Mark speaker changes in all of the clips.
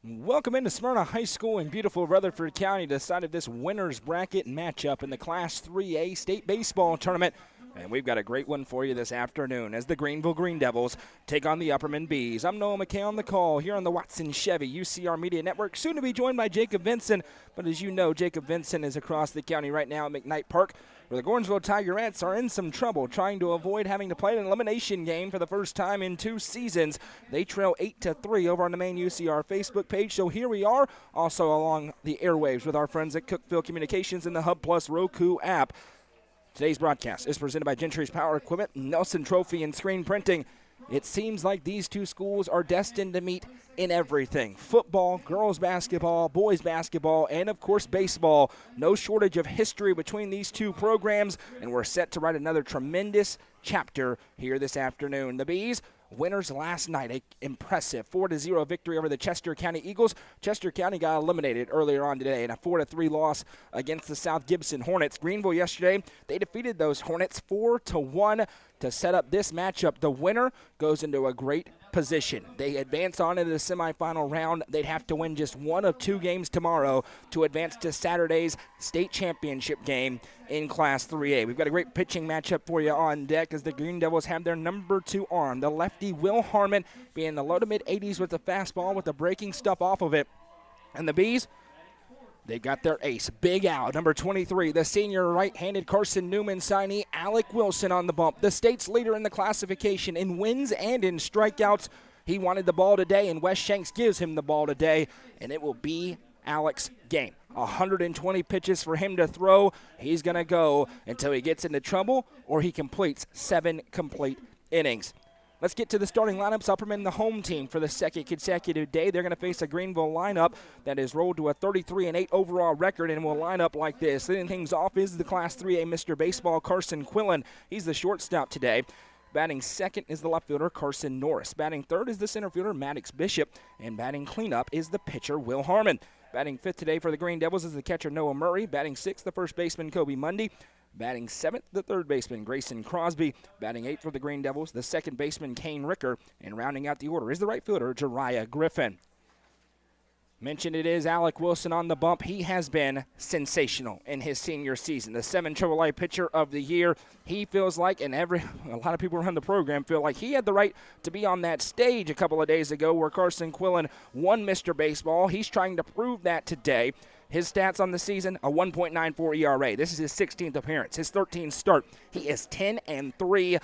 Speaker 1: Welcome into Smyrna High School in beautiful Rutherford County. Decided this winner's bracket matchup in the Class 3A state baseball tournament. And we've got a great one for you this afternoon as the Greenville Green Devils take on the Upperman Bees. I'm Noah McKay on the call here on the Watson Chevy UCR Media Network, soon to be joined by Jacob Vincent. But as you know, Jacob Vincent is across the county right now at McKnight Park, where the Gornsville Tigerettes are in some trouble trying to avoid having to play an elimination game for the first time in 2 seasons. They trail 8-3 over on the main UCR Facebook page. So here we are, also along the airwaves with our friends at Cookeville Communications and the Hub Plus Roku app. Today's broadcast is presented by Gentry's Power Equipment, Nelson Trophy, and Screen Printing. It seems like these two schools are destined to meet in everything. Football, girls basketball, boys basketball, and of course baseball. No shortage of history between these two programs, and we're set to write another tremendous chapter here this afternoon. The Bees, winners last night, an impressive 4-0 victory over the Chester County Eagles. Chester County got eliminated earlier on today in a 4-3 loss against the South Gibson Hornets. Greenville yesterday, they defeated those Hornets 4-1 to set up this matchup. The winner goes into a great position. They advance on into the semifinal round. They'd have to win just one of 2 games tomorrow to advance to Saturday's state championship game in Class 3A. We've got a great pitching matchup for you on deck as the Green Devils have their number 2 arm. The lefty Will Harmon being in the low to mid 80s with the fastball with the breaking stuff off of it. And the Bees, they got their ace, Big Al, number 23, the senior right-handed Carson Newman signee, Alec Wilson on the bump. The state's leader in the classification in wins and in strikeouts. He wanted the ball today, and Wes Shanks gives him the ball today, and it will be Alec's game. 120 pitches for him to throw. He's going to go until he gets into trouble or he completes 7 complete innings. Let's get to the starting lineups. Upperman, the home team for the second consecutive day. They're going to face a Greenville lineup that is rolled to a 33-8 overall record and will line up like this. Leading things off is the Class 3A Mr. Baseball, Carson Quillen. He's the shortstop today. Batting second is the left fielder, Carson Norris. Batting third is the center fielder, Maddox Bishop. And batting cleanup is the pitcher, Will Harmon. Batting fifth today for the Green Devils is the catcher, Noah Murray. Batting sixth, the first baseman, Kobe Mundy. Batting seventh, the third baseman, Grayson Crosby. Batting eighth for the Green Devils, the second baseman, Kane Ricker. And rounding out the order is the right fielder, Jariah Griffin. Mentioned it is Alec Wilson on the bump. He has been sensational in his senior season. The 7 AAA pitcher of the year. He feels like, and a lot of people around the program feel like he had the right to be on that stage a couple of days ago where Carson Quillen won Mr. Baseball. He's trying to prove that today. His stats on the season, a 1.94 ERA. This is his 16th appearance, his 13th start. He is 10-3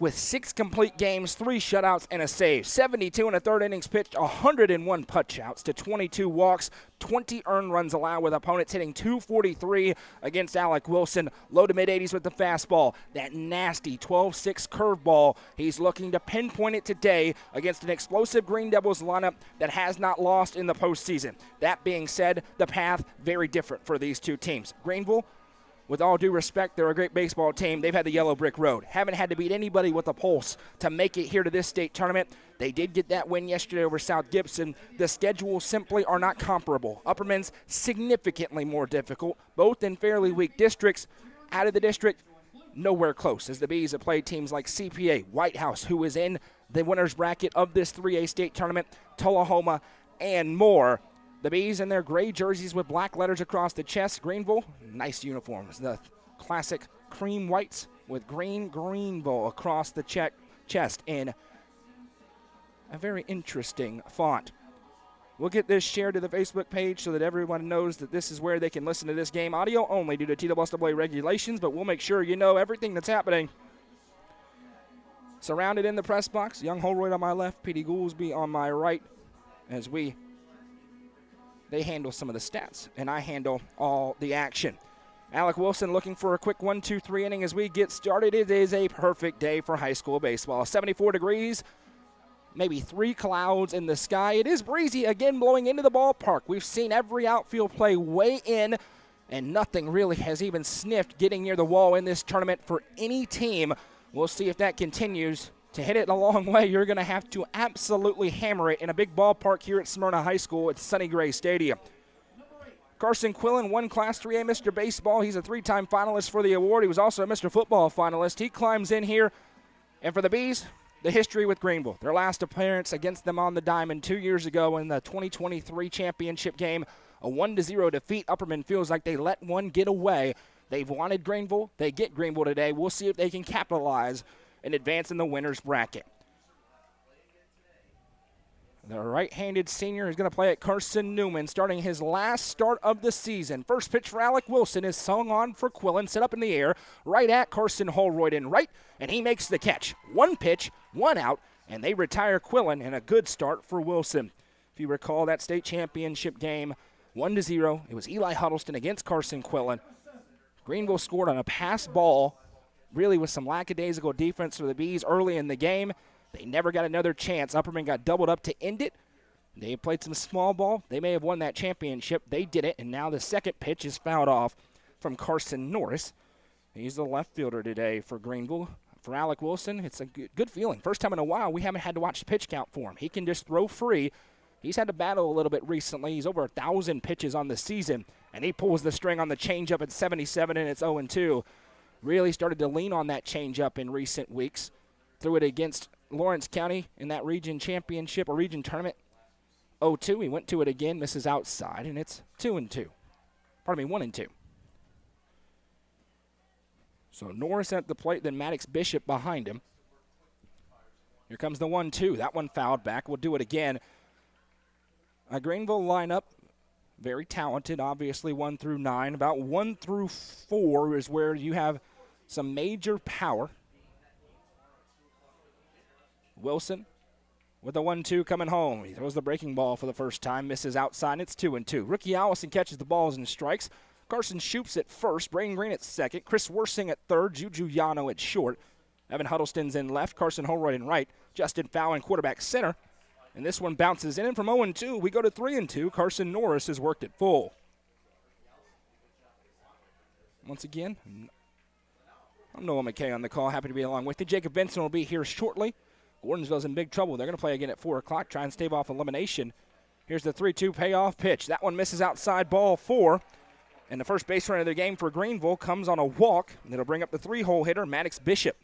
Speaker 1: with 6 complete games, 3 shutouts, and a save. 72 in the third innings pitched, 101 punch-outs to 22 walks, 20 earned runs allowed with opponents hitting .243 against Alec Wilson. Low to mid-80s with the fastball. That nasty 12-6 curveball. He's looking to pinpoint it today against an explosive Green Devils lineup that has not lost in the postseason. That being said, the path very different for these two teams. Greenville, with all due respect, they're a great baseball team. They've had the yellow brick road. Haven't had to beat anybody with a pulse to make it here to this state tournament. They did get that win yesterday over South Gibson. The schedules simply are not comparable. Upperman's significantly more difficult, both in fairly weak districts. Out of the district, nowhere close, as the Bees have played teams like CPA, White House, who is in the winner's bracket of this 3A state tournament, Tullahoma, and more. The Bees in their gray jerseys with black letters across the chest. Greenville, nice uniforms. The classic cream whites with green Greenville across the chest in a very interesting font. We'll get this shared to the Facebook page so that everyone knows that this is where they can listen to this game. Audio only due to TSSAA regulations, but we'll make sure you know everything that's happening. Surrounded in the press box, Young Holroyd on my left, Petey Goolsby on my right, as they handle some of the stats, and I handle all the action. Alec Wilson looking for a quick 1-2-3 inning as we get started. It is a perfect day for high school baseball. 74 degrees, maybe 3 clouds in the sky. It is breezy again blowing into the ballpark. We've seen every outfield play way in, and nothing really has even sniffed getting near the wall in this tournament for any team. We'll see if that continues. To hit it a long way, you're going to have to absolutely hammer it in a big ballpark here at Smyrna High School at Sonny Gray Stadium. Carson Quillen won Class 3A Mr. Baseball. He's a 3-time finalist for the award. He was also a Mr. Football finalist. He climbs in here, and for the Bees, the history with Greenville. Their last appearance against them on the diamond 2 years ago in the 2023 championship game, a 1-0 defeat. Upperman feels like they let one get away. They've wanted Greenville. They get Greenville today. We'll see if they can capitalize and advance in the winner's bracket. The right-handed senior is going to play at Carson Newman, starting his last start of the season. First pitch for Alec Wilson is swung on for Quillen, set up in the air, right at Carson Holroyd in right, and he makes the catch. One pitch, one out, and they retire Quillen, and a good start for Wilson. If you recall that state championship game, 1-0, it was Eli Huddleston against Carson Quillen. Greenville scored on a pass ball, really with some lackadaisical defense for the Bees early in the game. They never got another chance. Upperman got doubled up to end it. They played some small ball. They may have won that championship. They didn't, and now the second pitch is fouled off from Carson Norris. He's the left fielder today for Greenville. For Alec Wilson, it's a good feeling. First time in a while we haven't had to watch the pitch count for him. He can just throw free. He's had to battle a little bit recently. He's over 1,000 pitches on the season, and he pulls the string on the changeup at 77, and it's 0-2. Really started to lean on that changeup in recent weeks. Threw it against Lawrence County in that region championship or region tournament. 0-2. He went to it again, misses outside, and it's 2-2. Pardon me, 1-2. So Norris at the plate, then Maddox Bishop behind him. Here comes the 1-2. That one fouled back. We'll do it again. A Greenville lineup, very talented, obviously 1 through 9. About 1 through 4 is where you have some major power. Wilson with a 1-2 coming home. He throws the breaking ball for the first time, misses outside. It's 2-2. Ricky Allison catches the balls and strikes. Carson Shoops at first, Braden Green at second, Chris Worsing at third, Juju Yano at short. Evan Huddleston's in left, Carson Holroyd in right, Justin Fallon quarterback center. And this one bounces in, and from 0-2, we go to 3-2. Carson Norris has worked it full. Once again, I'm Noah McKay on the call. Happy to be along with you. Jacob Benson will be here shortly. Gordonsville's in big trouble. They're going to play again at 4 o'clock, try and stave off elimination. Here's the 3-2 payoff pitch. That one misses outside, ball 4. And the first base runner of the game for Greenville comes on a walk. And it'll bring up the 3-hole hitter, Maddox Bishop.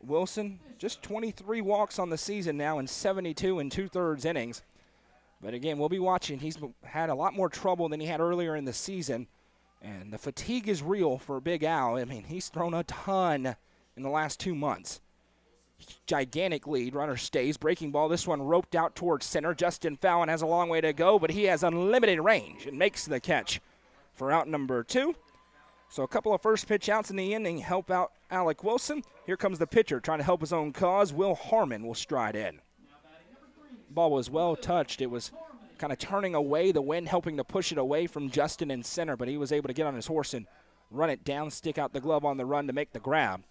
Speaker 1: Wilson, just 23 walks on the season now in 72 2/3 innings. But again, we'll be watching. He's had a lot more trouble than he had earlier in the season. And the fatigue is real for Big Al. I mean, he's thrown a ton in the last 2 months. Gigantic lead. Runner stays. Breaking ball. This one roped out towards center. Justin Fallon has a long way to go, but he has unlimited range and makes the catch for out number 2. So a couple of first pitch outs in the inning help out Alec Wilson. Here comes the pitcher trying to help his own cause. Will Harmon will stride in. Ball was well touched. It was kind of turning away, the wind helping to push it away from Justin in center, but he was able to get on his horse and run it down, stick out the glove on the run to make the grab.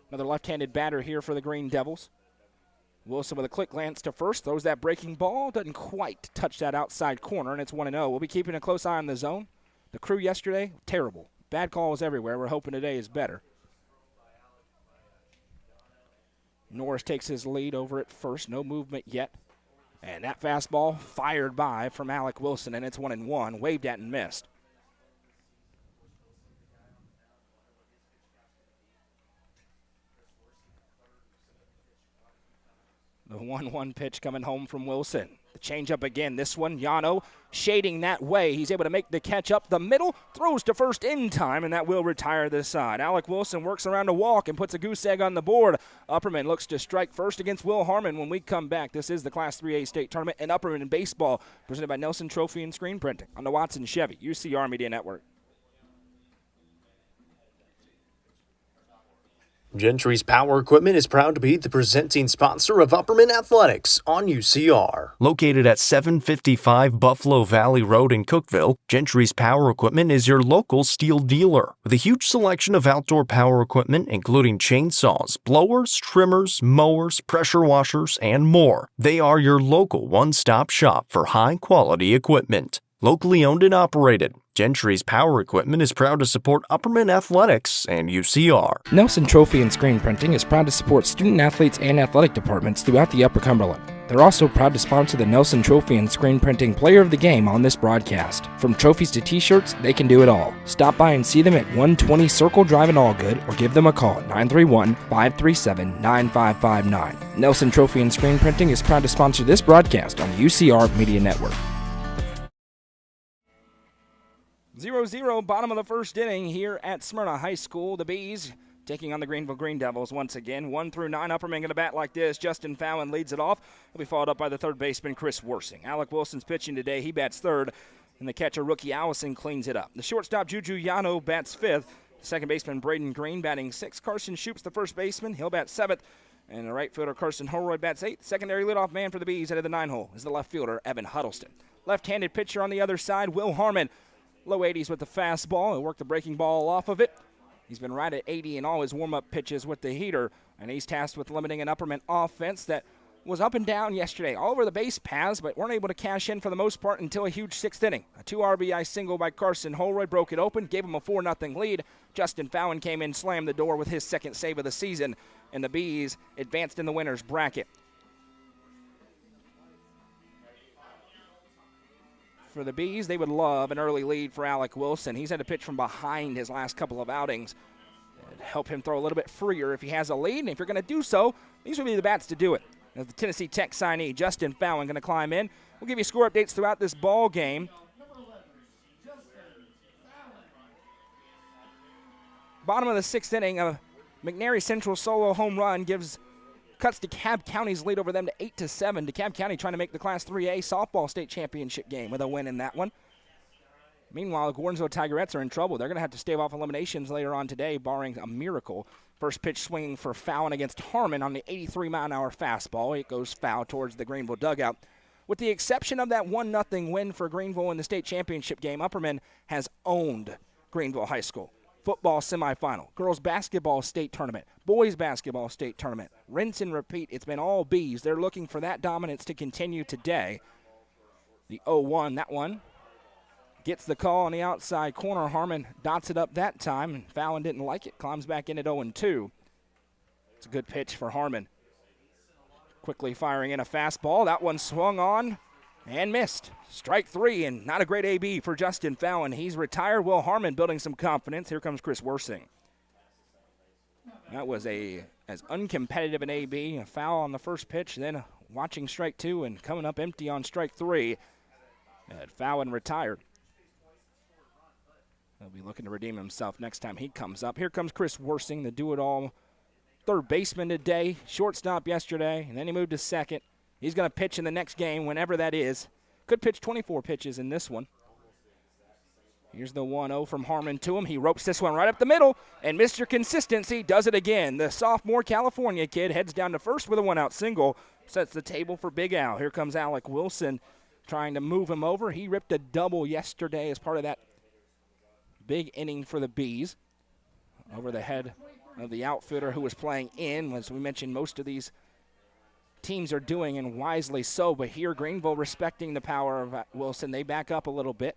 Speaker 1: Another left-handed batter here for the Green Devils. Wilson with a quick glance to first, throws that breaking ball, doesn't quite touch that outside corner, and it's 1-0. We'll be keeping a close eye on the zone. The crew yesterday, terrible. Bad calls everywhere. We're hoping today is better. Norris takes his lead over at first, no movement yet. And that fastball fired by from Alec Wilson, and it's 1-1, waved at and missed. The 1-1 pitch coming home from Wilson. The changeup again. This one, Yano shading that way. He's able to make the catch up the middle, throws to first in time, and that will retire this side. Alec Wilson works around a walk and puts a goose egg on the board. Upperman looks to strike first against Will Harmon when we come back. This is the Class 3A state tournament in Upperman in baseball, presented by Nelson Trophy and Screen Printing on the Watson Chevy UCR Media Network.
Speaker 2: Gentry's Power Equipment is proud to be the presenting sponsor of Upperman Athletics on UCR. Located at 755 Buffalo Valley Road in Cookeville, Gentry's Power Equipment is your local steel dealer. With a huge selection of outdoor power equipment, including chainsaws, blowers, trimmers, mowers, pressure washers, and more. They are your local one-stop shop for high-quality equipment. Locally owned and operated, Gentry's Power Equipment is proud to support Upperman Athletics and UCR.
Speaker 1: Nelson Trophy and Screen Printing is proud to support student athletes and athletic departments throughout the Upper Cumberland. They're also proud to sponsor the Nelson Trophy and Screen Printing Player of the Game on this broadcast. From trophies to t-shirts, they can do it all. Stop by and see them at 120 Circle Drive in Allgood or give them a call at 931-537-9559. Nelson Trophy and Screen Printing is proud to sponsor this broadcast on the UCR Media Network. 0-0, bottom of the first inning here at Smyrna High School. The Bees taking on the Greenville Green Devils once again. 1 through 9, Upperman going to bat like this. Justin Fallon leads it off. He'll be followed up by the third baseman, Chris Worsing. Alec Wilson's pitching today. He bats third, and the catcher, rookie Allison, cleans it up. The shortstop, Juju Yano, bats fifth. The second baseman, Braden Green, batting sixth. Carson Shoops, the first baseman. He'll bat seventh. And the right fielder, Carson Holroyd, bats eighth. Secondary leadoff man for the Bees out of the 9-hole is the left fielder, Evan Huddleston. Left-handed pitcher on the other side, Will Harmon. Low 80s with the fastball. He'll work the breaking ball off of it. He's been right at 80 in all his warm-up pitches with the heater, and he's tasked with limiting an Upperman offense that was up and down yesterday, all over the base paths, but weren't able to cash in for the most part until a huge sixth inning. A 2 RBI single by Carson Holroyd broke it open, gave him a 4-0 lead. Justin Fallon came in, slammed the door with his second save of the season, and the Bees advanced in the winner's bracket. For the Bees, they would love an early lead for Alec Wilson. He's had to pitch from behind his last couple of outings. It'd help him throw a little bit freer if he has a lead, and if you're going to do so, these would be the bats to do it. As the Tennessee Tech signee, Justin Fallon, going to climb in. We'll give you score updates throughout this ball game. Bottom of the sixth inning, a McNary Central solo home run cuts DeKalb County's lead over them to 8-7. DeKalb County trying to make the Class 3A softball state championship game with a win in that one. Meanwhile, the Gordonsville Tigerettes are in trouble. They're going to have to stave off eliminations later on today, barring a miracle. First pitch swinging for Fallon against Harmon on the 83-mile-an-hour fastball. It goes foul towards the Greenville dugout. With the exception of that 1-0 win for Greenville in the state championship game, Upperman has owned Greenville High School. Football semifinal, girls basketball state tournament, boys basketball state tournament. Rinse and repeat. It's been all Bees. They're looking for that dominance to continue today. The 0-1, that one gets the call on the outside corner. Harmon dots it up that time, and Fallon didn't like it. Climbs back in at 0-2. It's a good pitch for Harmon. Quickly firing in a fastball. That one swung on and missed. Strike three, and not a great AB for Justin Fallon. He's retired. Will Harmon building some confidence. Here comes Chris Worsing. That was as uncompetitive an AB. A foul on the first pitch, then watching strike two and coming up empty on strike three. And Fallon retired. He'll be looking to redeem himself next time he comes up. Here comes Chris Worsing, the do-it-all third baseman today, shortstop yesterday, and then he moved to second. He's going to pitch in the next game, whenever that is. Could pitch 24 pitches in this one. Here's the 1-0 from Harmon to him. He ropes this one right up the middle, and Mr. Consistency does it again. The sophomore California kid heads down to first with a one-out single, sets the table for Big Al. Here comes Alec Wilson trying to move him over. He ripped a double yesterday as part of that big inning for the Bees over the head of the outfielder who was playing in. As we mentioned, most of these teams are doing, and wisely so, but here Greenville respecting the power of Wilson. They back up a little bit.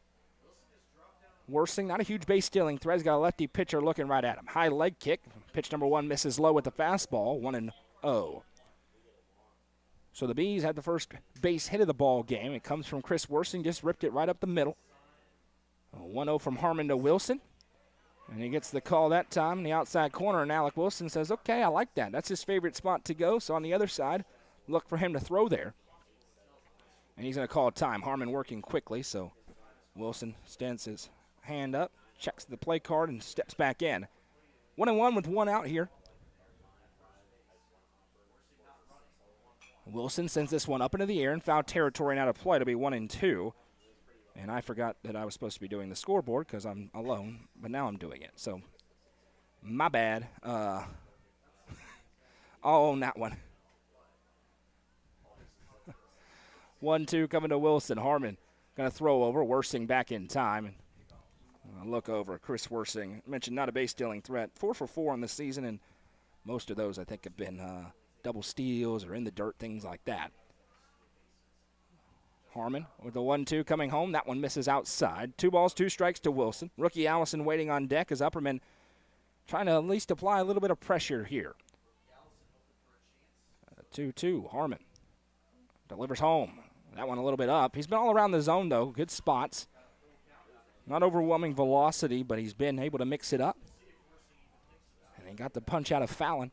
Speaker 1: Worsing, not a huge base stealing threat. He's got a lefty pitcher looking right at him. High leg kick. Pitch number one misses low with the fastball. 1-0. So the Bees had the first base hit of the ball game. It comes from Chris Worsing, just ripped it right up the middle. 1-0 from Harmon to Wilson. And he gets the call that time in the outside corner, and Alec Wilson says, okay, I like that. That's his favorite spot to go. So on the other side, look for him to throw there. And he's going to call time. Harmon working quickly, so Wilson stands his hand up, checks the play card, and steps back in. 1-1 with one out here. Wilson sends this one up into the air in foul territory and out of play. It'll be 1-2. And I forgot that I was supposed to be doing the scoreboard because I'm alone, but now I'm doing it. So, my bad. I'll own that one. 1-2 coming to Wilson. Harmon going to throw over. Worsing back in time. Look over. Chris Worsing. I mentioned not a base stealing threat. 4 for 4 on the season, and most of those I think have been double steals or in the dirt, things like that. Harmon with the 1-2 coming home. That one misses outside. 2 balls, 2 strikes to Wilson. Rookie Allison waiting on deck as Upperman trying to at least apply a little bit of pressure here. 2-2. Harmon delivers home. That one a little bit up. He's been all around the zone, though. Good spots. Not overwhelming velocity, but he's been able to mix it up. And he got the punch out of Fallon.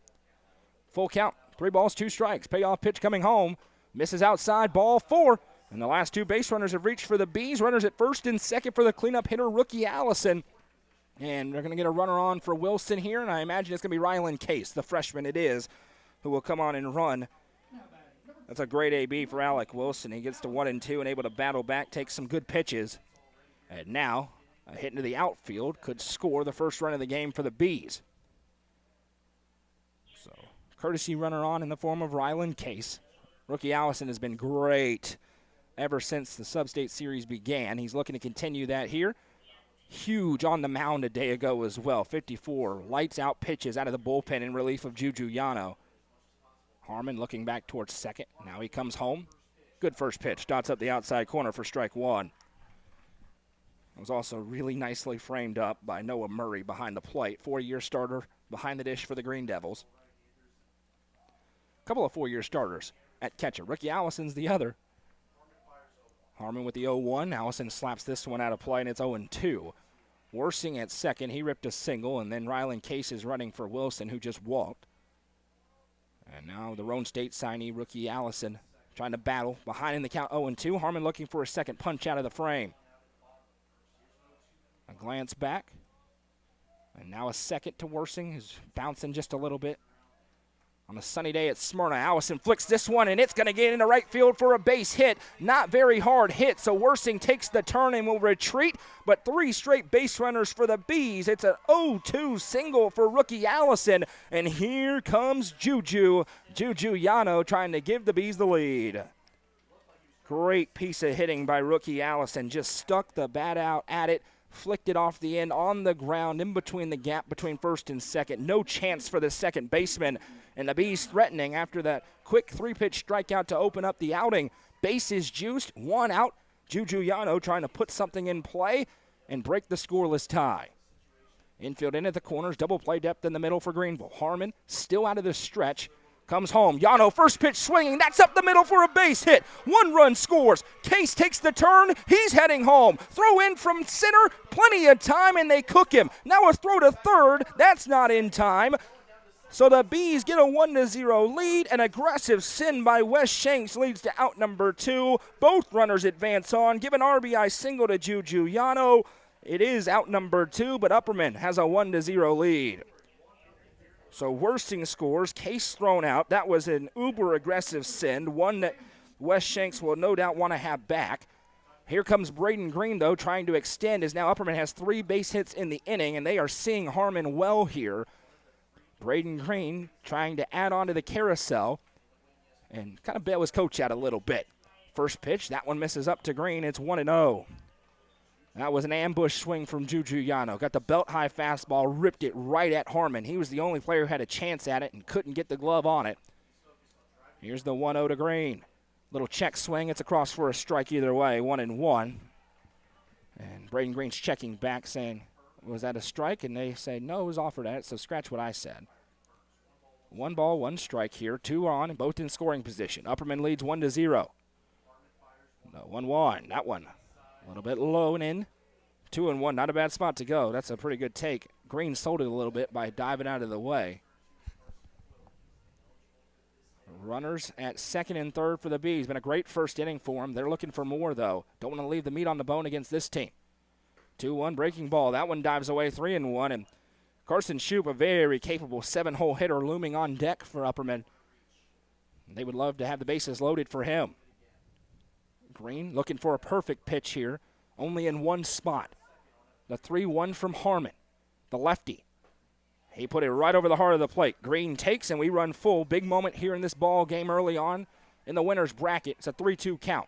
Speaker 1: Full count. 3 balls, 2 strikes. Payoff pitch coming home. Misses outside, ball 4. And the last 2 base runners have reached for the Bees. Runners at first and second for the cleanup hitter, rookie Allison. And they're going to get a runner on for Wilson here, and I imagine it's going to be Rylan Case, the freshman it is, who will come on and run. That's a great AB for Alec Wilson. He gets to 1 and 2 and able to battle back, take some good pitches. And now a hit into the outfield could score the first run of the game for the Bees. So courtesy runner on in the form of Rylan Case. Rookie Allison has been great ever since the Sub-State Series began. He's looking to continue that here. Huge on the mound a day ago as well. 54 lights out pitches out of the bullpen in relief of Juju Yano. Harmon looking back towards second. Now he comes home. Good first pitch. Dots up the outside corner for strike 1. It was also really nicely framed up by Noah Murray behind the plate. 4-year starter behind the dish for the Green Devils. A couple of 4-year starters at catcher. Rookie Allison's the other. Harmon with the 0-1. Allison slaps this one out of play, and it's 0-2. Worsing at second. He ripped a single, and then Rylan Case is running for Wilson, who just walked. And now the Roan State signee, rookie Allison, trying to battle. Behind in the count, 0-2. Harmon looking for a second punch out of the frame. A glance back. And now a second to Worsing, who's bouncing just a little bit. On a sunny day at Smyrna, Allison flicks this one, and it's going to get into right field for a base hit. Not very hard hit, so Worsing takes the turn and will retreat, but 3 straight base runners for the Bees. It's an 0-2 single for rookie Allison, and here comes Juju Yano trying to give the Bees the lead. Great piece of hitting by rookie Allison. Just stuck the bat out at it, flicked it off the end on the ground in between the gap between first and second. No chance for the second baseman. And the Bees threatening after that quick 3-pitch strikeout to open up the outing. Bases juiced, 1 out. Juju Yano trying to put something in play and break the scoreless tie. Infield in at the corners, double play depth in the middle for Greenville. Harmon still out of the stretch. Comes home. Yano, first pitch swinging. That's up the middle for a base hit. 1 run scores. Case takes the turn. He's heading home. Throw in from center. Plenty of time, and they cook him. Now a throw to third. That's not in time. So the Bees get a 1-0 lead. An aggressive sin by Wes Shanks leads to out number 2. Both runners advance on. Give an RBI single to Juju Yano. It is out number 2, but Upperman has a 1-0 lead. So Worsing scores. Case thrown out. That was an uber aggressive sin, one that Wes Shanks will no doubt want to have back. Here comes Braden Green, though, trying to extend, as now Upperman has 3 base hits in the inning, and they are seeing Harmon well here. Braden Green trying to add on to the carousel and kind of bail his coach out a little bit. First pitch, that one misses up to Green. It's 1-0. That was an ambush swing from Juju Yano. Got the belt-high fastball, ripped it right at Harmon. He was the only player who had a chance at it and couldn't get the glove on it. Here's the 1-0 to Green. Little check swing. It's across for a strike either way, 1-1. And Braden Green's checking back saying, was that a strike? And they say, no, it was offered at it, so scratch what I said. 1 ball, 1 strike here. 2 on, and both in scoring position. Upperman leads 1-0. No, 1-1. That one a little bit low and in. 2-1. Not a bad spot to go. That's a pretty good take. Green sold it a little bit by diving out of the way. Runners at second and third for the Bees. Been a great first inning for them. They're looking for more, though. Don't want to leave the meat on the bone against this team. 2-1 breaking ball. That one dives away 3-1. And Carson Shoup, a very capable 7-hole hitter, looming on deck for Upperman. They would love to have the bases loaded for him. Green looking for a perfect pitch here. Only in one spot. The 3-1 from Harmon, the lefty. He put it right over the heart of the plate. Green takes, and we run full. Big moment here in this ball game early on in the winner's bracket. It's a 3-2 count.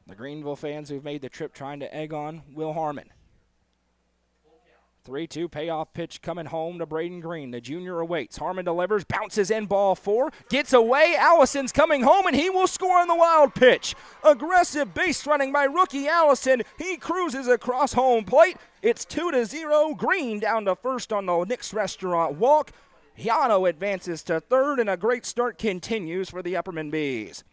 Speaker 1: The Greenville fans who've made the trip trying to egg on Will Harmon. 3-2 payoff pitch coming home to Braden Green. The junior awaits. Harmon delivers, bounces in, ball 4, gets away. Allison's coming home, and he will score on the wild pitch. Aggressive base running by rookie Allison. He cruises across home plate. It's 2-0. Green down to first on the Nick's Restaurant walk. Yano advances to third, and a great start continues for the Upperman Bees.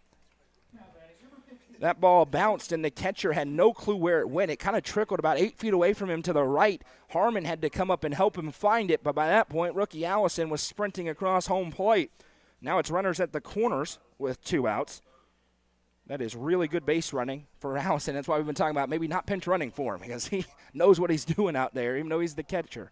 Speaker 1: That ball bounced, and the catcher had no clue where it went. It kind of trickled about 8 feet away from him to the right. Harmon had to come up and help him find it, but by that point, rookie Allison was sprinting across home plate. Now it's runners at the corners with 2 outs. That is really good base running for Allison. That's why we've been talking about maybe not pinch running for him, because he knows what he's doing out there, even though he's the catcher.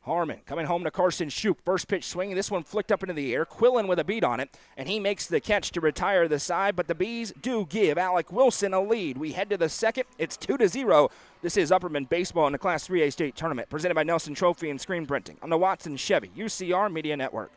Speaker 1: Harmon coming home to Carson Shoup. First pitch swinging. This one flicked up into the air. Quillen with a beat on it, and he makes the catch to retire the side, but the Bees do give Alec Wilson a lead. We head to the second. It's 2-0. This is Upperman Baseball in the Class 3A State Tournament, presented by Nelson Trophy and Screen Printing on the Watson Chevy UCR Media Network.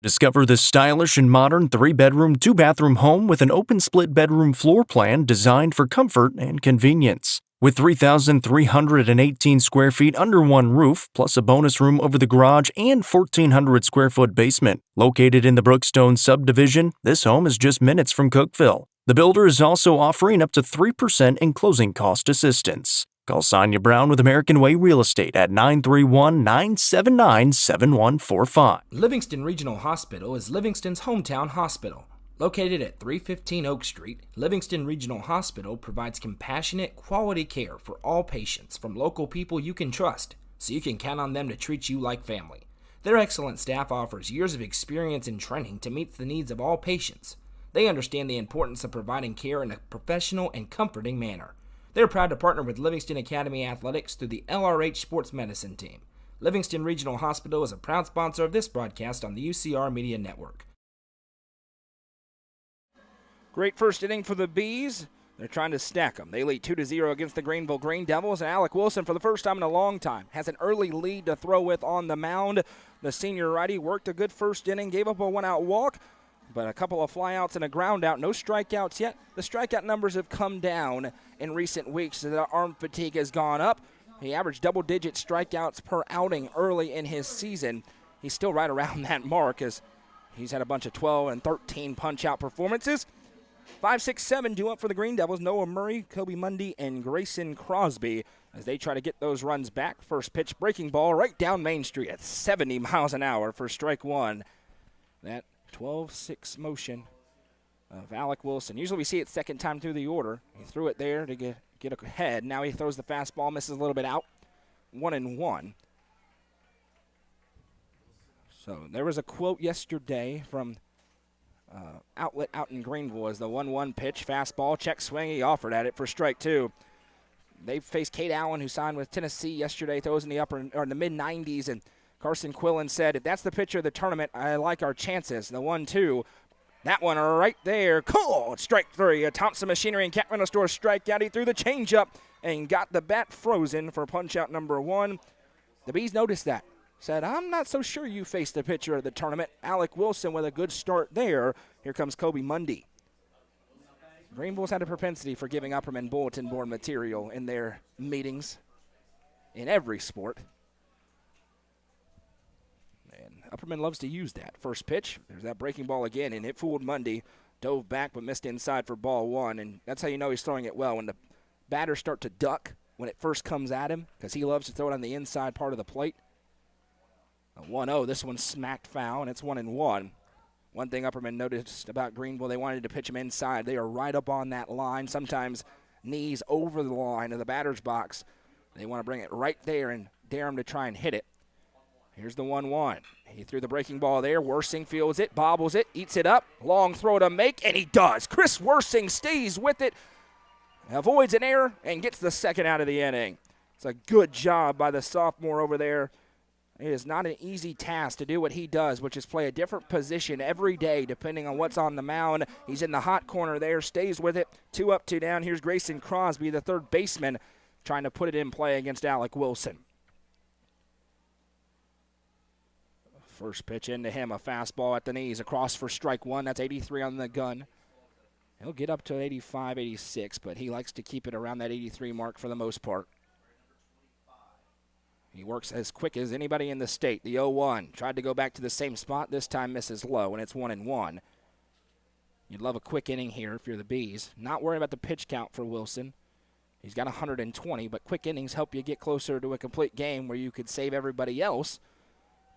Speaker 2: Discover this stylish and modern 3-bedroom, 2-bathroom home with an open split bedroom floor plan designed for comfort and convenience. With 3,318 square feet under one roof, plus a bonus room over the garage and 1,400 square foot basement. Located in the Brookstone subdivision, this home is just minutes from Cookeville. The builder is also offering up to 3% in closing cost assistance. Call Sonia Brown with American Way Real Estate at 931-979-7145.
Speaker 1: Livingston Regional Hospital is Livingston's hometown hospital. Located at 315 Oak Street, Livingston Regional Hospital provides compassionate, quality care for all patients from local people you can trust, so you can count on them to treat you like family. Their excellent staff offers years of experience and training to meet the needs of all patients. They understand the importance of providing care in a professional and comforting manner. They're proud to partner with Livingston Academy Athletics through the LRH Sports Medicine Team. Livingston Regional Hospital is a proud sponsor of this broadcast on the UCR Media Network. Great first inning for the Bees. They're trying to stack them. They lead 2-0 against the Greenville Green Devils, and Alec Wilson, for the first time in a long time, has an early lead to throw with on the mound. The senior righty worked a good first inning, gave up a one-out walk, but a couple of flyouts and a ground out. No strikeouts yet. The strikeout numbers have come down in recent weeks as the arm fatigue has gone up. He averaged double-digit strikeouts per outing early in his season. He's still right around that mark as he's had a bunch of 12 and 13 punch-out performances. 5, 6, 7 due up for the Green Devils. Noah Murray, Kobe Mundy, and Grayson Crosby as they try to get those runs back. First pitch, breaking ball right down Main Street at 70 miles an hour for strike one. That 12-6 motion of Alec Wilson. Usually we see it second time through the order. He threw it there to get ahead. Now he throws the fastball, misses a little bit out. 1-1. So there was a quote yesterday from outlet out in Greenville as the 1-1 pitch, fastball, check swing, he offered at it for strike two. They faced Kate Allen, who signed with Tennessee yesterday, throws in the mid-90s, and Carson Quillen said, if that's the pitcher of the tournament, I like our chances. The 1-2, that one right there, cool, strike three. A Thompson Machinery and Cat Rental Store strikeout. He threw the changeup and got the bat frozen for punch-out number one. The Bees noticed that. Said, I'm not so sure you faced the pitcher of the tournament. Alec Wilson with a good start there. Here comes Kobe Mundy. Greenville's had a propensity for giving Upperman bulletin board material in their meetings in every sport. And Upperman loves to use that. First pitch, there's that breaking ball again, and it fooled Mundy. Dove back but missed inside for ball one, and that's how you know he's throwing it well. When the batters start to duck when it first comes at him, because he loves to throw it on the inside part of the plate. A 1-0, this one's smacked foul, and it's 1-1. One thing Upperman noticed about Greenville, they wanted to pitch him inside. They are right up on that line, sometimes knees over the line of the batter's box. They want to bring it right there and dare him to try and hit it. Here's the 1-1. He threw the breaking ball there. Worsing fields it, bobbles it, eats it up. Long throw to make, and he does. Chris Worsing stays with it, avoids an error, and gets the second out of the inning. It's a good job by the sophomore over there. It is not an easy task to do what he does, which is play a different position every day depending on what's on the mound. He's in the hot corner there, stays with it. 2 up, 2 down. Here's Grayson Crosby, the third baseman, trying to put it in play against Alec Wilson. First pitch into him, a fastball at the knees, across for strike one. That's 83 on the gun. He'll get up to 85, 86, but he likes to keep it around that 83 mark for the most part. He works as quick as anybody in the state. The 0-1 tried to go back to the same spot. This time misses low, and it's 1-1. You'd love a quick inning here if you're the Bees. Not worried about the pitch count for Wilson. He's got 120, but quick innings help you get closer to a complete game where you could save everybody else.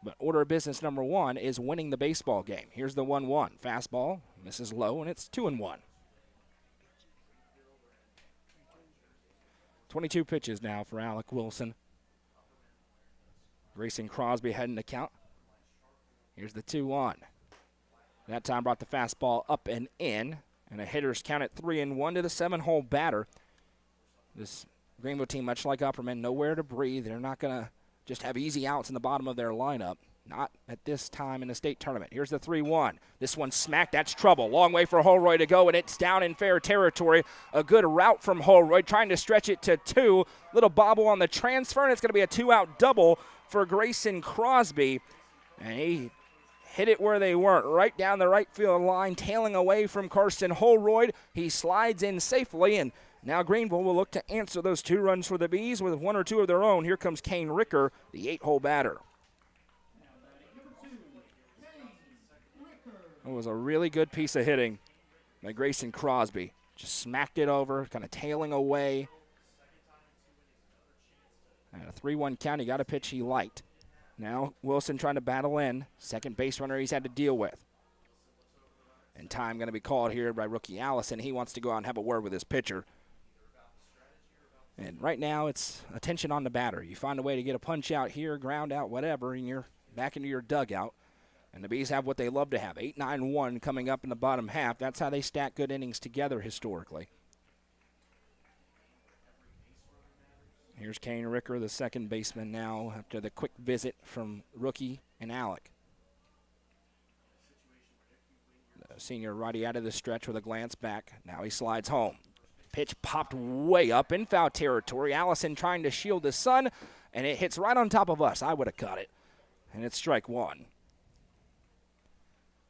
Speaker 1: But order of business number one is winning the baseball game. Here's the 1-1. Fastball misses low, and it's 2-1. 22 pitches now for Alec Wilson. Grayson Crosby heading to count. Here's the 2-1. That time brought the fastball up and in, and a hitter's count at 3-1 to the 7-hole batter. This Greenville team, much like Upperman, nowhere to breathe. They're not going to just have easy outs in the bottom of their lineup. Not at this time in the state tournament. Here's the 3-1. This one smacked. That's trouble. Long way for Holroyd to go, and it's down in fair territory. A good route from Holroyd, trying to stretch it to 2. Little bobble on the transfer, and it's going to be a 2-out double for Grayson Crosby. And he hit it where they weren't, right down the right field line, tailing away from Carson Holroyd. He slides in safely, and now Greenville will look to answer those 2 runs for the Bees with 1 or 2 of their own. Here comes Kane Ricker, the 8-hole batter. It was a really good piece of hitting by Grayson Crosby. Just smacked it over, kind of tailing away. And a 3-1 count. He got a pitch he liked. Now Wilson trying to battle in. Second base runner he's had to deal with. And time going to be called here by rookie Allison. He wants to go out and have a word with his pitcher. And right now it's attention on the batter. You find a way to get a punch out here, ground out, whatever, and you're back into your dugout. And the Bees have what they love to have, 8-9-1 coming up in the bottom half. That's how they stack good innings together historically. Here's Kane Ricker, the second baseman now, after the quick visit from rookie and Alec. The senior righty out of the stretch with a glance back. Now he slides home. Pitch popped way up in foul territory. Allison trying to shield his son, and it hits right on top of us. I would have caught it. And it's strike 1.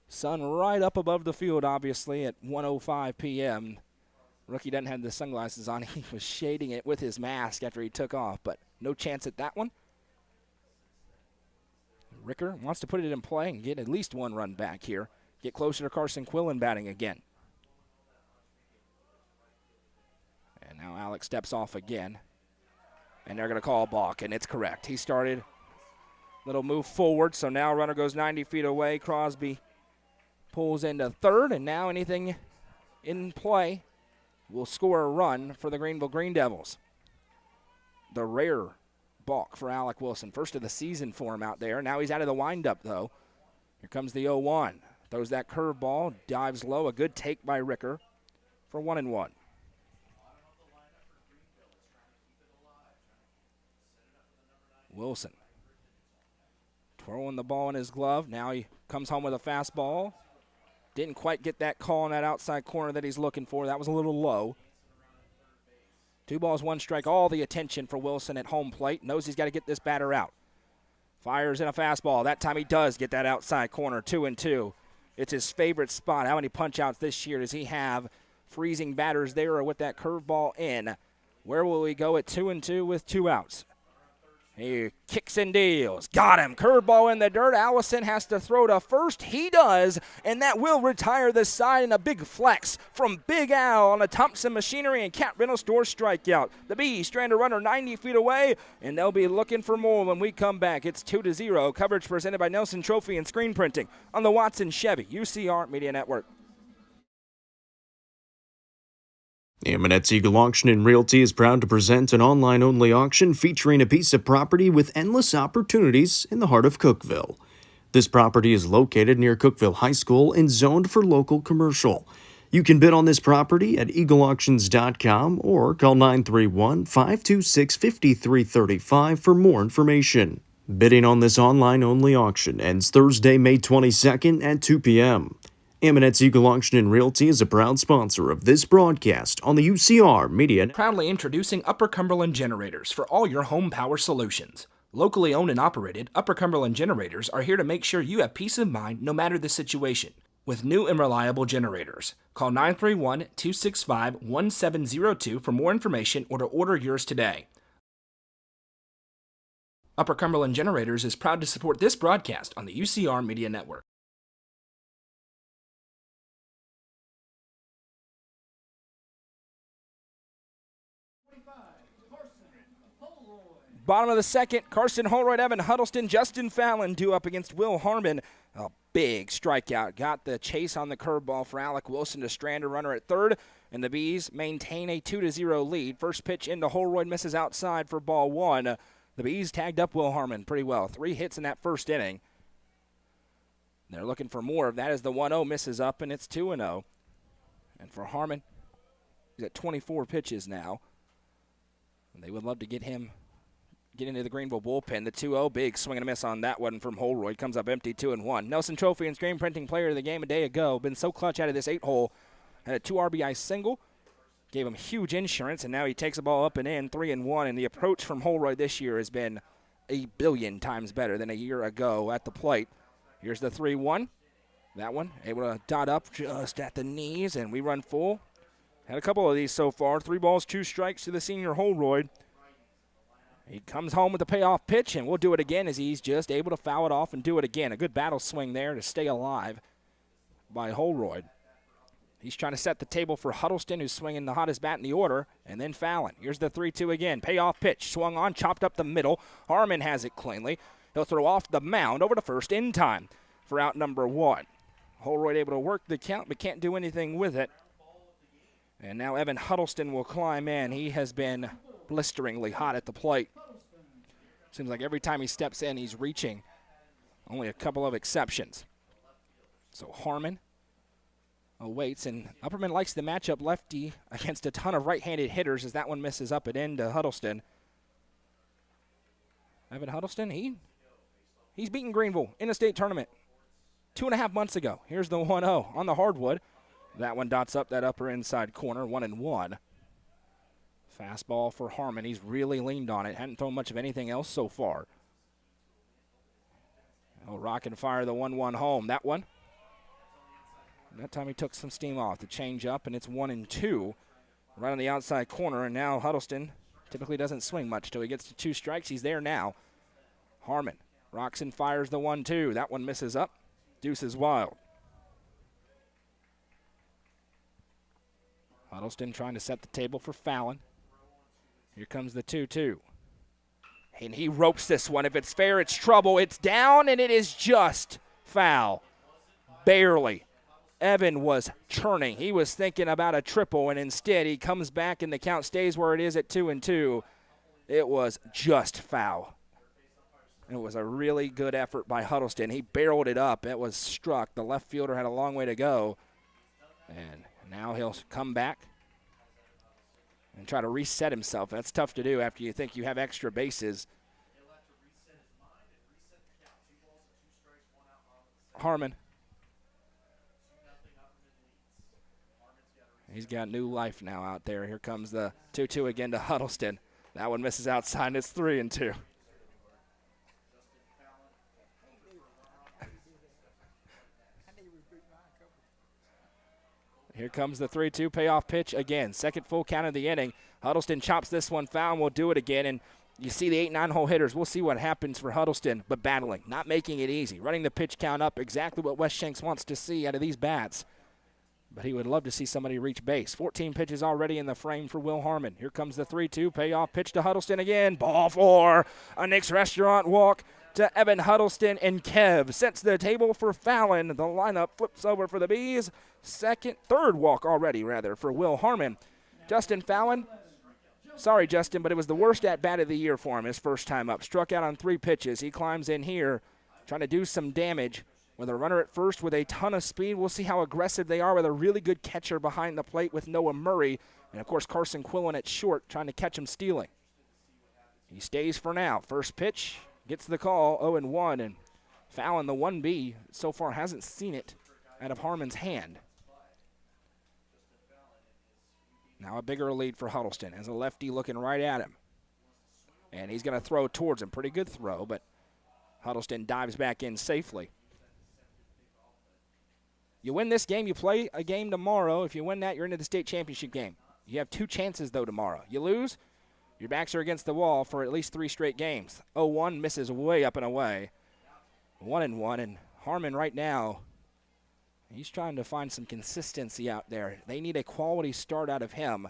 Speaker 1: Sun right up above the field, obviously, at 1:05 p.m. Rookie doesn't have the sunglasses on. He was shading it with his mask after he took off, but no chance at that one. Ricker wants to put it in play and get at least 1 run back here. Get closer to Carson Quillen batting again. And now Alex steps off again. And they're going to call a balk, and it's correct. He started little move forward, so now runner goes 90 feet away. Crosby pulls into third, and now anything in play will score a run for the Greenville Green Devils. The rare balk for Alec Wilson. First of the season for him out there. Now he's out of the windup, though. Here comes the 0-1. Throws that curveball, dives low. A good take by Ricker for 1-1. Wilson twirling the ball in his glove. Now he comes home with a fastball. Didn't quite get that call on that outside corner that he's looking for. That was a little low. 2 balls, 1 strike. All the attention for Wilson at home plate. Knows he's got to get this batter out. Fires in a fastball. That time he does get that outside corner. 2-2. It's his favorite spot. How many punch outs this year does he have? Freezing batters there or with that curveball in. Where will he go at 2-2 with 2 outs? He kicks and deals. Got him. Curveball in the dirt. Allison has to throw to first. He does, and that will retire the side in a big flex from Big Al on a Thompson Machinery and Cat Rental Store strikeout. The Bees strand a runner 90 feet away, and they'll be looking for more when we come back. It's 2-0. Coverage presented by Nelson Trophy and Screen Printing on the Watson Chevy UCR Media Network.
Speaker 2: Amanette's Eagle Auction and Realty is proud to present an online-only auction featuring a piece of property with endless opportunities in the heart of Cookeville. This property is located near Cookeville High School and zoned for local commercial. You can bid on this property at eagleauctions.com or call 931-526-5335 for more information. Bidding on this online-only auction ends Thursday, May 22nd at 2 p.m. Amanette's Eagle Auction and Realty is a proud sponsor of this broadcast on the UCR Media.
Speaker 1: Proudly introducing Upper Cumberland Generators for all your home power solutions. Locally owned and operated, Upper Cumberland Generators are here to make sure you have peace of mind no matter the situation. With new and reliable generators. Call 931-265-1702 for more information or to order yours today. Upper Cumberland Generators is proud to support this broadcast on the UCR Media Network. Bottom of the second, Carson Holroyd, Evan Huddleston, Justin Fallon due up against Will Harmon. A big strikeout. Got the chase on the curveball for Alec Wilson to strand a runner at third, and the Bees maintain a 2-0 lead. First pitch into Holroyd, misses outside for ball one. The Bees tagged up Will Harmon pretty well. 3 hits in that first inning. They're looking for more of that as the 1-0 misses up, and it's 2-0. And for Harmon, he's at 24 pitches now. And they would love to get him into the Greenville bullpen. The 2-0, big swing and a miss on that one from Holroyd. Comes up empty, 2-1. Nelson Trophy and Screen Printing Player of the Game a day ago. Been so clutch out of this 8-hole. Had a 2 RBI single. Gave him huge insurance, and now he takes the ball up and in, 3-1. And the approach from Holroyd this year has been a billion times better than a year ago at the plate. Here's the 3-1. That one able to dot up just at the knees, and we run full. Had a couple of these so far. 3 balls, 2 strikes to the senior Holroyd. He comes home with a payoff pitch, and we'll do it again as he's just able to foul it off and do it again. A good battle swing there to stay alive by Holroyd. He's trying to set the table for Huddleston, who's swinging the hottest bat in the order, and then Fallon. Here's the 3-2 again. Payoff pitch, swung on, chopped up the middle. Harmon has it cleanly. He'll throw off the mound over to first in time for out number 1. Holroyd able to work the count, but can't do anything with it. And now Evan Huddleston will climb in. He has been blisteringly hot at the plate. Seems like every time he steps in, he's reaching. Only a couple of exceptions. So Harmon awaits, and Upperman likes the matchup lefty against a ton of right-handed hitters as that one misses up and in to Huddleston. Evan Huddleston, he's beaten Greenville in a state tournament 2.5 months ago. Here's the 1-0 on the hardwood. That one dots up that upper inside corner, 1-1. Fastball for Harmon. He's really leaned on it. Hadn't thrown much of anything else so far. He'll rock and fire the 1-1 home. That one. That time he took some steam off. The change up, and it's 1-2. Right on the outside corner, and now Huddleston typically doesn't swing much till he gets to 2 strikes. He's there now. Harmon rocks and fires the 1-2. That one misses up. Deuce is wild. Huddleston trying to set the table for Fallon. Here comes the 2-2. And he ropes this one. If it's fair, it's trouble. It's down, and it is just foul. Barely. Evan was churning. He was thinking about a triple, and instead he comes back, and the count stays where it is at 2-2. It was just foul. It was a really good effort by Huddleston. He barreled it up. It was struck. The left fielder had a long way to go. And now he'll come back and try to reset himself. That's tough to do after you think you have extra bases. Harmon. He's got new life now out there. Here comes the 2-2 again to Huddleston. That one misses outside, and it's 3-2. Here comes the 3-2 payoff pitch again. Second full count of the inning. Huddleston chops this one foul, and we'll do it again. And you see the 8-9 hole hitters. We'll see what happens for Huddleston, but battling, not making it easy. Running the pitch count up, exactly what Wes Shanks wants to see out of these bats. But he would love to see somebody reach base. 14 pitches already in the frame for Will Harmon. Here comes the 3-2 payoff pitch to Huddleston again. Ball 4. A Nick's Restaurant walk to Evan Huddleston, and Kev sets the table for Fallon. The lineup flips over for the Bees. Third walk already, for Will Harmon. Justin Fallon, sorry, Justin, but it was the worst at-bat of the year for him his first time up. Struck out on 3 pitches. He climbs in here trying to do some damage with a runner at first with a ton of speed. We'll see how aggressive they are with a really good catcher behind the plate with Noah Murray. And, of course, Carson Quillen at short trying to catch him stealing. He stays for now. First pitch, gets the call, 0-1. And Fallon, the 1B, so far hasn't seen it out of Harmon's hand. Now a bigger lead for Huddleston as a lefty looking right at him. And he's going to throw towards him. Pretty good throw, but Huddleston dives back in safely. You win this game, you play a game tomorrow. If you win that, you're into the state championship game. You have 2 chances, though, tomorrow. You lose, your backs are against the wall for at least 3 straight games. 0-1 misses way up and away. 1-1, and Harmon right now, he's trying to find some consistency out there. They need a quality start out of him.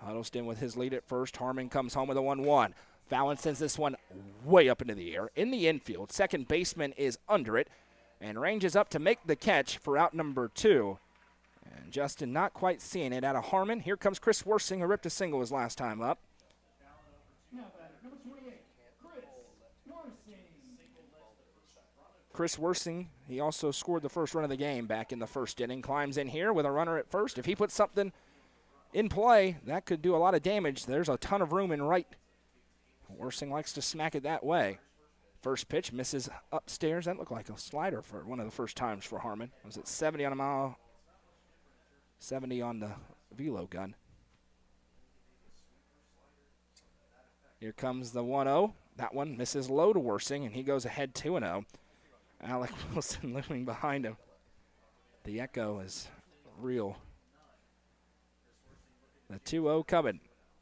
Speaker 1: Huddleston with his lead at first. Harmon comes home with a 1-1. Fallon sends this one way up into the air in the infield. Second baseman is under it and ranges up to make the catch for out number 2. And Justin not quite seeing it out of Harmon. Here comes Chris Worsing, who ripped a single his last time up. Chris Worsing, he also scored the first run of the game back in the first inning. Climbs in here with a runner at first. If he puts something in play, that could do a lot of damage. There's a ton of room in right. Worsing likes to smack it that way. First pitch misses upstairs. That looked like a slider for one of the first times for Harmon. Was it 70 on a mile? 70 on the velo gun. Here comes the 1-0. That one misses low to Worsing, and he goes ahead 2-0. Alec Wilson looming behind him. The echo is real. The 2-0 coming.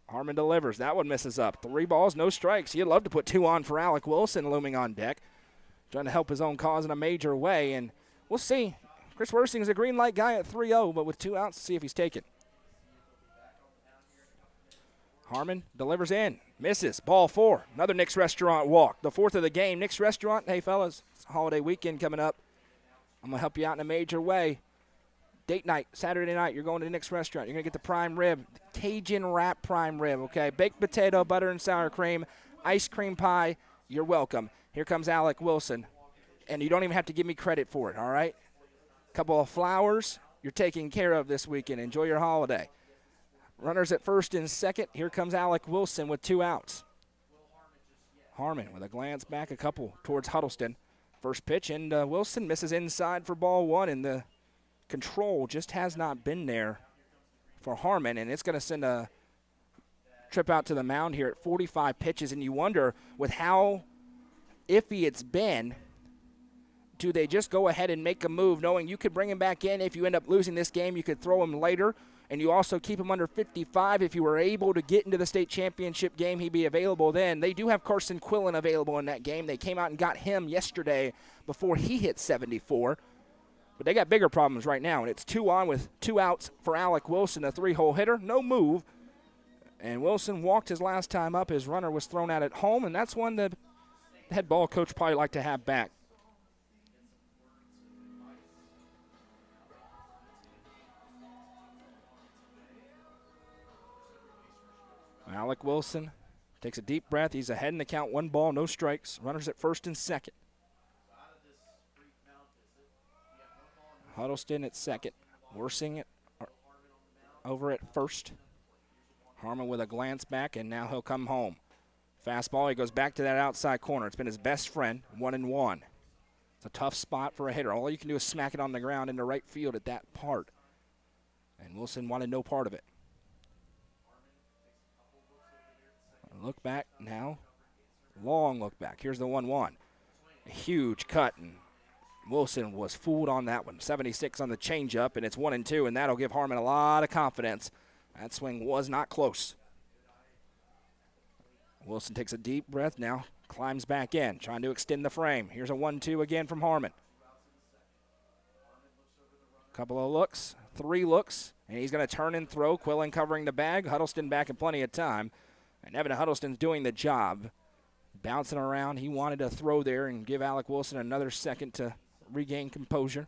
Speaker 1: Harmon delivers. That one misses up. 3 balls, no strikes. You'd love to put 2 on for Alec Wilson looming on deck. Trying to help his own cause in a major way, and we'll see. Chris Worsing is a green light guy at 3-0, but with 2 outs, see if he's taken. Harmon delivers in. Misses. Ball 4. Another Nick's Restaurant walk. The 4th of the game. Nick's Restaurant. Hey, fellas, it's a holiday weekend coming up. I'm going to help you out in a major way. Date night, Saturday night, you're going to Nick's Restaurant. You're going to get the prime rib, Cajun wrap prime rib, okay? Baked potato, butter and sour cream, ice cream pie. You're welcome. Here comes Alec Wilson, and you don't even have to give me credit for it, all right? Couple of flowers. You're taken care of this weekend. Enjoy your holiday. Runners at first and second. Here comes Alec Wilson with 2 outs. Harmon with a glance back, a couple towards Huddleston. First pitch, and Wilson misses inside for ball 1, and the control just has not been there for Harmon, and it's going to send a trip out to the mound here at 45 pitches, and you wonder with how iffy it's been, do they just go ahead and make a move knowing you could bring him back in if you end up losing this game, you could throw him later, and you also keep him under 55. If you were able to get into the state championship game, he'd be available then. They do have Carson Quillen available in that game. They came out and got him yesterday before he hit 74. But they got bigger problems right now, and it's 2 on with 2 outs for Alec Wilson, a 3-hole hitter. No move. And Wilson walked his last time up. His runner was thrown out at home, and that's one that the head ball coach probably like to have back. Alec Wilson takes a deep breath. He's ahead in the count. 1 ball, no strikes. Runners at first and second. Huddleston at second. Worsing it over at first. Harmon with a glance back, and now he'll come home. Fastball, he goes back to that outside corner. It's been his best friend, 1-1. It's a tough spot for a hitter. All you can do is smack it on the ground into right field at that part. And Wilson wanted no part of it. Look back now. Long look back. Here's the 1-1. A huge cut, and Wilson was fooled on that one. 76 on the changeup, and it's 1-2, and that'll give Harmon a lot of confidence. That swing was not close. Wilson takes a deep breath now, climbs back in, trying to extend the frame. Here's a 1-2 again from Harmon. Couple of looks, 3 looks, and he's going to turn and throw. Quillen covering the bag. Huddleston back in plenty of time. And Evan Huddleston's doing the job. Bouncing around. He wanted to throw there and give Alec Wilson another second to regain composure.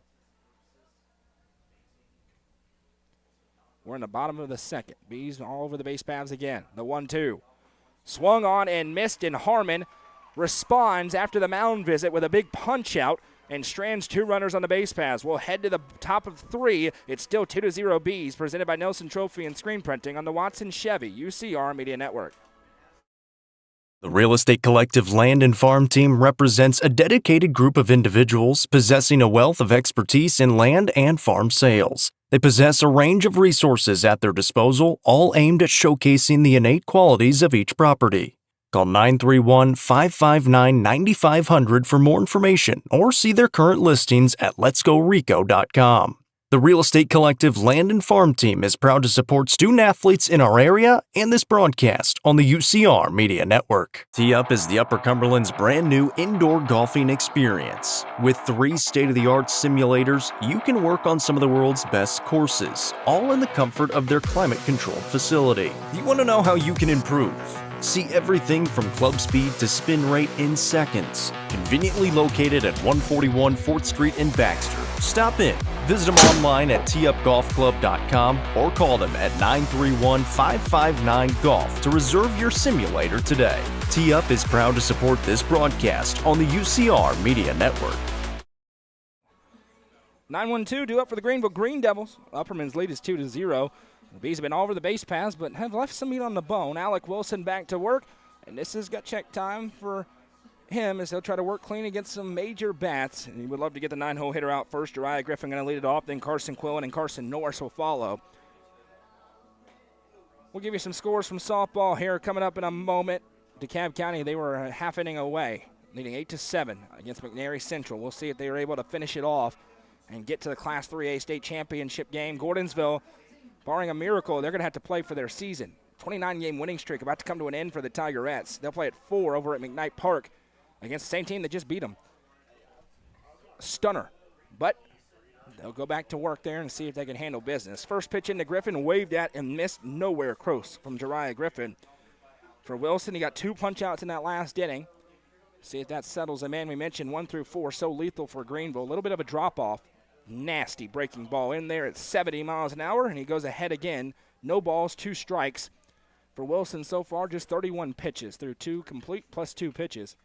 Speaker 1: We're in the bottom of the second. Bees all over the base paths again. The 1-2. Swung on and missed, and Harmon responds after the mound visit with a big punch out and strands 2 runners on the base paths. We'll head to the top of 3. It's still 2-0 Bees, presented by Nelson Trophy and Screen Printing on the Watson Chevy UCR Media Network.
Speaker 2: The Real Estate Collective Land and Farm Team represents a dedicated group of individuals possessing a wealth of expertise in land and farm sales. They possess a range of resources at their disposal, all aimed at showcasing the innate qualities of each property. Call 931-559-9500 for more information or see their current listings at letsgorico.com. The Real Estate Collective Land and Farm Team is proud to support student athletes in our area and this broadcast on the UCR Media Network. Tee Up is the Upper Cumberland's brand new indoor golfing experience. With 3 state-of-the-art simulators, you can work on some of the world's best courses, all in the comfort of their climate-controlled facility. You want to know how you can improve? See everything from club speed to spin rate in seconds. Conveniently located at 141 4th Street in Baxter. Stop in. Visit them online at teupgolfclub.com or call them at 931-559-GOLF to reserve your simulator today. Tee Up is proud to support this broadcast on the UCR Media Network.
Speaker 1: 9-1-2 due up for the Greenville Green Devils. Upperman's lead is 2-0. The Bees have been all over the base paths, but have left some meat on the bone. Alec Wilson back to work, and this is gut check time for him as he'll try to work clean against some major bats. And he would love to get the 9-hole hitter out first. Jariah Griffin going to lead it off, then Carson Quillen and Carson Norris will follow. We'll give you some scores from softball here coming up in a moment. DeKalb County, they were a half inning away, leading 8-7 against McNary Central. We'll see if they were able to finish it off and get to the Class 3A state championship game. Gordonsville, barring a miracle, they're going to have to play for their season. 29-game winning streak about to come to an end for the Tigerettes. They'll play at 4 over at McKnight Park against the same team that just beat them. Stunner. But they'll go back to work there and see if they can handle business. First pitch into Griffin, waved at and missed nowhere close from Jariah Griffin. For Wilson, he got 2 punch-outs in that last inning. See if that settles him in. We mentioned 1 through 4, so lethal for Greenville. A little bit of a drop-off. Nasty breaking ball in there at 70 miles an hour, and he goes ahead again. No balls, 2 strikes. For Wilson so far, just 31 pitches through 2 complete plus 2 pitches.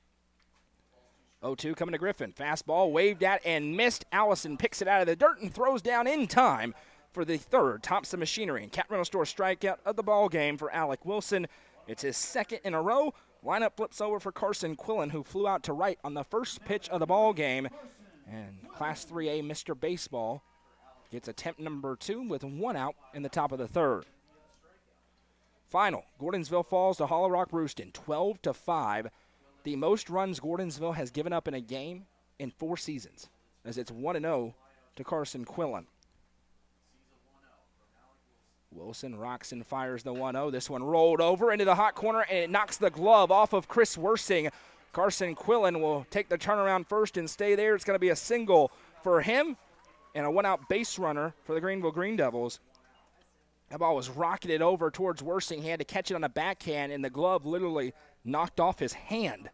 Speaker 1: 0-2 coming to Griffin. Fastball waved at and missed. Allison picks it out of the dirt and throws down in time for the 3rd Thompson Machinery and Cat Rental Store strikeout of the ball game for Alec Wilson. It's his 2nd in a row. Lineup flips over for Carson Quillen, who flew out to right on the first pitch of the ball game. And Class 3A Mr. Baseball gets attempt number 2 with 1 out in the top of the 3rd. Final, Gordonsville falls to Hollow Rock Rooston, 12-5. The most runs Gordonsville has given up in a game in 4 seasons, as it's 1-0 to Carson Quillen. Wilson rocks and fires the 1-0. This one rolled over into the hot corner, and it knocks the glove off of Chris Wersing. Carson Quillen will take the turnaround first and stay there. It's going to be a single for him and a 1-out base runner for the Greenville Green Devils. That ball was rocketed over towards Wersing. He had to catch it on a backhand, and the glove literally knocked off his hand.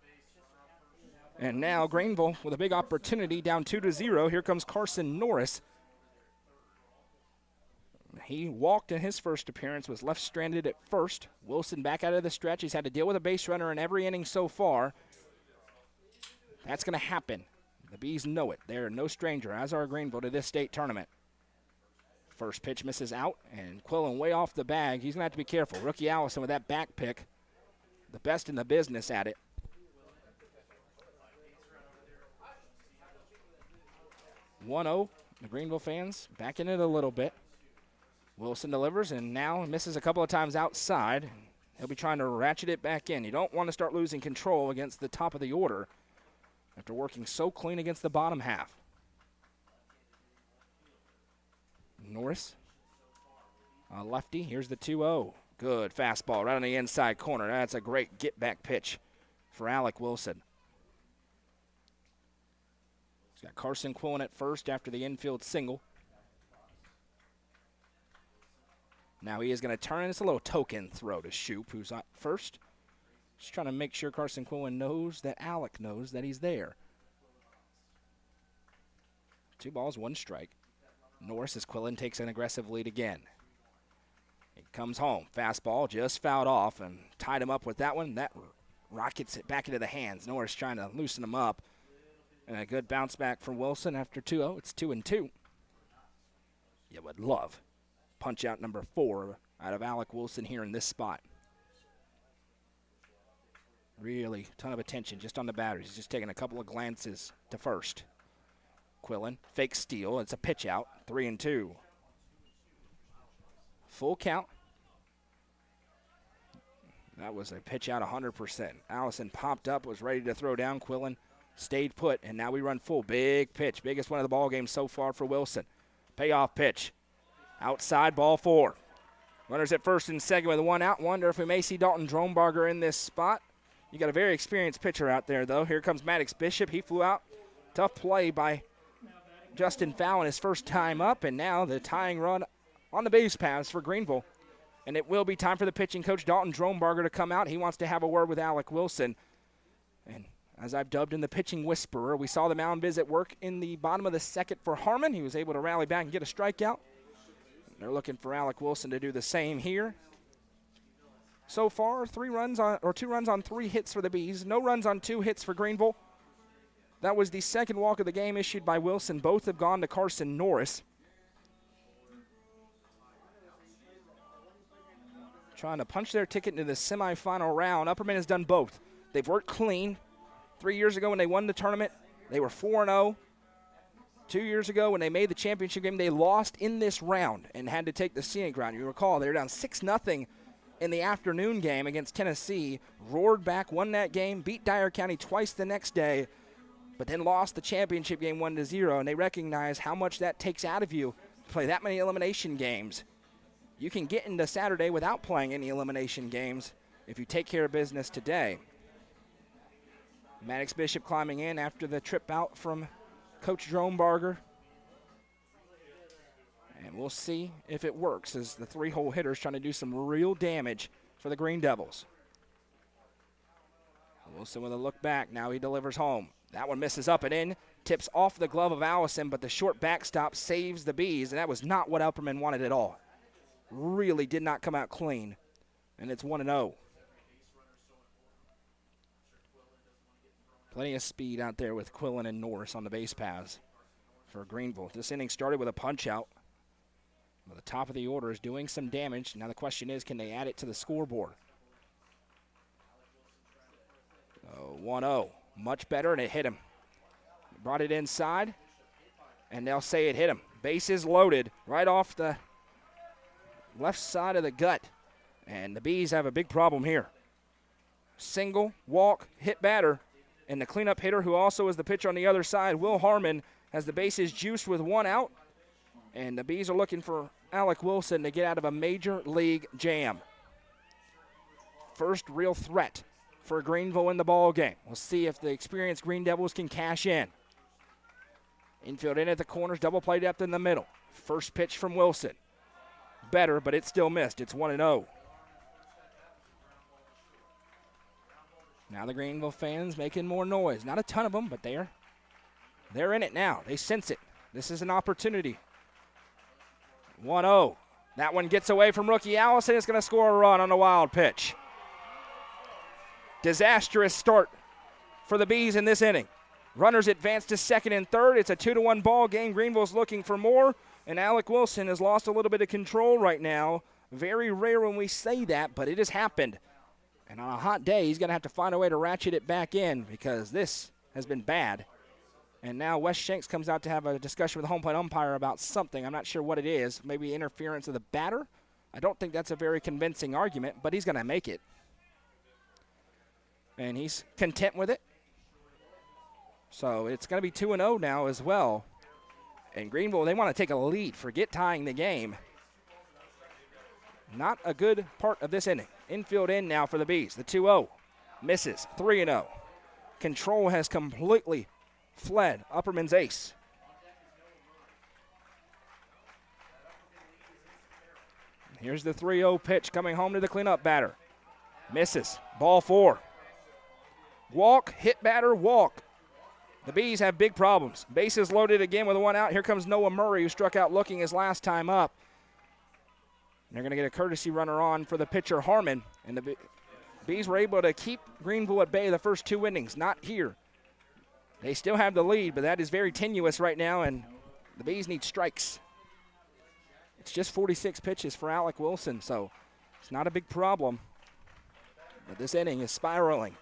Speaker 1: And now Greenville with a big opportunity, down 2-0. Here comes Carson Norris. He walked in his first appearance, was left stranded at first. Wilson back out of the stretch. He's had to deal with a base runner in every inning so far. That's going to happen. The Bees know it. They're no stranger, as are Greenville, to this state tournament. First pitch misses out, and Quillen way off the bag. He's going to have to be careful. Rookie Allison with that back pick, the best in the business at it. The Greenville fans back in it a little bit. Wilson delivers and now misses a couple of times outside. He'll be trying to ratchet it back in. You don't want to start losing control against the top of the order after working so clean against the bottom half. Norris, a lefty. Here's the 2-0. Good fastball right on the inside corner. That's a great get-back pitch for Alec Wilson. He's got Carson Quillen at first after the infield single. Now he is going to turn. It's a little token throw to Shoup, who's at first. Just trying to make sure Carson Quillen knows that Alec knows that he's there. 2 balls, 1 strike. Norris as Quillen takes an aggressive lead again. He comes home. Fastball just fouled off and tied him up with that one. That rockets it back into the hands. Norris trying to loosen him up. And a good bounce back from Wilson after 2-0. It's 2-2. You would love punch out number 4 out of Alec Wilson here in this spot. Really ton of attention just on the batters. He's just taking a couple of glances to first. Quillen, fake steal. It's a pitch out. 3-2. Full count. That was a pitch out 100%. Allison popped up, was ready to throw down. Quillen stayed put, and now we run full. Big pitch. Biggest one of the ball game so far for Wilson. Payoff pitch. Outside, ball 4. Runners at first and second with 1 out. Wonder if we may see Dalton Dronebarger in this spot. You got a very experienced pitcher out there, though. Here comes Maddox Bishop. He flew out. Tough play by Justin Fallon his first time up, and now the tying run on the base paths for Greenville. And it will be time for the pitching coach, Dalton Dronebarger, to come out. He wants to have a word with Alec Wilson. And as I've dubbed him, the pitching whisperer, we saw the mound visit work in the bottom of the second for Harmon. He was able to rally back and get a strikeout. They're looking for Alec Wilson to do the same here. So far, 2 runs on 3 hits for the Bees. No runs on 2 hits for Greenville. That was the second walk of the game issued by Wilson. Both have gone to Carson Norris. Trying to punch their ticket into the semifinal round. Upperman has done both. They've worked clean. 3 years ago when they won the tournament, they were 4-0. 2 years ago when they made the championship game, they lost in this round and had to take the scenic round. You recall, they were down 6-0 in the afternoon game against Tennessee, roared back, won that game, beat Dyer County twice the next day, but then lost the championship game 1-0, and they recognize how much that takes out of you to play that many elimination games. You can get into Saturday without playing any elimination games if you take care of business today. Maddox Bishop climbing in after the trip out from Coach Dronebarger. And we'll see if it works as the 3-hole hitter is trying to do some real damage for the Green Devils. Wilson with a look back. Now he delivers home. That one misses up and in. Tips off the glove of Allison, but the short backstop saves the Bees, and that was not what Upperman wanted at all. Really did not come out clean, and it's 1-0. Plenty of speed out there with Quillen and Norris on the base paths for Greenville. This inning started with a punch-out. But the top of the order is doing some damage. Now the question is, can they add it to the scoreboard? 1-0. Much better, and it hit him. Brought it inside, and they'll say it hit him. Bases loaded right off the left side of the gut. And the Bees have a big problem here. Single, walk, hit batter. And the cleanup hitter, who also is the pitcher on the other side, Will Harmon, has the bases juiced with 1 out. And the Bees are looking for Alec Wilson to get out of a major league jam. First real threat for Greenville in the ball game. We'll see if the experienced Green Devils can cash in. Infield in at the corners, double play depth in the middle. First pitch from Wilson. Better, but it still missed. It's 1-0. Now the Greenville fans making more noise. Not a ton of them, but they're in it now. They sense it. This is an opportunity. 1-0. That one gets away from rookie Allison. It's going to score a run on a wild pitch. Disastrous start for the Bees in this inning. Runners advance to second and third. It's a 2-1 ball game. Greenville's looking for more, and Alec Wilson has lost a little bit of control right now. Very rare when we say that, but it has happened. And on a hot day, he's going to have to find a way to ratchet it back in because this has been bad. And now Wes Shanks comes out to have a discussion with the home plate umpire about something. I'm not sure what it is. Maybe interference of the batter. I don't think that's a very convincing argument, but he's going to make it. And he's content with it. So it's going to be 2-0 now as well. And Greenville, they want to take a lead. Forget tying the game. Not a good part of this inning. Infield in now for the Bees. The 2-0 misses. 3-0. Control has completely fled Upperman's ace. Here's the 3-0 pitch coming home to the cleanup batter. Misses. Ball 4. Walk, hit batter, walk. The Bees have big problems. Bases loaded again with 1 out. Here comes Noah Murray, who struck out looking his last time up. They're going to get a courtesy runner on for the pitcher, Harmon. And the Bees were able to keep Greenville at bay the first 2 innings. Not here. They still have the lead, but that is very tenuous right now, and the Bees need strikes. It's just 46 pitches for Alec Wilson, so it's not a big problem. But this inning is spiraling.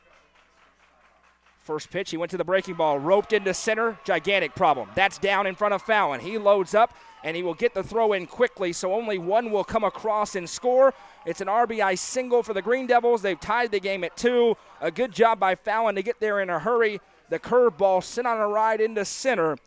Speaker 1: First pitch, he went to the breaking ball, roped into center, gigantic problem. That's down in front of Fallon. He loads up, and he will get the throw in quickly, so only one will come across and score. It's an RBI single for the Green Devils. They've tied the game at 2. A good job by Fallon to get there in a hurry. The curveball sent on a ride into center,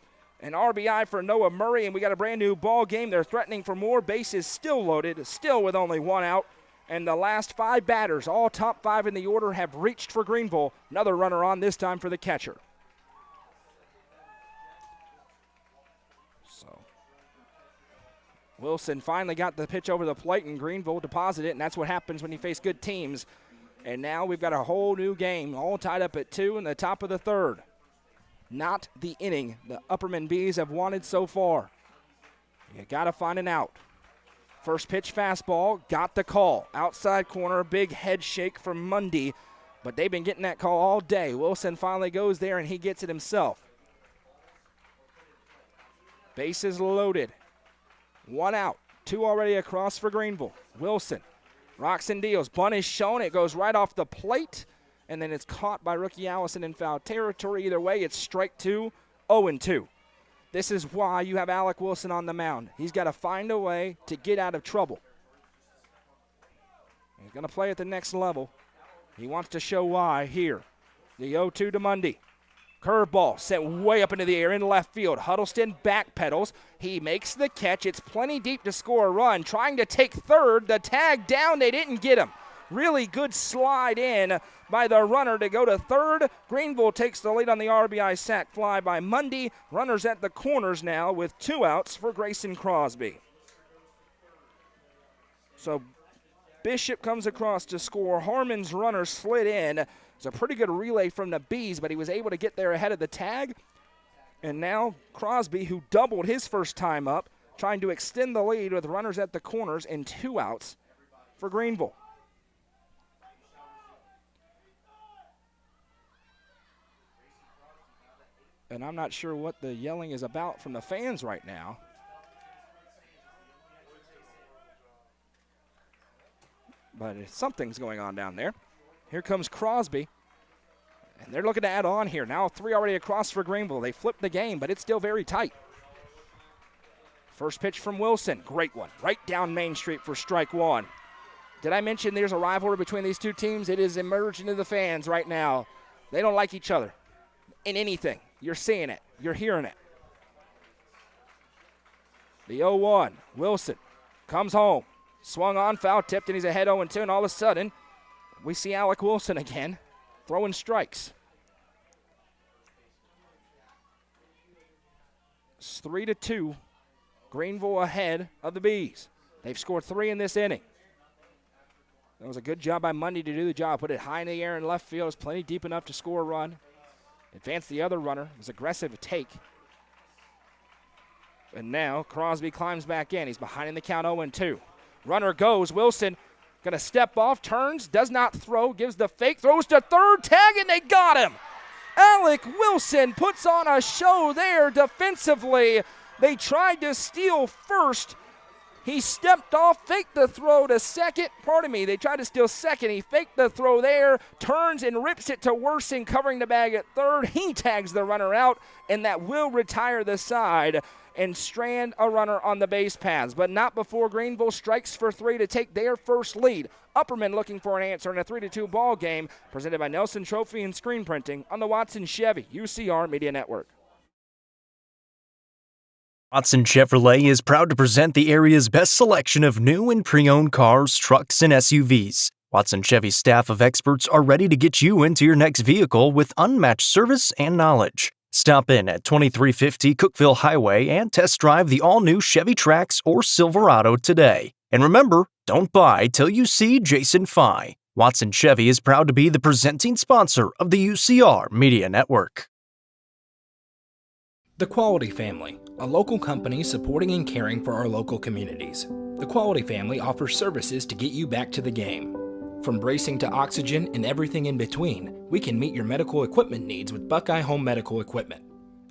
Speaker 1: An RBI for Noah Murray, and we got a brand new ball game. They're threatening for more. Bases still loaded, still with only one out. And the last 5 batters, all top 5 in the order, have reached for Greenville. Another runner on, this time for the catcher. So Wilson finally got the pitch over the plate, and Greenville deposited it, and that's what happens when you face good teams. And now we've got a whole new game, all tied up at 2 in the top of the 3rd. Not the inning the Upperman Bees have wanted so far. You got to find an out. First pitch fastball, got the call. Outside corner, big head shake from Mundy, but they've been getting that call all day. Wilson finally goes there, and he gets it himself. Bases loaded. 1 out, 2 already across for Greenville. Wilson rocks and deals. Bunt is shown. It goes right off the plate, and then it's caught by rookie Allison in foul territory. Either way, it's strike 2, 0-2. This is why you have Alec Wilson on the mound. He's got to find a way to get out of trouble. He's going to play at the next level. He wants to show why here. The 0-2 to Mundy. Curveball sent way up into the air in left field. Huddleston backpedals. He makes the catch. It's plenty deep to score a run. Trying to take third. The tag down. They didn't get him. Really good slide in by the runner to go to third. Greenville takes the lead on the RBI sac fly by Mundy. Runners at the corners now with 2 outs for Grayson Crosby. So Bishop comes across to score. Harmon's runner slid in. It's a pretty good relay from the Bees, but he was able to get there ahead of the tag. And now Crosby, who doubled his first time up, trying to extend the lead with runners at the corners and 2 outs for Greenville. And I'm not sure what the yelling is about from the fans right now. But something's going on down there. Here comes Crosby. And they're looking to add on here. Now 3 already across for Greenville. They flipped the game, but it's still very tight. First pitch from Wilson. Great one. Right down Main Street for strike 1. Did I mention there's a rivalry between these two teams? It is emerging to the fans right now. They don't like each other in anything. You're seeing it. You're hearing it. The 0-1. Wilson comes home. Swung on, foul tipped, and he's ahead 0-2. And all of a sudden, we see Alec Wilson again throwing strikes. It's 3-2. Greenville ahead of the Bees. They've scored 3 in this inning. That was a good job by Mundy to do the job. Put it high in the air in left field. It was plenty deep enough to score a run. Advance the other runner. It was aggressive take. And now Crosby climbs back in. He's behind in the count 0-2. Runner goes. Wilson going to step off, turns, does not throw, gives the fake, throws to third, tag, and they got him. Alec Wilson puts on a show there defensively. They tried to steal first. He stepped off, faked the throw to second. They tried to steal second. He faked the throw there, turns and rips it to Worthing, covering the bag at third. He tags the runner out, and that will retire the side and strand a runner on the base paths. But not before Greenville strikes for 3 to take their first lead. Upperman looking for an answer in a 3-2 ball game, presented by Nelson Trophy and Screen Printing on the Watson Chevy UCR Media Network.
Speaker 2: Watson Chevrolet is proud to present the area's best selection of new and pre-owned cars, trucks, and SUVs. Watson Chevy's staff of experts are ready to get you into your next vehicle with unmatched service and knowledge. Stop in at 2350 Cookeville Highway and test drive the all-new Chevy Trax or Silverado today. And remember, don't buy till you see Jason Fye. Watson Chevy is proud to be the presenting sponsor of the UCR Media Network.
Speaker 3: The Quality Family, a local company supporting and caring for our local communities. The Quality Family offers services to get you back to the game. From bracing to oxygen and everything in between, we can meet your medical equipment needs with Buckeye Home Medical Equipment.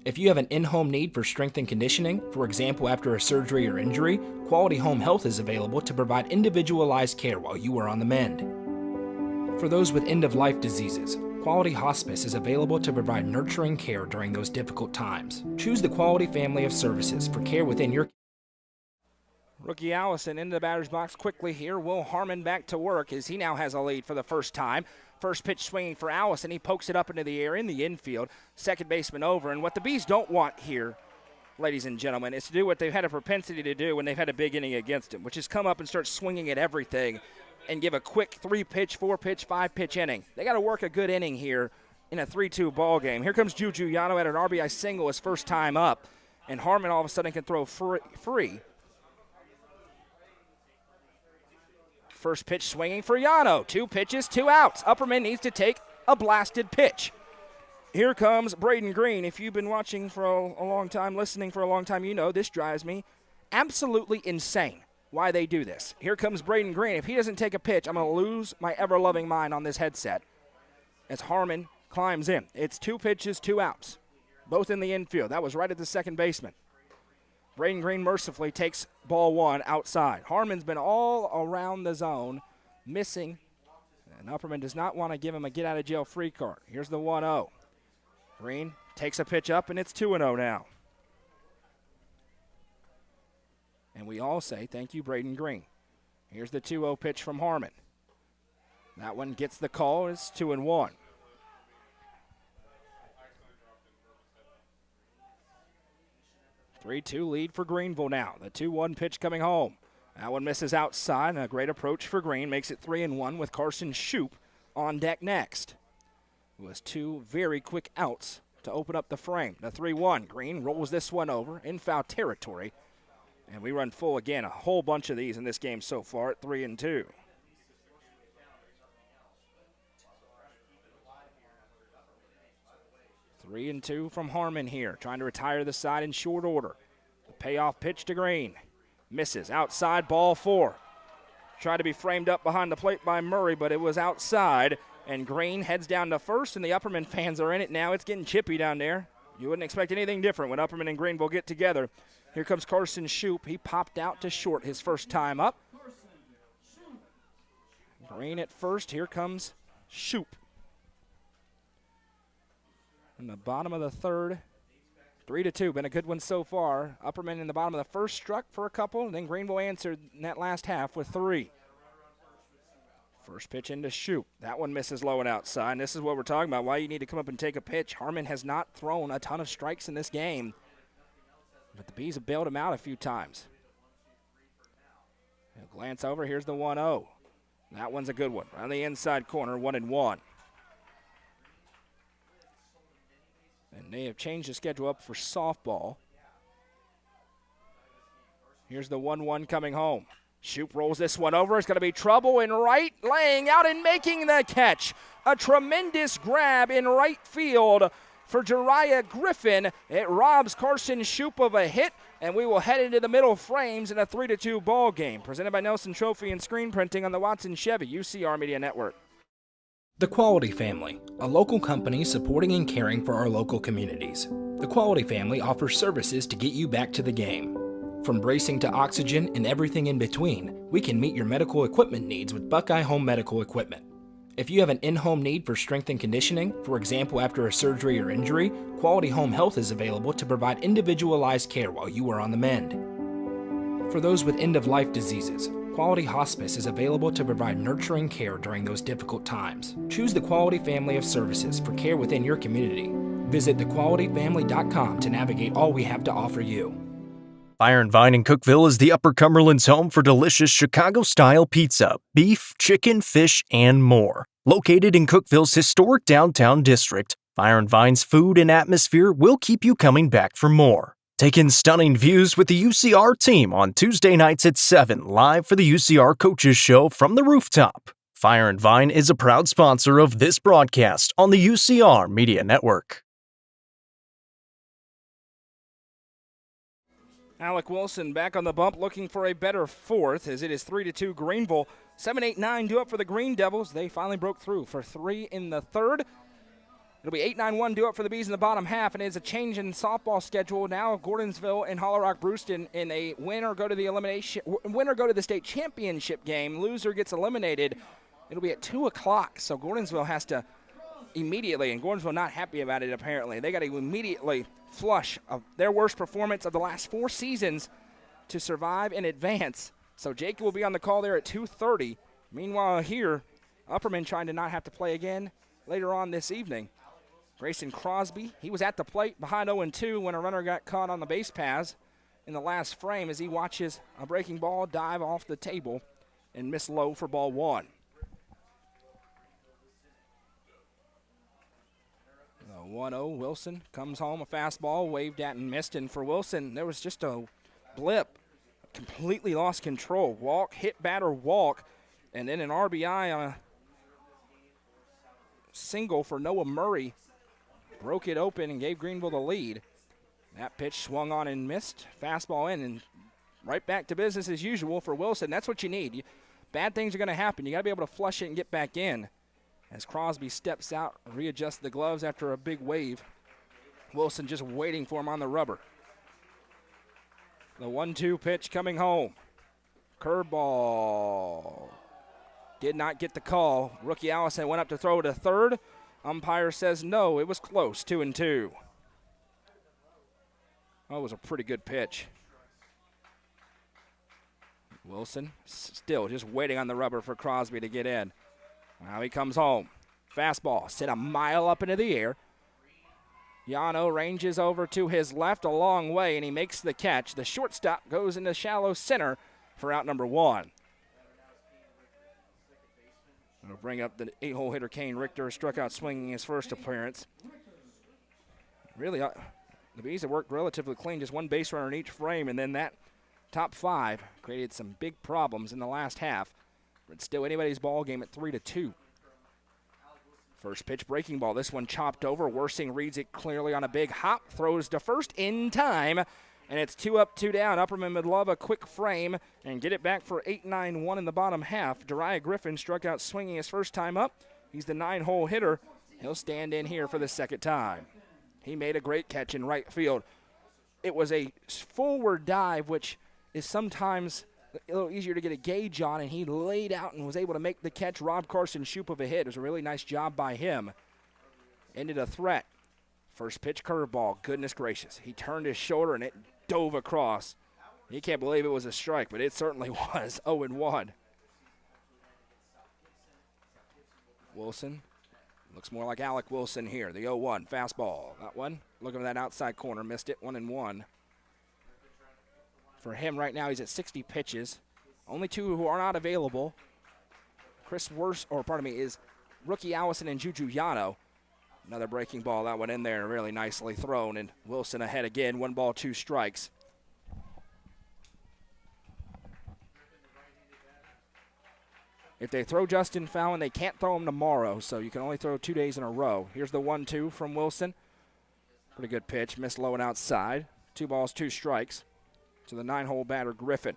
Speaker 3: If you have an in-home need for strength and conditioning, for example after a surgery or injury, Quality Home Health is available to provide individualized care while you are on the mend. For those with end-of-life diseases, Quality Hospice is available to provide nurturing care during those difficult times. Choose the Quality family of services for care within your.
Speaker 1: Rookie Allison into the batter's box quickly here. Will Harmon back to work as he now has a lead for the first time. First pitch swinging for Allison. He pokes it up into the air in the infield. Second baseman over. And what the Bees don't want here ladies and gentlemen, is to do what they've had a propensity to do when they've had a big inning against them, which is come up and start swinging at everything and give a quick 3-pitch, 4-pitch, 5-pitch inning. They got to work a good inning here in a 3-2 ball game. Here comes Juju Yano at an RBI single his first time up, and Harmon all of a sudden can throw free. First pitch swinging for Yano. 2 pitches, 2 outs. Upperman needs to take a blasted pitch. Here comes Braden Green. If you've been watching for a long time, listening for a long time, you know this drives me absolutely insane why they do this. Here comes Braden Green. If he doesn't take a pitch, I'm going to lose my ever-loving mind on this headset as Harmon climbs in. It's 2 pitches, 2 outs, both in the infield. That was right at the second baseman. Braden Green mercifully takes ball 1 outside. Harmon's been all around the zone, missing, and Upperman does not want to give him a get-out-of-jail-free card. Here's the 1-0. Green takes a pitch up, and it's 2-0 now. And we all say thank you, Braden Green. Here's the 2-0 pitch from Harmon. That one gets the call. It's 2-1. (3-2) lead for Greenville now. The 2-1 pitch coming home. That one misses outside, and a great approach for Green makes it 3-1 with Carson Shoup on deck next. It was 2 very quick outs to open up the frame. The 3-1. Green rolls this one over in foul territory. And we run full again, a whole bunch of these in this game so far at 3-2. Three and two from Harmon here, trying to retire the side in short order. The payoff pitch to Green. Misses. Outside, ball 4. Tried to be framed up behind the plate by Murray, but it was outside. And Green heads down to first, and the Upperman fans are in it now. It's getting chippy down there. You wouldn't expect anything different when Upperman and Greenville get together. Here comes Carson Shoup. He popped out to short his first time up. Green at first. Here comes Shoup. In the bottom of the third, 3-2. Been a good one so far. Upperman in the bottom of the first struck for a couple, and then Greenville answered in that last half with 3. First pitch into Shoup. That one misses low and outside. And this is what we're talking about, why you need to come up and take a pitch. Harmon has not thrown a ton of strikes in this game, but the Bees have bailed him out a few times. He'll glance over. Here's the 1-0. That one's a good one. On the inside corner, 1-1. And they have changed the schedule up for softball. Here's the 1-1 coming home. Shoup rolls this one over. It's going to be trouble in right, laying out and making the catch. A tremendous grab in right field for Jariah Griffin. It robs Carson Shoup of a hit, and we will head into the middle frames in a 3-2 ball game. Presented by Nelson Trophy and Screen Printing on the Watson Chevy UCR Media Network.
Speaker 3: The Quality Family, a local company supporting and caring for our local communities. The Quality Family offers services to get you back to the game. From bracing to oxygen and everything in between, we can meet your medical equipment needs with Buckeye Home Medical Equipment. If you have an in-home need for strength and conditioning, for example after a surgery or injury, Quality Home Health is available to provide individualized care while you are on the mend. For those with end-of-life diseases, Quality Hospice is available to provide nurturing care during those difficult times. Choose the Quality family of services for care within your community. Visit thequalityfamily.com to navigate all we have to offer you.
Speaker 2: Fire and Vine in Cookeville is the Upper Cumberland's home for delicious Chicago-style pizza, beef, chicken, fish, and more. Located in Cookeville's historic downtown district, Fire and Vine's food and atmosphere will keep you coming back for more. Take in stunning views with the UCR team on Tuesday nights at 7, live for the UCR Coaches Show from the rooftop. Fire and Vine is a proud sponsor of this broadcast on the UCR Media Network.
Speaker 1: Alec Wilson back on the bump looking for a better fourth as it is 3-2 Greenville. 7-8-9 due up for the Green Devils. They finally broke through for 3 in the third. It'll be 8-9-1 due up for the Bees in the bottom half, and it's a change in softball schedule. Now Gordonsville and Hollow Rock Brewston in a win or go to the state championship game. Loser gets eliminated. It'll be at 2 o'clock, so Gordonsville has to immediately, and Gordonsville not happy about it apparently. They got to immediately flush of their worst performance of the last 4 seasons to survive and advance. So Jake will be on the call there at 2:30. Meanwhile here, Upperman trying to not have to play again later on this evening. Grayson Crosby, he was at the plate behind 0-2 when a runner got caught on the base paths in the last frame as he watches a breaking ball dive off the table and miss low for ball 1. The 1-0, Wilson comes home, a fastball waved at and missed, and for Wilson, there was just a blip. Completely lost control. Walk, hit batter, walk, and then an RBI on a single for Noah Murray. Broke it open and gave Greenville the lead. That pitch swung on and missed. Fastball in, and right back to business as usual for Wilson. That's what you need. Bad things are going to happen. You got to be able to flush it and get back in. As Crosby steps out, readjusts the gloves after a big wave. Wilson just waiting for him on the rubber. The 1-2 pitch coming home. Curveball. Did not get the call. Rookie Allison went up to throw to third. Umpire says no, it was close, 2-2. That was a pretty good pitch. Wilson still just waiting on the rubber for Crosby to get in. Now he comes home. Fastball sent a mile up into the air. Yano ranges over to his left a long way, and he makes the catch. The shortstop goes into shallow center for out number 1. It'll bring up the 8-hole hitter Kane Richter, struck out swinging his first appearance. Really, the Bees have worked relatively clean, just one base runner in each frame, and then that top 5 created some big problems in the last half. But still anybody's ball game at 3-2. First pitch, breaking ball. This one chopped over. Worsing reads it clearly on a big hop, throws to first in time, and it's 2 up, 2 down. Upperman would love a quick frame and get it back for 8-9-1 in the bottom half. Dariah Griffin struck out swinging his first time up. He's the 9-hole hitter. He'll stand in here for the second time. He made a great catch in right field. It was a forward dive, which is sometimes a little easier to get a gauge on, and he laid out and was able to make the catch. Rob Carson Shoop of a hit. It was a really nice job by him. Ended a threat. First pitch curveball. Goodness gracious. He turned his shoulder, and it dove across. He can't believe it was a strike, but it certainly was. 0-1. Wilson looks more like Alec Wilson here. The 0-1 fastball. That one, looking for that outside corner, missed it. 1-1. For him right now, he's at 60 pitches. Only 2 who are not available. Is rookie Allison and Juju Yano. Another breaking ball. That one in there, really nicely thrown. And Wilson ahead again. 1 ball, 2 strikes. If they throw Justin Fallon, they can't throw him tomorrow, so you can only throw 2 days in a row. Here's the 1-2 from Wilson. Pretty good pitch. Missed low and outside. 2 balls, 2 strikes to the 9-hole batter, Griffin.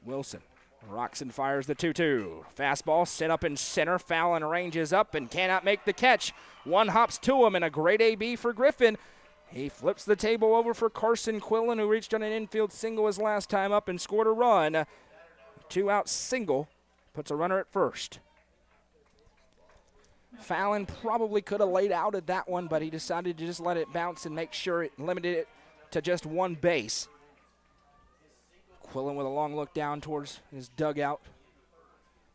Speaker 1: Wilson rocks and fires the 2-2. Fastball set up in center. Fallon ranges up and cannot make the catch. 1 hops to him, and a great AB for Griffin. He flips the table over for Carson Quillen, who reached on an infield single his last time up and scored a run. 2-out single puts a runner at first. Fallon probably could have laid out at that one, but he decided to just let it bounce and make sure it limited it to just 1 base. Quillen with a long look down towards his dugout.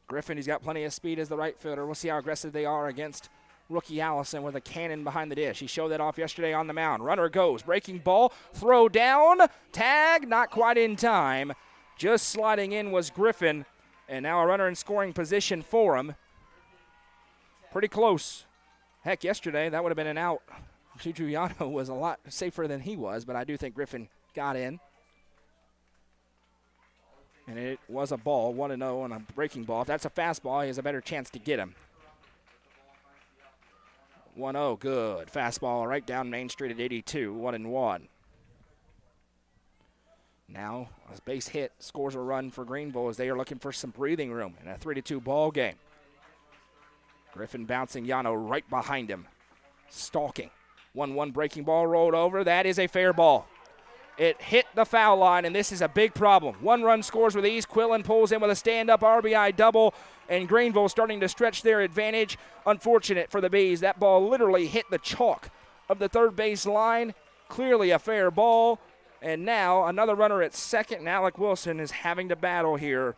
Speaker 1: Griffin, he's got plenty of speed as the right fielder. We'll see how aggressive they are against rookie Allison with a cannon behind the dish. He showed that off yesterday on the mound. Runner goes, breaking ball, throw down, tag, not quite in time. Just sliding in was Griffin, and now a runner in scoring position for him. Pretty close. Heck, yesterday that would have been an out. Juju Yano was a lot safer than he was, but I do think Griffin got in. And it was a ball, 1-0 on a breaking ball. If that's a fastball, he has a better chance to get him. 1-0, good. Fastball right down Main Street at 82, 1-1. Now, a base hit scores a run for Greenville as they are looking for some breathing room in a 3-2 ball game. Griffin bouncing, Yano right behind him. Stalking. 1-1 breaking ball rolled over. That is a fair ball. It hit the foul line, and this is a big problem. 1 run scores with ease. Quillen pulls in with a stand-up RBI double, and Greenville starting to stretch their advantage. Unfortunate for the Bees. That ball literally hit the chalk of the third base line. Clearly a fair ball. And now another runner at second, and Alec Wilson is having to battle here.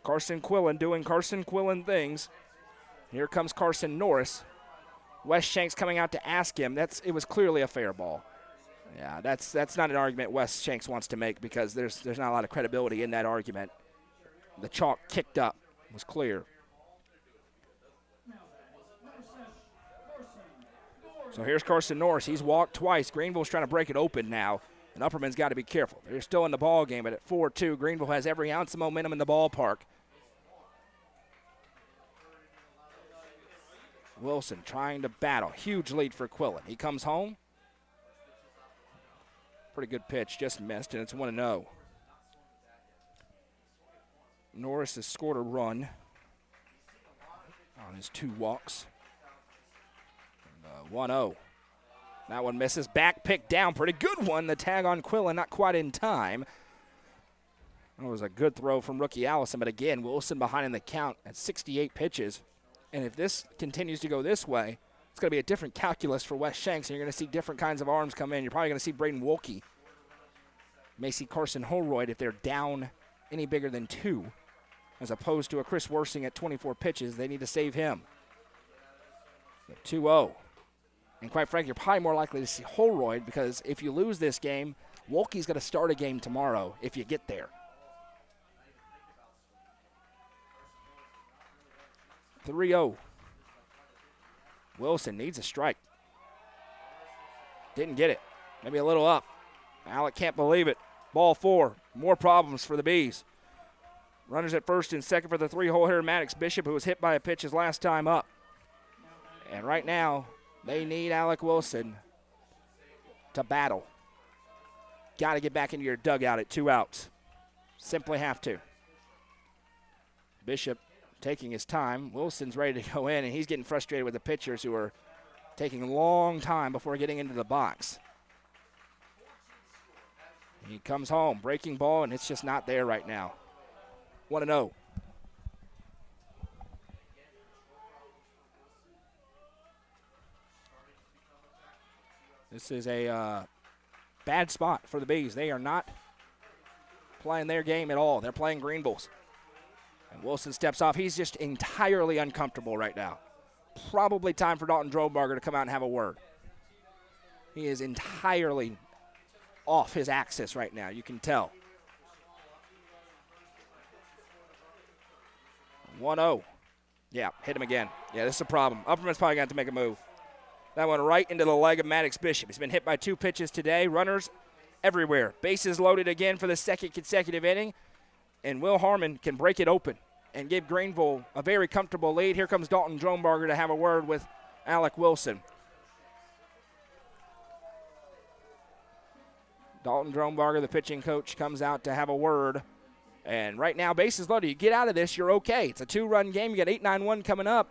Speaker 1: Carson Quillen doing Carson Quillen things. Here comes Carson Norris. Wes Shanks coming out to ask him. It was clearly a fair ball. Yeah, that's not an argument Wes Shanks wants to make because there's not a lot of credibility in that argument. The chalk kicked up was clear. So here's Carson Norris. He's walked twice. Greenville's trying to break it open now, and Upperman's got to be careful. They're still in the ball game, but at 4-2, Greenville has every ounce of momentum in the ballpark. Wilson trying to battle. Huge lead for Quillen. He comes home. Pretty good pitch, just missed, and it's 1-0. Norris has scored a run on his 2 walks. 1-0. That one misses. Back pick down. Pretty good one. The tag on Quillen, not quite in time. That was a good throw from rookie Allison, but again, Wilson behind in the count at 68 pitches. And if this continues to go this way, it's going to be a different calculus for Wes Shanks, and you're going to see different kinds of arms come in. You're probably going to see Braden Wolke. You may see Carson Holroyd if they're down any bigger than 2, as opposed to a Chris Worsing at 24 pitches. They need to save him. 2-0. And quite frankly, you're probably more likely to see Holroyd because if you lose this game, Wolke's going to start a game tomorrow if you get there. 3-0. Wilson needs a strike. Didn't get it. Maybe a little up. Alec can't believe it. Ball 4. More problems for the Bees. Runners at first and second for the 3-hole hitter, Maddox Bishop, who was hit by a pitch his last time up. And right now, they need Alec Wilson to battle. Got to get back into your dugout at 2 outs. Simply have to. Bishop taking his time. Wilson's ready to go in, and he's getting frustrated with the pitchers who are taking a long time before getting into the box. He comes home, breaking ball, and it's just not there right now. 1-0. This is a bad spot for the Bees. They are not playing their game at all. They're playing Greenville's. And Wilson steps off. He's just entirely uncomfortable right now. Probably time for Dalton Drobarger to come out and have a word. He is entirely off his axis right now. You can tell. 1-0. Yeah, hit him again. Yeah, this is a problem. Upperman's probably going to have to make a move. That one right into the leg of Maddox Bishop. He's been hit by 2 pitches today. Runners everywhere. Bases loaded again for the second consecutive inning. And Will Harmon can break it open and give Greenville a very comfortable lead. Here comes Dalton Drobarger to have a word with Alec Wilson. Dalton Drobarger, the pitching coach, comes out to have a word. And right now, bases loaded. You get out of this, you're okay. It's a 2-run game. You got 8-9-1 coming up.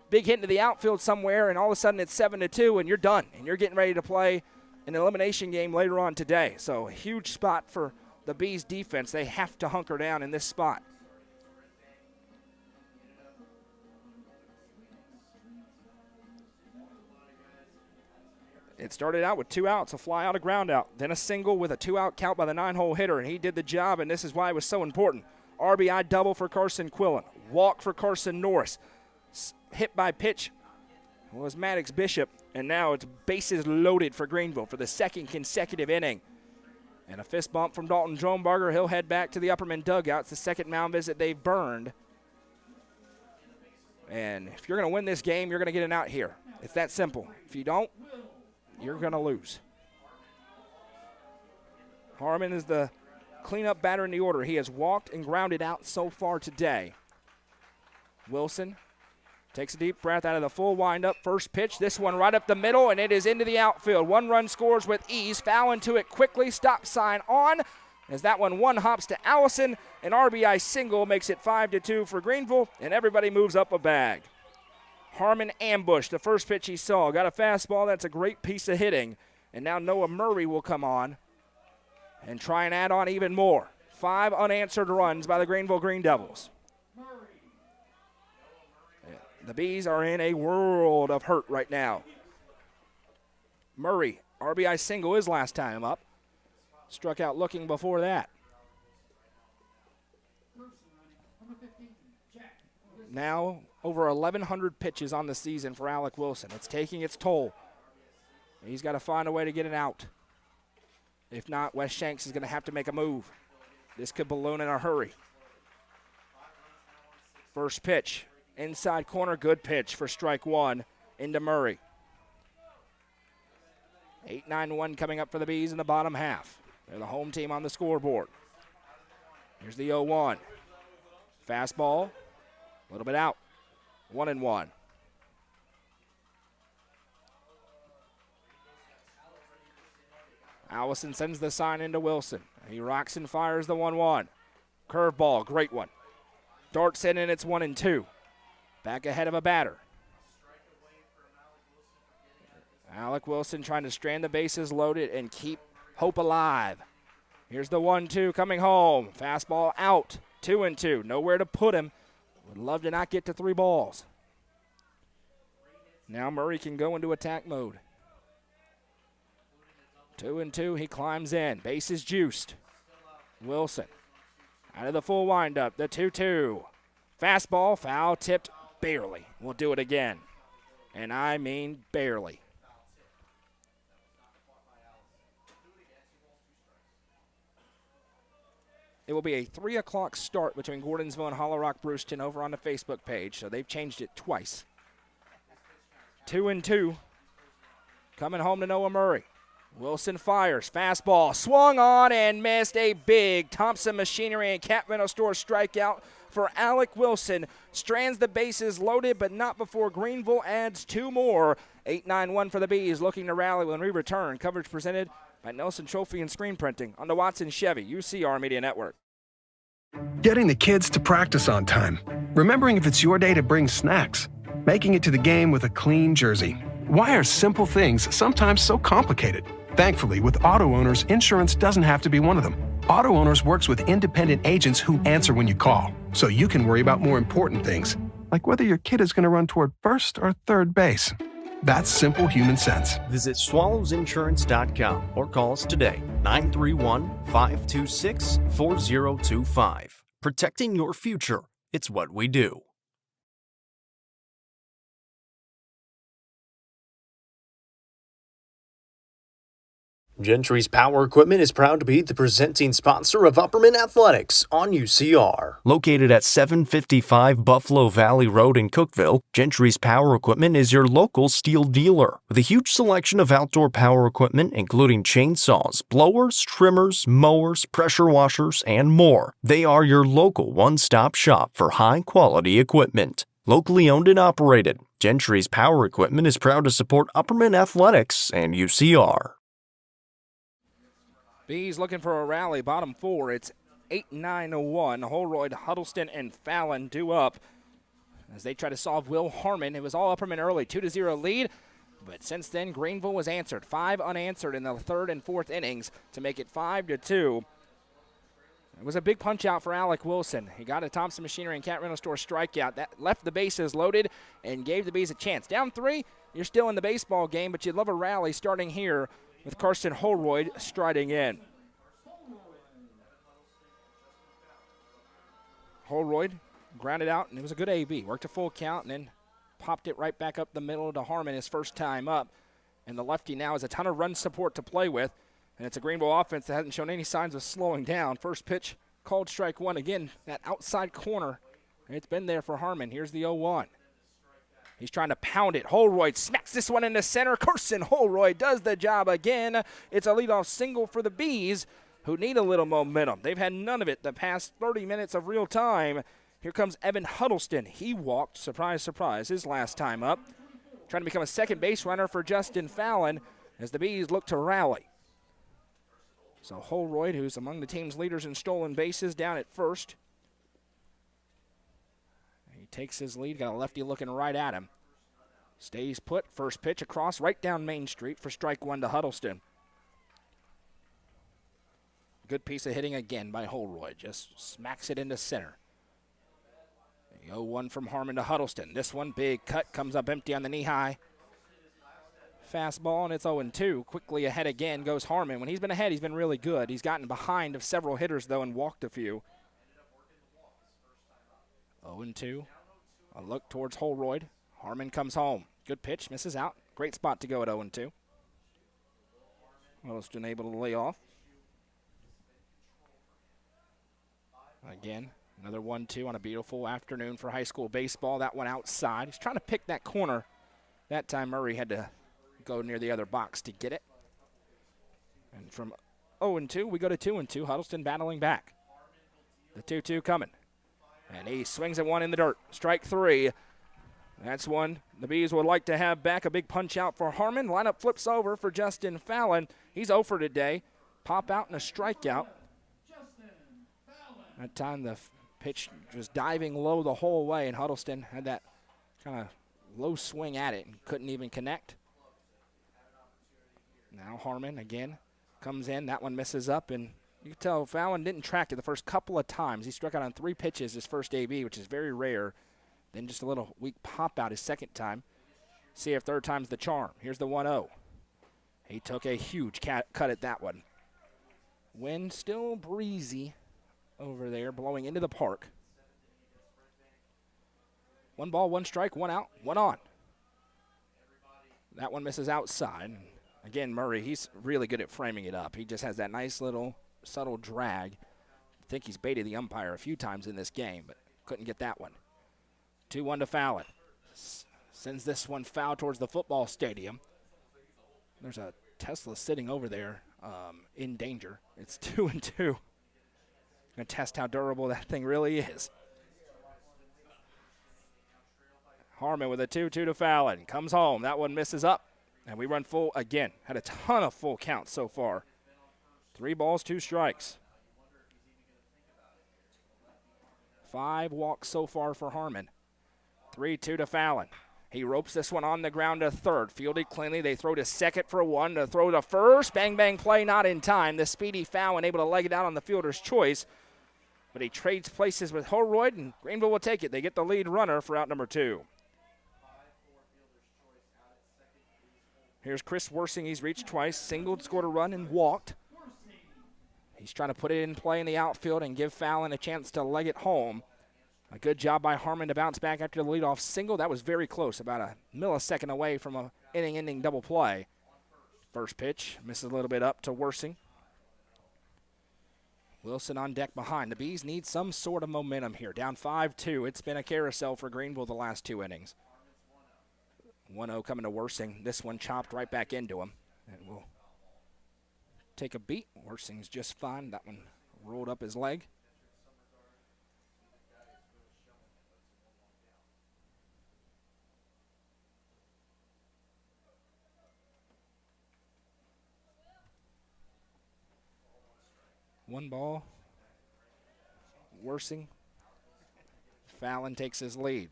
Speaker 1: Big hit into the outfield somewhere, and all of a sudden it's 7-2, and you're done. And you're getting ready to play an elimination game later on today. So a huge spot for the Bees defense. They have to hunker down in this spot. It started out with 2 outs, a fly out, a ground out, then a single with a 2-out count by the 9-hole hitter, and he did the job, and this is why it was so important. RBI double for Carson Quillen, walk for Carson Norris. Hit by pitch was Maddox Bishop, and now it's bases loaded for Greenville for the second consecutive inning. And a fist bump from Dalton Drobarger. He'll head back to the Upperman dugout. It's the second mound visit they've burned. And if you're going to win this game, you're going to get an out here. It's that simple. If you don't, you're going to lose. Harmon is the cleanup batter in the order. He has walked and grounded out so far today. Wilson takes a deep breath out of the full windup. First pitch, this one right up the middle, and it is into the outfield. 1 run scores with ease. Foul into it quickly. Stop sign on. As that one hops to Allison. An RBI single makes it 5-2 for Greenville, and everybody moves up a bag. Harmon ambushed the first pitch he saw. Got a fastball. That's a great piece of hitting. And now Noah Murray will come on and try and add on even more. 5 unanswered runs by the Greenville Green Devils. The Bees are in a world of hurt right now. Murray, RBI single his last time up. Struck out looking before that. now over 1,100 pitches on the season for Alec Wilson. It's taking its toll. He's got to find a way to get it out. If not, Wes Shanks is going to have to make a move. This could balloon in a hurry. First pitch, inside corner, good pitch for strike one into Murray. 8-9-1 coming up for the Bees in the bottom half. They're the home team on the scoreboard. Here's the 0-1. Fastball, a little bit out. 1-1. Allison sends the sign into Wilson. He rocks and fires the 1-1. Curveball, great one. Darts in and it's 1-2. Back ahead of a batter. Alec Wilson trying to strand the bases loaded and keep hope alive. Here's the 1-2 coming home. Fastball out. 2-2. Nowhere to put him. Would love to not get to 3 balls. Now Murray can go into attack mode. 2-2. He climbs in. Bases juiced. Wilson out of the full windup. The 2-2. Fastball, foul tipped barely. We'll do it again. And I mean barely. It will be a 3 o'clock start between Gordonsville and Hollow Rock Brewston over on the Facebook page, so they've changed it twice. 2-2. Coming home to Noah Murray. Wilson fires. Fastball swung on and missed. A big Thompson Machinery and Cat Rental Store strikeout for Alec Wilson. Strands the bases loaded, but not before Greenville adds 2 more. 8-9-1 for the Bees, looking to rally when we return. Coverage presented by Nelson Trophy and Screen Printing on the Watson Chevy UCR Media Network.
Speaker 4: Getting the kids to practice on time. Remembering if it's your day to bring snacks. Making it to the game with a clean jersey. Why are simple things sometimes so complicated? Thankfully, with Auto Owners, insurance doesn't have to be one of them. Auto Owners works with independent agents who answer when you call, so you can worry about more important things, like whether your kid is going to run toward first or third base. That's simple human sense.
Speaker 2: Visit swallowsinsurance.com or call us today, 931-526-4025. Protecting your future. It's what we do. Gentry's Power Equipment is proud to be the presenting sponsor of Upperman Athletics on UCR. Located at 755 Buffalo Valley Road in Cookville, Gentry's Power Equipment is your local steel dealer with a huge selection of outdoor power equipment including chainsaws, blowers, trimmers, mowers, pressure washers, and more. They are your local one-stop shop for high-quality equipment. Locally owned and operated, Gentry's Power Equipment is proud to support Upperman Athletics and UCR.
Speaker 1: Bees looking for a rally, bottom 4. It's 8-9-1. Holroyd, Huddleston, and Fallon due up as they try to solve Will Harmon. It was all Upperman early, 2-0 lead, but since then Greenville was answered. 5 unanswered in the 3rd and 4th innings to make it 5-2. It was a big punch out for Alec Wilson. He got a Thompson Machinery and Cat Rental Store strikeout. That left the bases loaded and gave the Bees a chance. Down 3, you're still in the baseball game, but you'd love a rally starting here with Carson Holroyd striding in. Holroyd grounded out, and it was a good AB. Worked a full count and then popped it right back up the middle to Harmon his first time up. And the lefty now has a ton of run support to play with. And it's a Greenville offense that hasn't shown any signs of slowing down. First pitch called strike 1 again. That outside corner, it's been there for Harmon. Here's the 0-1. He's trying to pound it. Holroyd smacks this one into center. Carson Holroyd does the job again. It's a leadoff single for the Bees, who need a little momentum. They've had none of it the past 30 minutes of real time. Here comes Evan Huddleston. He walked, surprise, surprise, his last time up. Trying to become a second base runner for Justin Fallon as the Bees look to rally. So Holroyd, who's among the team's leaders in stolen bases, down at first. He takes his lead, got a lefty looking right at him. Stays put, first pitch across right down Main Street for strike 1 to Huddleston. Good piece of hitting again by Holroyd, just smacks it into center. The 0-1 from Harmon to Huddleston. This one, big cut, comes up empty on the knee high. Fastball, and it's 0-2. Quickly ahead again goes Harmon. When he's been ahead, he's been really good. He's gotten behind of several hitters, though, and walked a few. 0-2. A look towards Holroyd. Harmon comes home. Good pitch, misses out. Great spot to go at 0-2. Huddleston able to lay off. Again, another 1-2 on a beautiful afternoon for high school baseball. That one outside. He's trying to pick that corner. That time Murray had to go near the other box to get it. And from 0-2, we go to 2-2. Huddleston battling back. The 2-2 coming. And he swings at one in the dirt. Strike three. That's one the Bees would like to have back. A big punch out for Harmon. Lineup flips over for Justin Fallon. He's 0 for today. Pop out and a strikeout. That time the pitch was diving low the whole way, and Huddleston had that kind of low swing at it and couldn't even connect. Now Harmon again comes in. That one misses up, and you can tell Fallon didn't track it the first couple of times. He struck out on 3 pitches his first AB, which is very rare. Then just a little weak pop out his second time. See if third time's the charm. Here's the 1-0. He took a huge cut at that one. Wind still breezy over there, blowing into the park. 1 ball, 1 strike, 1 out, 1 on. That one misses outside. Again, Murray, he's really good at framing it up. He just has that nice little subtle drag. I think he's baited the umpire a few times in this game, but couldn't get that one. 2-1 to Fallon. Sends this one foul towards the football stadium. There's a Tesla sitting over there in danger. It's 2-2. Going to test how durable that thing really is. Harmon with a 2-2 to Fallon. Comes home. That one misses up. And we run full again. Had a ton of full counts so far. 3 balls, 2 strikes. 5 walks so far for Harmon. 3-2 to Fallon. He ropes this one on the ground to third. Fielded cleanly. They throw to second for 1. To throw to first. Bang, bang play, not in time. The speedy Fallon able to leg it out on the fielder's choice. But he trades places with Holroyd, and Greenville will take it. They get the lead runner for out number 2. Here's Chris Worsing. He's reached twice, singled, scored a run, and walked. He's trying to put it in play in the outfield and give Fallon a chance to leg it home. A good job by Harmon to bounce back after the leadoff single. That was very close, about a millisecond away from an inning-ending double play. First pitch, misses a little bit up to Worsing. Wilson on deck behind. The Bees need some sort of momentum here. Down 5-2. It's been a carousel for Greenville the last 2 innings. 1-0 coming to Worsing. This one chopped right back into him. And we'll take a beat. Worsing's just fine. That one rolled up his leg. One ball. Worsing. Fallon takes his lead.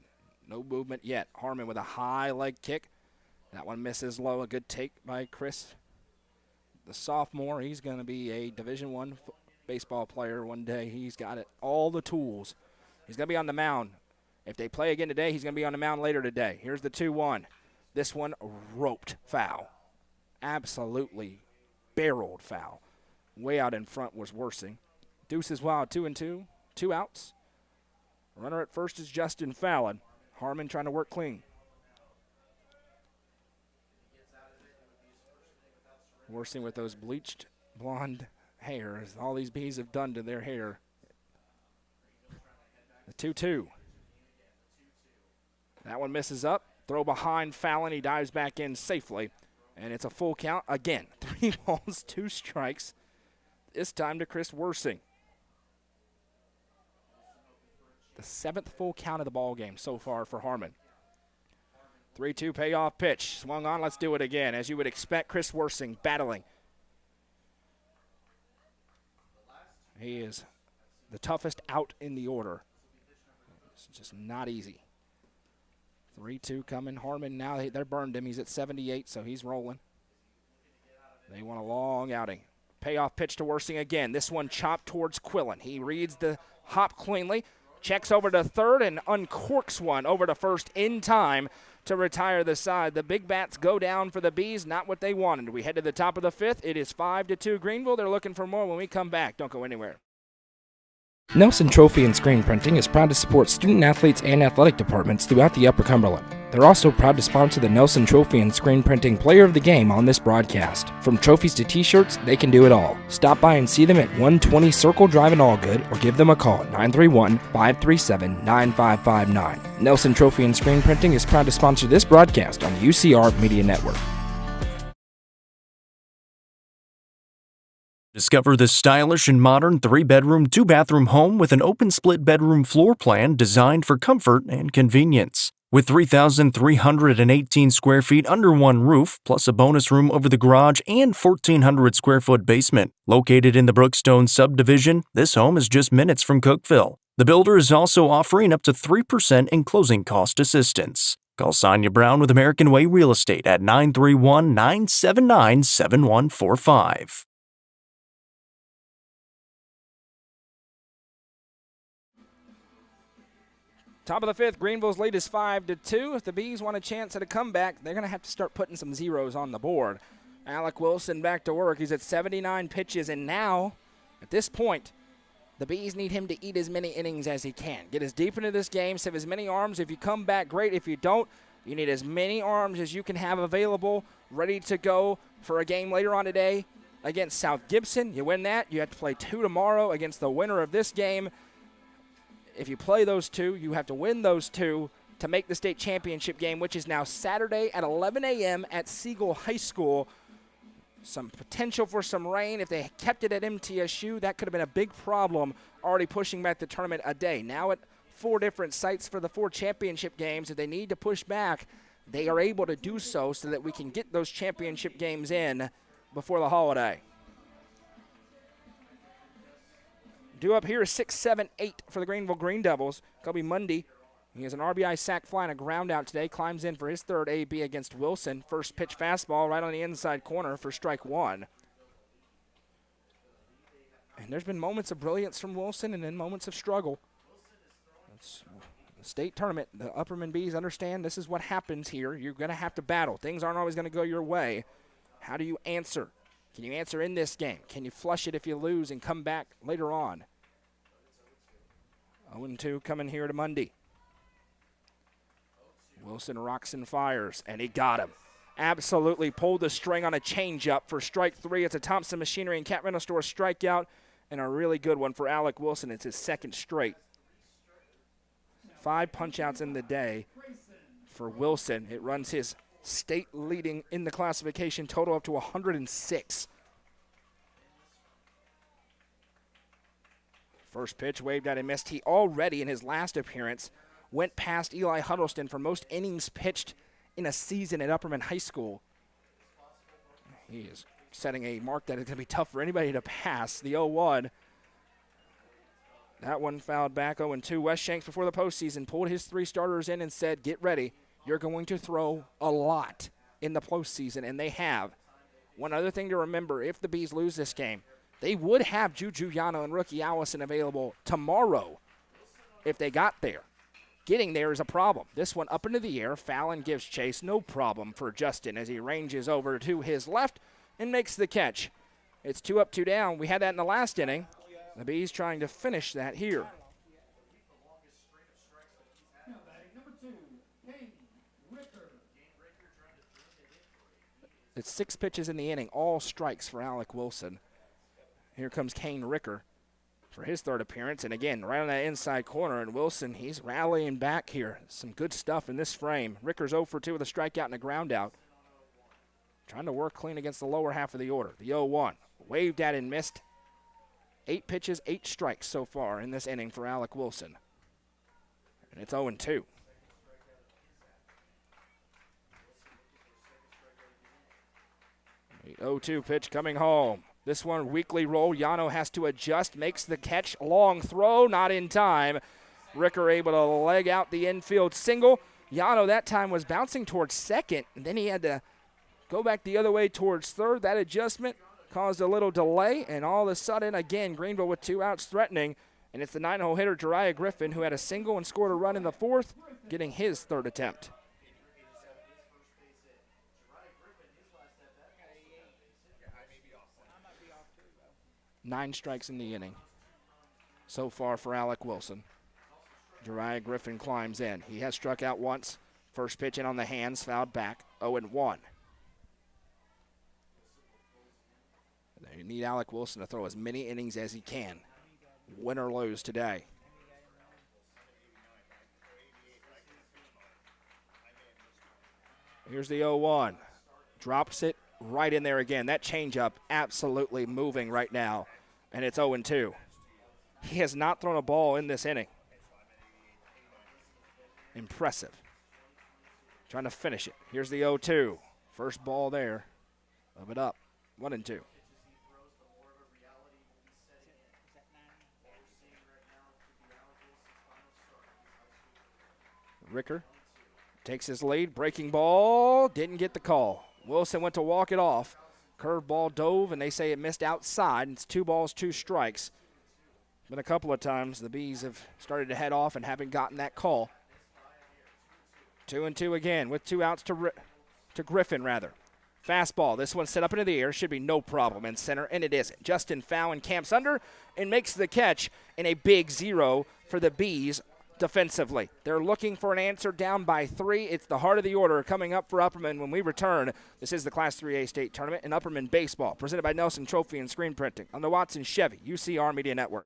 Speaker 1: No movement yet. Harmon with a high leg kick. That one misses low. A good take by Chris. The sophomore, he's going to be a Division I baseball player one day. He's got it, all the tools. He's going to be on the mound. If they play again today, he's going to be on the mound later today. Here's the 2-1. This one roped foul. Absolutely barreled foul. Way out in front was Worsing. Deuces wild, 2-2, 2 outs. Runner at first is Justin Fallon. Harmon trying to work clean. Worsing with those bleached blonde hair, as all these Bees have done to their hair. The 2-2. That one misses up. Throw behind Fallon. He dives back in safely. And it's a full count again. 3 balls, 2 strikes. This time to Chris Worsing. The 7th full count of the ball game so far for Harmon. 3-2 payoff pitch. Swung on. Let's do it again. As you would expect, Chris Worsing battling. He is the toughest out in the order. It's just not easy. 3-2 coming. Harmon now, they're burned him. He's at 78, so he's rolling. They want a long outing. Payoff pitch to Worsing again. This one chopped towards Quillen. He reads the hop cleanly. Checks over to third and uncorks one over to first in time to retire the side. The big bats go down for the Bees, not what they wanted. We head to the top of the 5th. It is 5-2 Greenville. They're looking for more when we come back. Don't go anywhere.
Speaker 3: Nelson Trophy and Screen Printing is proud to support student athletes and athletic departments throughout the Upper Cumberland. They're also proud to sponsor the Nelson Trophy and Screen Printing Player of the Game on this broadcast. From trophies to t-shirts, they can do it all. Stop by and see them at 120 Circle Drive in Allgood or give them a call at 931-537-9559. Nelson Trophy and Screen Printing is proud to sponsor this broadcast on the UCR Media Network.
Speaker 2: Discover this stylish and modern 3-bedroom, 2-bathroom home with an open split bedroom floor plan designed for comfort and convenience. With 3,318 square feet under one roof, plus a bonus room over the garage and 1,400 square foot basement. Located in the Brookstone subdivision, this home is just minutes from Cookeville. The builder is also offering up to 3% in closing cost assistance. Call Sonia Brown with American Way Real Estate at 931-979-7145.
Speaker 1: Top of the fifth, Greenville's lead is 5-2. If the Bees want a chance at a comeback, they're going to have to start putting some zeros on the board. Alec Wilson back to work. He's at 79 pitches, and now, at this point, the Bees need him to eat as many innings as he can. Get as deep into this game, save as many arms. If you come back, great. If you don't, you need as many arms as you can have available, ready to go for a game later on today against South Gibson. You win that, you have to play 2 tomorrow against the winner of this game. If you play those 2, you have to win those 2 to make the state championship game, which is now Saturday at 11 a.m. at Siegel High School. Some potential for some rain. If they kept it at MTSU, that could have been a big problem, already pushing back the tournament a day. Now at 4 different sites for the 4 championship games, if they need to push back, they are able to do so that we can get those championship games in before the holiday. Due up here is 6-7-8 for the Greeneville Green Devils. Kobe Mundy, he has an RBI sac fly and a ground out today. Climbs in for his third AB against Wilson. First pitch fastball right on the inside corner for strike 1. And there's been moments of brilliance from Wilson and then moments of struggle. It's the state tournament. The Upperman Bees understand this is what happens here. You're going to have to battle. Things aren't always going to go your way. How do you answer? Can you answer in this game? Can you flush it if you lose and come back later on? 0-2 coming here to Mundy. Wilson rocks and fires, and he got him. Absolutely pulled the string on a changeup for strike 3. It's a Thompson Machinery and Cat Rental Store strikeout, and a really good one for Alec Wilson. It's his second straight. 5 punch-outs in the day for Wilson. It runs his state leading in the classification total up to 106. First pitch waved at and missed. He already in his last appearance went past Eli Huddleston for most innings pitched in a season at Upperman High School. He is setting a mark that is going to be tough for anybody to pass. The 0-1. That one fouled back. 0-2. Wes Shanks before the postseason pulled his 3 starters in and said, get ready. You're going to throw a lot in the postseason, and they have. One other thing to remember, if the Bees lose this game, they would have Juju Yano and rookie Allison available tomorrow if they got there. Getting there is a problem. This one up into the air. Fallon gives chase. No problem for Justin as he ranges over to his left and makes the catch. It's 2 up, 2 down. We had that in the last inning. The Bees trying to finish that here. It's 6 pitches in the inning, all strikes for Alec Wilson. Here comes Kane Ricker for his third appearance. And again, right on that inside corner. And Wilson, he's rallying back here. Some good stuff in this frame. Ricker's 0 for 2 with a strikeout and a ground out. Trying to work clean against the lower half of the order. The 0-1. Waved at and missed. 8 pitches, 8 strikes so far in this inning for Alec Wilson. And it's 0-2. 0-2 pitch coming home. This one weakly rolled. Yano has to adjust, makes the catch. Long throw, not in time. Ricker able to leg out the infield single. Yano that time was bouncing towards second, and then he had to go back the other way towards third. That adjustment caused a little delay, and all of a sudden, again, Greenville with 2 outs threatening, and it's the 9-hole hitter, Jariah Griffin, who had a single and scored a run in the 4th, getting his 3rd attempt. Nine strikes in the inning. so far for Alec Wilson. Jariah Griffin climbs in. He has struck out once. First pitch in on the hands, fouled back, 0-1. They need Alec Wilson to throw as many innings as he can, win or lose today. Here's the 0-1. Drops it right in there again. That changeup absolutely moving right now, and it's 0-2. He has not thrown a ball in this inning. Impressive. Trying to finish it. Here's the 0-2. First ball there. Move it up. 1-2. Ricker takes his lead. Breaking ball. Didn't get the call. Wilson went to walk it off. Curveball dove, and they say it missed outside. It's 2 balls, 2 strikes. Been a couple of times the Bees have started to head off and haven't gotten that call. 2-2 again with 2 outs to Griffin, rather. Fastball. This one set up into the air. Should be no problem in center, and it isn't. Justin Fallon camps under and makes the catch in a big 0 for the Bees defensively. They're looking for an answer down by 3. It's the heart of the order coming up for Upperman when we return. This is the Class 3A state tournament in Upperman baseball, presented by Nelson Trophy and Screen Printing on the Watson Chevy UCR Media Network.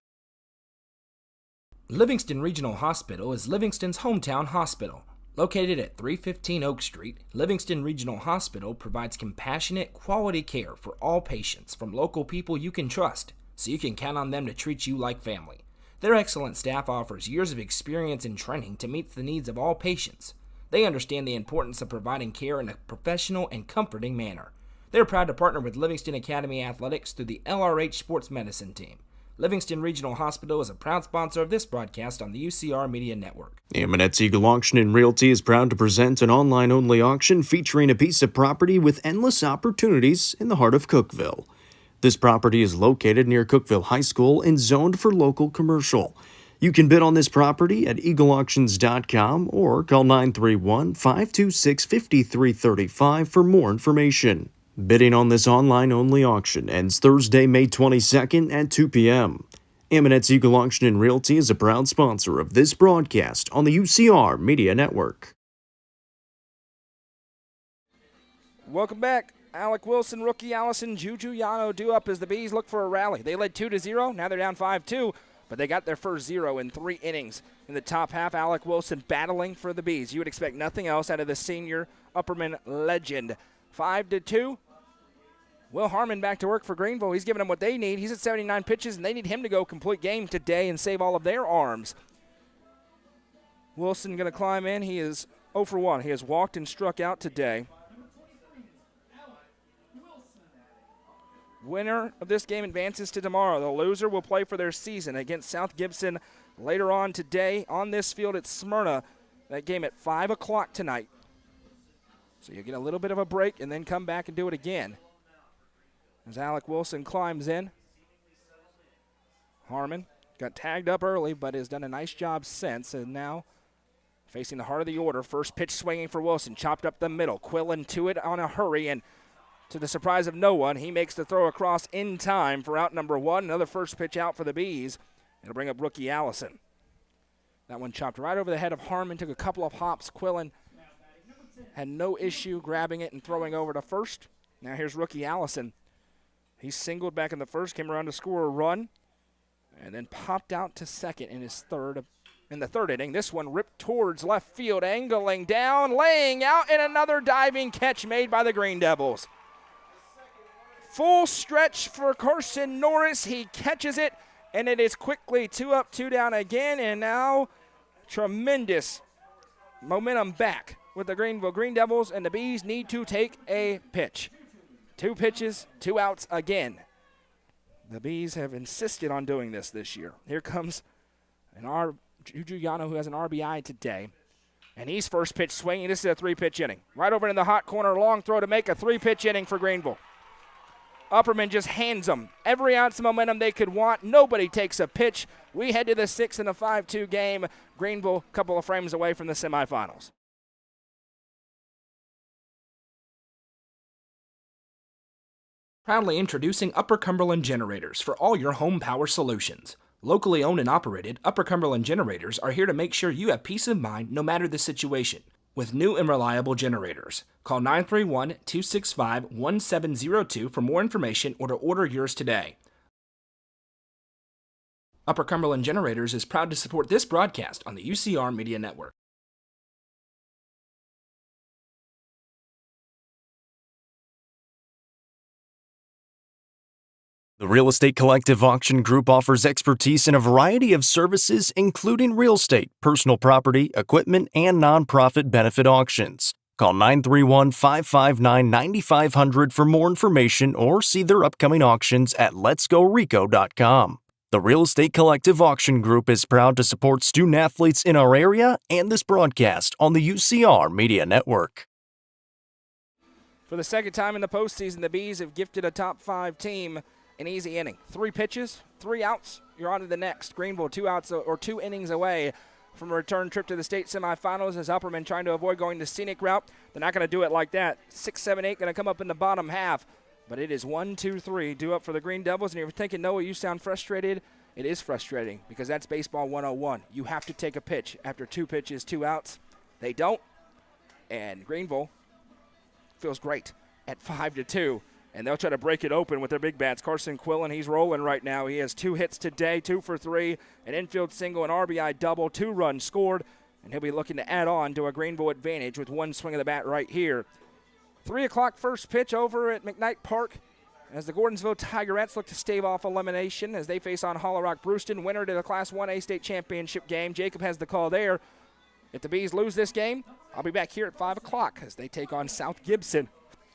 Speaker 3: Livingston Regional Hospital is Livingston's hometown hospital. Located at 315 Oak Street, Livingston Regional Hospital provides compassionate, quality care for all patients from local people you can trust, so you can count on them to treat you like family. Their excellent staff offers years of experience and training to meet the needs of all patients. They understand the importance of providing care in a professional and comforting manner. They're proud to partner with Livingston Academy Athletics through the LRH Sports Medicine Team. Livingston Regional Hospital is a proud sponsor of this broadcast on the UCR Media Network.
Speaker 2: Ammonette's Eagle Auction and Realty is proud to present an online-only auction featuring a piece of property with endless opportunities in the heart of Cookeville. This property is located near Cookeville High School and zoned for local commercial. You can bid on this property at eagleauctions.com or call 931-526-5335 for more information. Bidding on this online-only auction ends Thursday, May 22nd at 2 p.m. Ammonette's Eagle Auction and Realty is a proud sponsor of this broadcast on the UCR Media Network.
Speaker 1: Welcome back. Alec Wilson, rookie Allison Juju Yano due up as the Bees look for a rally. They led 2-0. Now they're down 5-2, but they got their first 0 in 3 innings. In the top half, Alec Wilson battling for the Bees. You would expect nothing else out of the senior Upperman legend. 5-2. Will Harmon back to work for Greenville. He's giving them what they need. He's at 79 pitches, and they need him to go complete game today and save all of their arms. Wilson going to climb in. He is 0 for 1. He has walked and struck out today. Winner of this game advances to tomorrow. The loser will play for their season against South Gibson later on today on this field at Smyrna. That game at 5 o'clock tonight. So you get a little bit of a break and then come back and do it again. As Alec Wilson climbs in. Harmon got tagged up early but has done a nice job since, and now facing the heart of the order. First pitch swinging for Wilson, chopped up the middle. Quillen to it on a hurry, and to the surprise of no one, he makes the throw across in time for out number 1. Another first pitch out for the Bees. It'll bring up rookie Allison. That one chopped right over the head of Harmon, took a couple of hops. Quillen had no issue grabbing it and throwing over to first. Now here's rookie Allison. He singled back in the first, came around to score a run, and then popped out to second in the third inning. This one ripped towards left field, angling down, laying out, and another diving catch made by the Green Devils. Full stretch for Carson Norris. He catches it, and it is quickly 2 up, 2 down again, and now tremendous momentum back with the Greenville Green Devils, and the Bees need to take a pitch. 2 pitches, 2 outs again. The Bees have insisted on doing this year. Here comes Juju Yano, who has an RBI today. And he's first pitch swinging. This is a 3-pitch inning. Right over in the hot corner, long throw to make a 3-pitch inning for Greenville. Upperman just hands them every ounce of momentum they could want. Nobody takes a pitch. We head to the 6 and a 5-2 game. Greenville, a couple of frames away from the semifinals.
Speaker 3: Proudly introducing Upper Cumberland Generators for all your home power solutions. Locally owned and operated, Upper Cumberland Generators are here to make sure you have peace of mind no matter the situation. With new and reliable generators. Call 931-265-1702 for more information or to order yours today. Upper Cumberland Generators is proud to support this broadcast on the UCR Media Network.
Speaker 2: The Real Estate Collective Auction Group offers expertise in a variety of services, including real estate, personal property, equipment, and nonprofit benefit auctions. Call 931-559-9500 for more information or see their upcoming auctions at letsgorico.com. The Real Estate Collective Auction Group is proud to support student athletes in our area and this broadcast on the UCR Media Network.
Speaker 1: For the second time in the postseason, the Bees have gifted a top 5 team an easy inning. 3 pitches, 3 outs, you're on to the next. Greenville 2 outs or 2 innings away from a return trip to the state semifinals as Upperman trying to avoid going the scenic route. They're not going to do it like that. 6, 7, 8 going to come up in the bottom half. But it is 1, 2, 3 due up for the Green Devils. And you're thinking, Noah, you sound frustrated. It is frustrating because that's baseball 101. You have to take a pitch after 2 pitches, 2 outs. They don't. And Greenville feels great at 5-2. And they'll try to break it open with their big bats. Carson Quillen, he's rolling right now. He has 2 hits today, 2 for 3, an infield single, an RBI double, 2 runs scored. And he'll be looking to add on to a Greenville advantage with 1 swing of the bat right here. 3 o'clock first pitch over at McKnight Park as the Gordonsville Tigerettes look to stave off elimination as they face on Hollow Rock Brewston, winner to the Class 1A state championship game. Jacob has the call there. If the Bees lose this game, I'll be back here at 5 o'clock as they take on South Gibson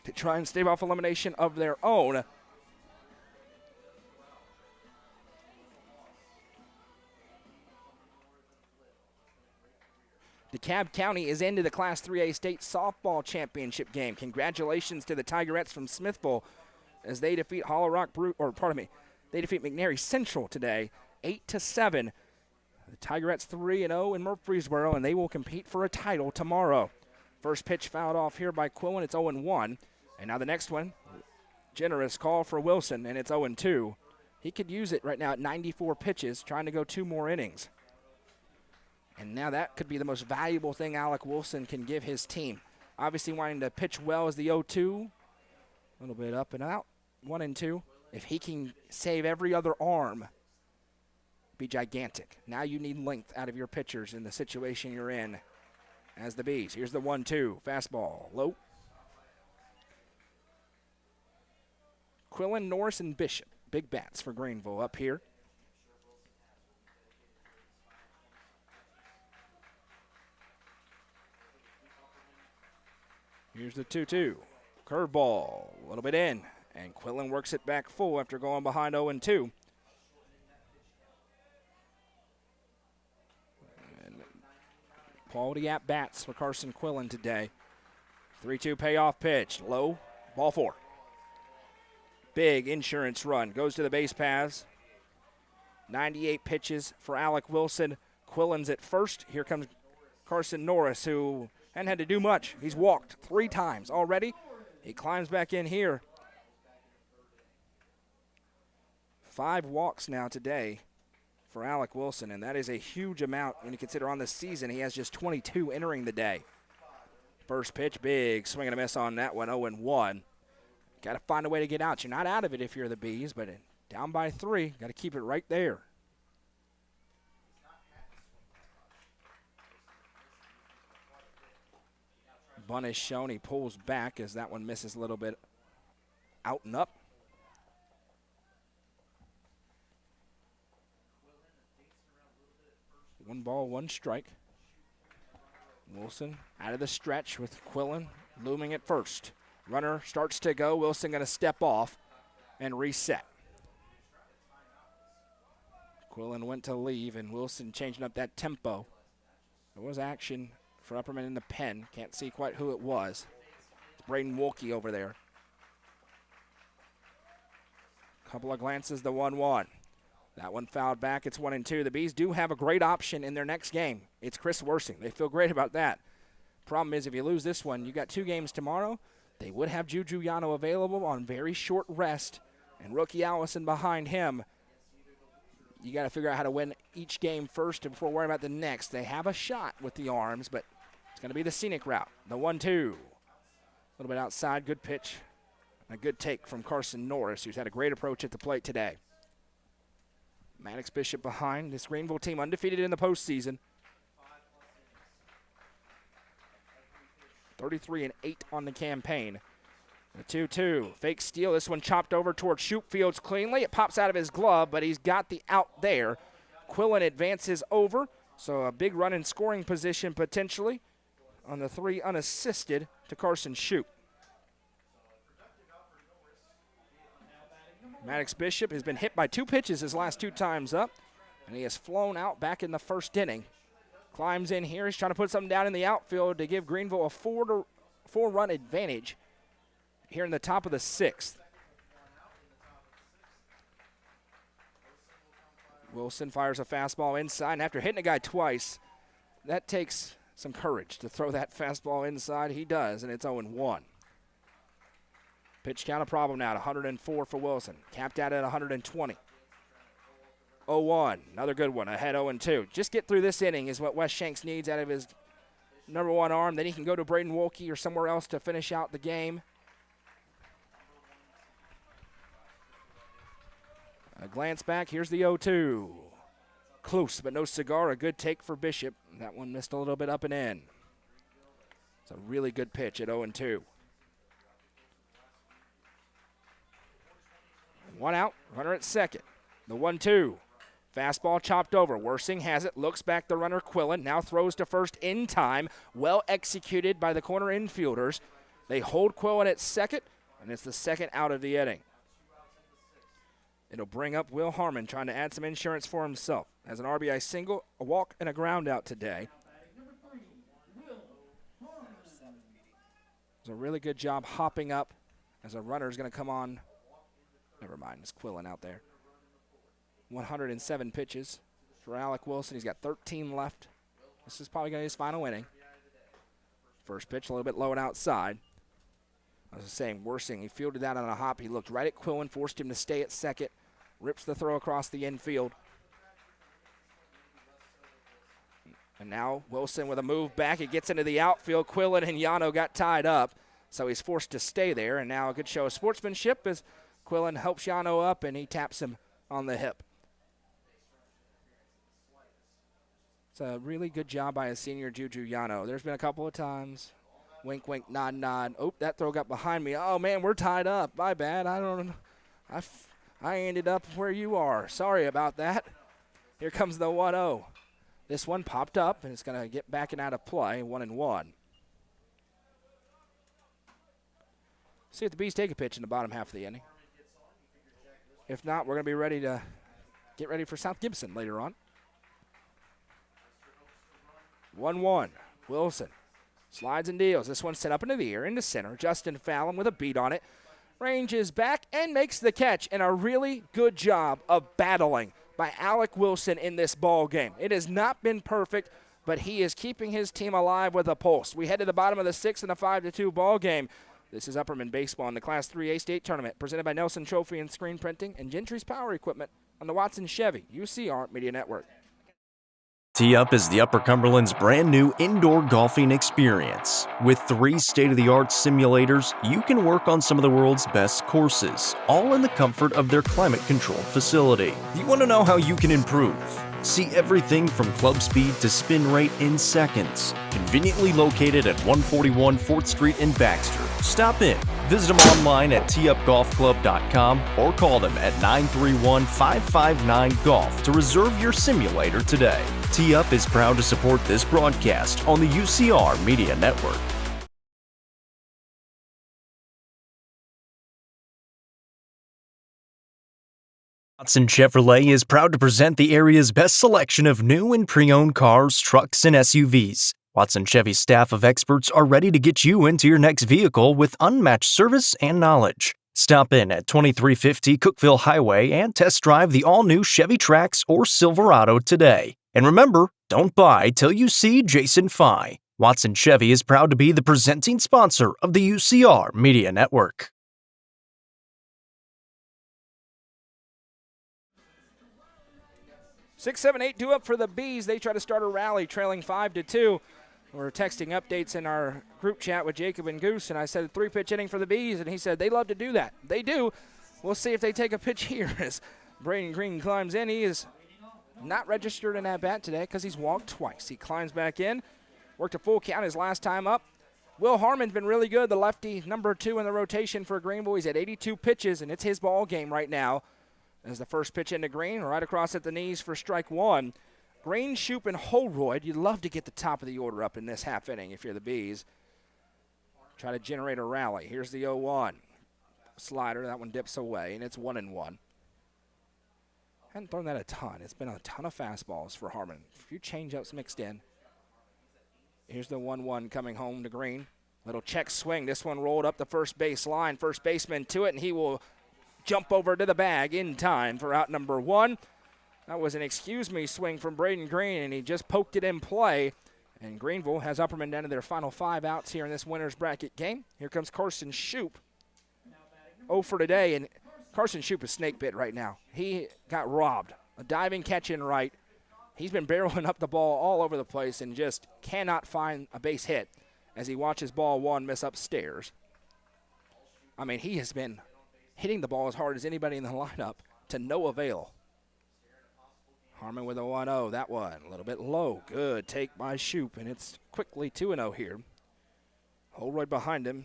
Speaker 1: to try and stave off elimination of their own. DeKalb County is into the Class 3A state softball championship game. Congratulations to the Tigerettes from Smithville as they defeat they defeat McNary Central today, 8-7. The Tigerettes 3-0 in Murfreesboro, and they will compete for a title tomorrow. First pitch fouled off here by Quillen. It's 0-1. And now the next one, generous call for Wilson, and it's 0-2. He could use it right now at 94 pitches, trying to go 2 more innings. And now that could be the most valuable thing Alec Wilson can give his team. Obviously wanting to pitch well as the 0-2. A little bit up and out, 1-2. If he can save every other arm, be gigantic. Now you need length out of your pitchers in the situation you're in as the Bees. Here's the 1-2, fastball, low. Quillen, Norris, and Bishop, big bats for Greenville up here. Here's the 2-2. Curveball, a little bit in, and Quillen works it back full after going behind 0-2. And quality at-bats for Carson Quillen today. 3-2 payoff pitch, low, ball 4. Big insurance run, goes to the base paths. 98 pitches for Alec Wilson. Quillen's at first. Here comes Carson Norris, who hadn't had to do much. He's walked 3 times already. He climbs back in here. 5 walks now today for Alec Wilson, and that is a huge amount when you consider on the season he has just 22 entering the day. First pitch, big swing and a miss on that one, 0-1. Got to find a way to get out. You're not out of it if you're the Bees, but down by 3, got to keep it right there. Bunt is shown. He pulls back as that one misses a little bit out and up. One ball, 1 strike. Wilson out of the stretch with Quillen looming at first. Runner starts to go. Wilson going to step off and reset. Quillen went to leave, and Wilson changing up that tempo. There was action for Upperman in the pen. Can't see quite who it was. It's Braden Wolke over there. Couple of glances, the 1-1. That one fouled back. It's 1-2. The Bees do have a great option in their next game. It's Chris Worsing. They feel great about that. Problem is, if you lose this one, you got 2 games tomorrow. They would have Juju Yano available on very short rest, and rookie Allison behind him. you got to figure out how to win each game first before worrying about the next. They have a shot with the arms, but it's going to be the scenic route. The 1-2. A little bit outside, good pitch. A good take from Carson Norris, who's had a great approach at the plate today. Maddox Bishop behind. This Greenville team undefeated in the postseason. 33-8 on the campaign. The 2-2. Fake steal. This one chopped over towards Shoopfields cleanly. It pops out of his glove, but he's got the out there. Quillen advances over, so a big run in scoring position potentially on the 3 unassisted to Carson Shoop. Maddox Bishop has been hit by 2 pitches his last 2 times up, and he has flown out back in the first inning. Climbs in here. He's trying to put something down in the outfield to give Greenville a 4-run advantage here in the top of the 6th. Wilson fires a fastball inside, and after hitting a guy twice, that takes some courage to throw that fastball inside. He does, and it's 0-1. Pitch count a problem now at 104 for Wilson. Capped out at 120. 0-1, another good one, ahead 0-2. Just get through this inning is what Wes Shanks needs out of his number 1 arm. Then he can go to Braden Wolke or somewhere else to finish out the game. A glance back, here's the 0-2. Close, but no cigar, a good take for Bishop. That one missed a little bit up and in. It's a really good pitch at 0-2. 1 out, runner at second. The 1-2. Fastball chopped over. Worsing has it, looks back the runner Quillen, now throws to first in time. Well executed by the corner infielders. They hold Quillen at second, and it's the second out of the inning. It'll bring up Will Harmon trying to add some insurance for himself. Has an RBI single, a walk, and a ground out today. It's a really good job hopping up as a runner is going to come on. Never mind, it's Quillen out there. 107 pitches for Alec Wilson. He's got 13 left. This is probably going to be his final inning. First pitch a little bit low and outside. I was saying, Worsing, he fielded that on a hop. He looked right at Quillen, forced him to stay at second. Rips the throw across the infield. And now Wilson with a move back. He gets into the outfield. Quillen and Yano got tied up, so he's forced to stay there. And now a good show of sportsmanship as Quillen helps Yano up, and he taps him on the hip. It's a really good job by a senior Juju Yano. There's been a couple of times. Wink, wink, nod, nod. Oh, that throw got behind me. Oh, man, we're tied up. My bad. I ended up where you are. Sorry about that. Here comes the 1-0. This one popped up, and it's going to get back and out of play, 1-1. See if the Bees take a pitch in the bottom half of the inning. If not, we're going to be ready to get ready for South Gibson later on. 1-1. Wilson slides and deals. This one set up into the air, into center. Justin Fallon with a beat on it. Ranges back and makes the catch. And a really good job of battling by Alec Wilson in this ball game. It has not been perfect, but he is keeping his team alive with a pulse. We head to the bottom of the 6th in a 5-2 ball game. This is Upperman Baseball in the Class 3A State Tournament, presented by Nelson Trophy and Screen Printing and Gentry's Power Equipment on the Watson Chevy UCR Media Network.
Speaker 2: Tee Up is the Upper Cumberland's brand new indoor golfing experience. With 3 state-of-the-art simulators, you can work on some of the world's best courses, all in the comfort of their climate-controlled facility. You want to know how you can improve? See everything from club speed to spin rate in seconds. Conveniently located at 141 4th Street in Baxter. Stop in. Visit them online at teupgolfclub.com or call them at 931-559-GOLF to reserve your simulator today. Tee Up is proud to support this broadcast on the UCR Media Network. Watson Chevrolet is proud to present the area's best selection of new and pre-owned cars, trucks, and SUVs. Watson Chevy's staff of experts are ready to get you into your next vehicle with unmatched service and knowledge. Stop in at 2350 Cookeville Highway and test drive the all-new Chevy Trax or Silverado today. And remember, don't buy till you see Jason Fye. Watson Chevy is proud to be the presenting sponsor of the UCR Media Network.
Speaker 1: 6, 7, 8 due up for the Bees. They try to start a rally, trailing 5-2. We're texting updates in our group chat with Jacob and Goose, and I said 3-pitch inning for the Bees, and he said they love to do that. They do. We'll see if they take a pitch here as Braden Green climbs in. He is not registered in that bat today because he's walked twice. He climbs back in, worked a full count his last time up. Will Harmon's been really good, the lefty, number 2 in the rotation for Greenville. He's at 82 pitches, and it's his ball game right now. As the first pitch into Green, right across at the knees for strike 1. Green, Shoup, and Holroyd, you'd love to get the top of the order up in this half inning if you're the Bees. Try to generate a rally. Here's the 0-1. Slider, that one dips away, and it's 1-1. Hadn't thrown that a ton. It's been a ton of fastballs for Harmon. A few changeups mixed in. Here's the 1-1 coming home to Green. Little check swing. This one rolled up the first base line. First baseman to it, and he will jump over to the bag in time for out number 1. That was an excuse me swing from Braden Green, and he just poked it in play. And Greenville has Upperman down to their final 5 outs here in this winner's bracket game. Here comes Carson Shoup. 0 for today, and Carson Shoup is snake bit right now. He got robbed. A diving catch in right. He's been barreling up the ball all over the place and just cannot find a base hit as he watches ball 1 miss upstairs. I mean, he has been hitting the ball as hard as anybody in the lineup to no avail. Harmon with a 1-0. That one a little bit low. Good take by Shoup, and it's quickly 2-0 here. Holroyd behind him.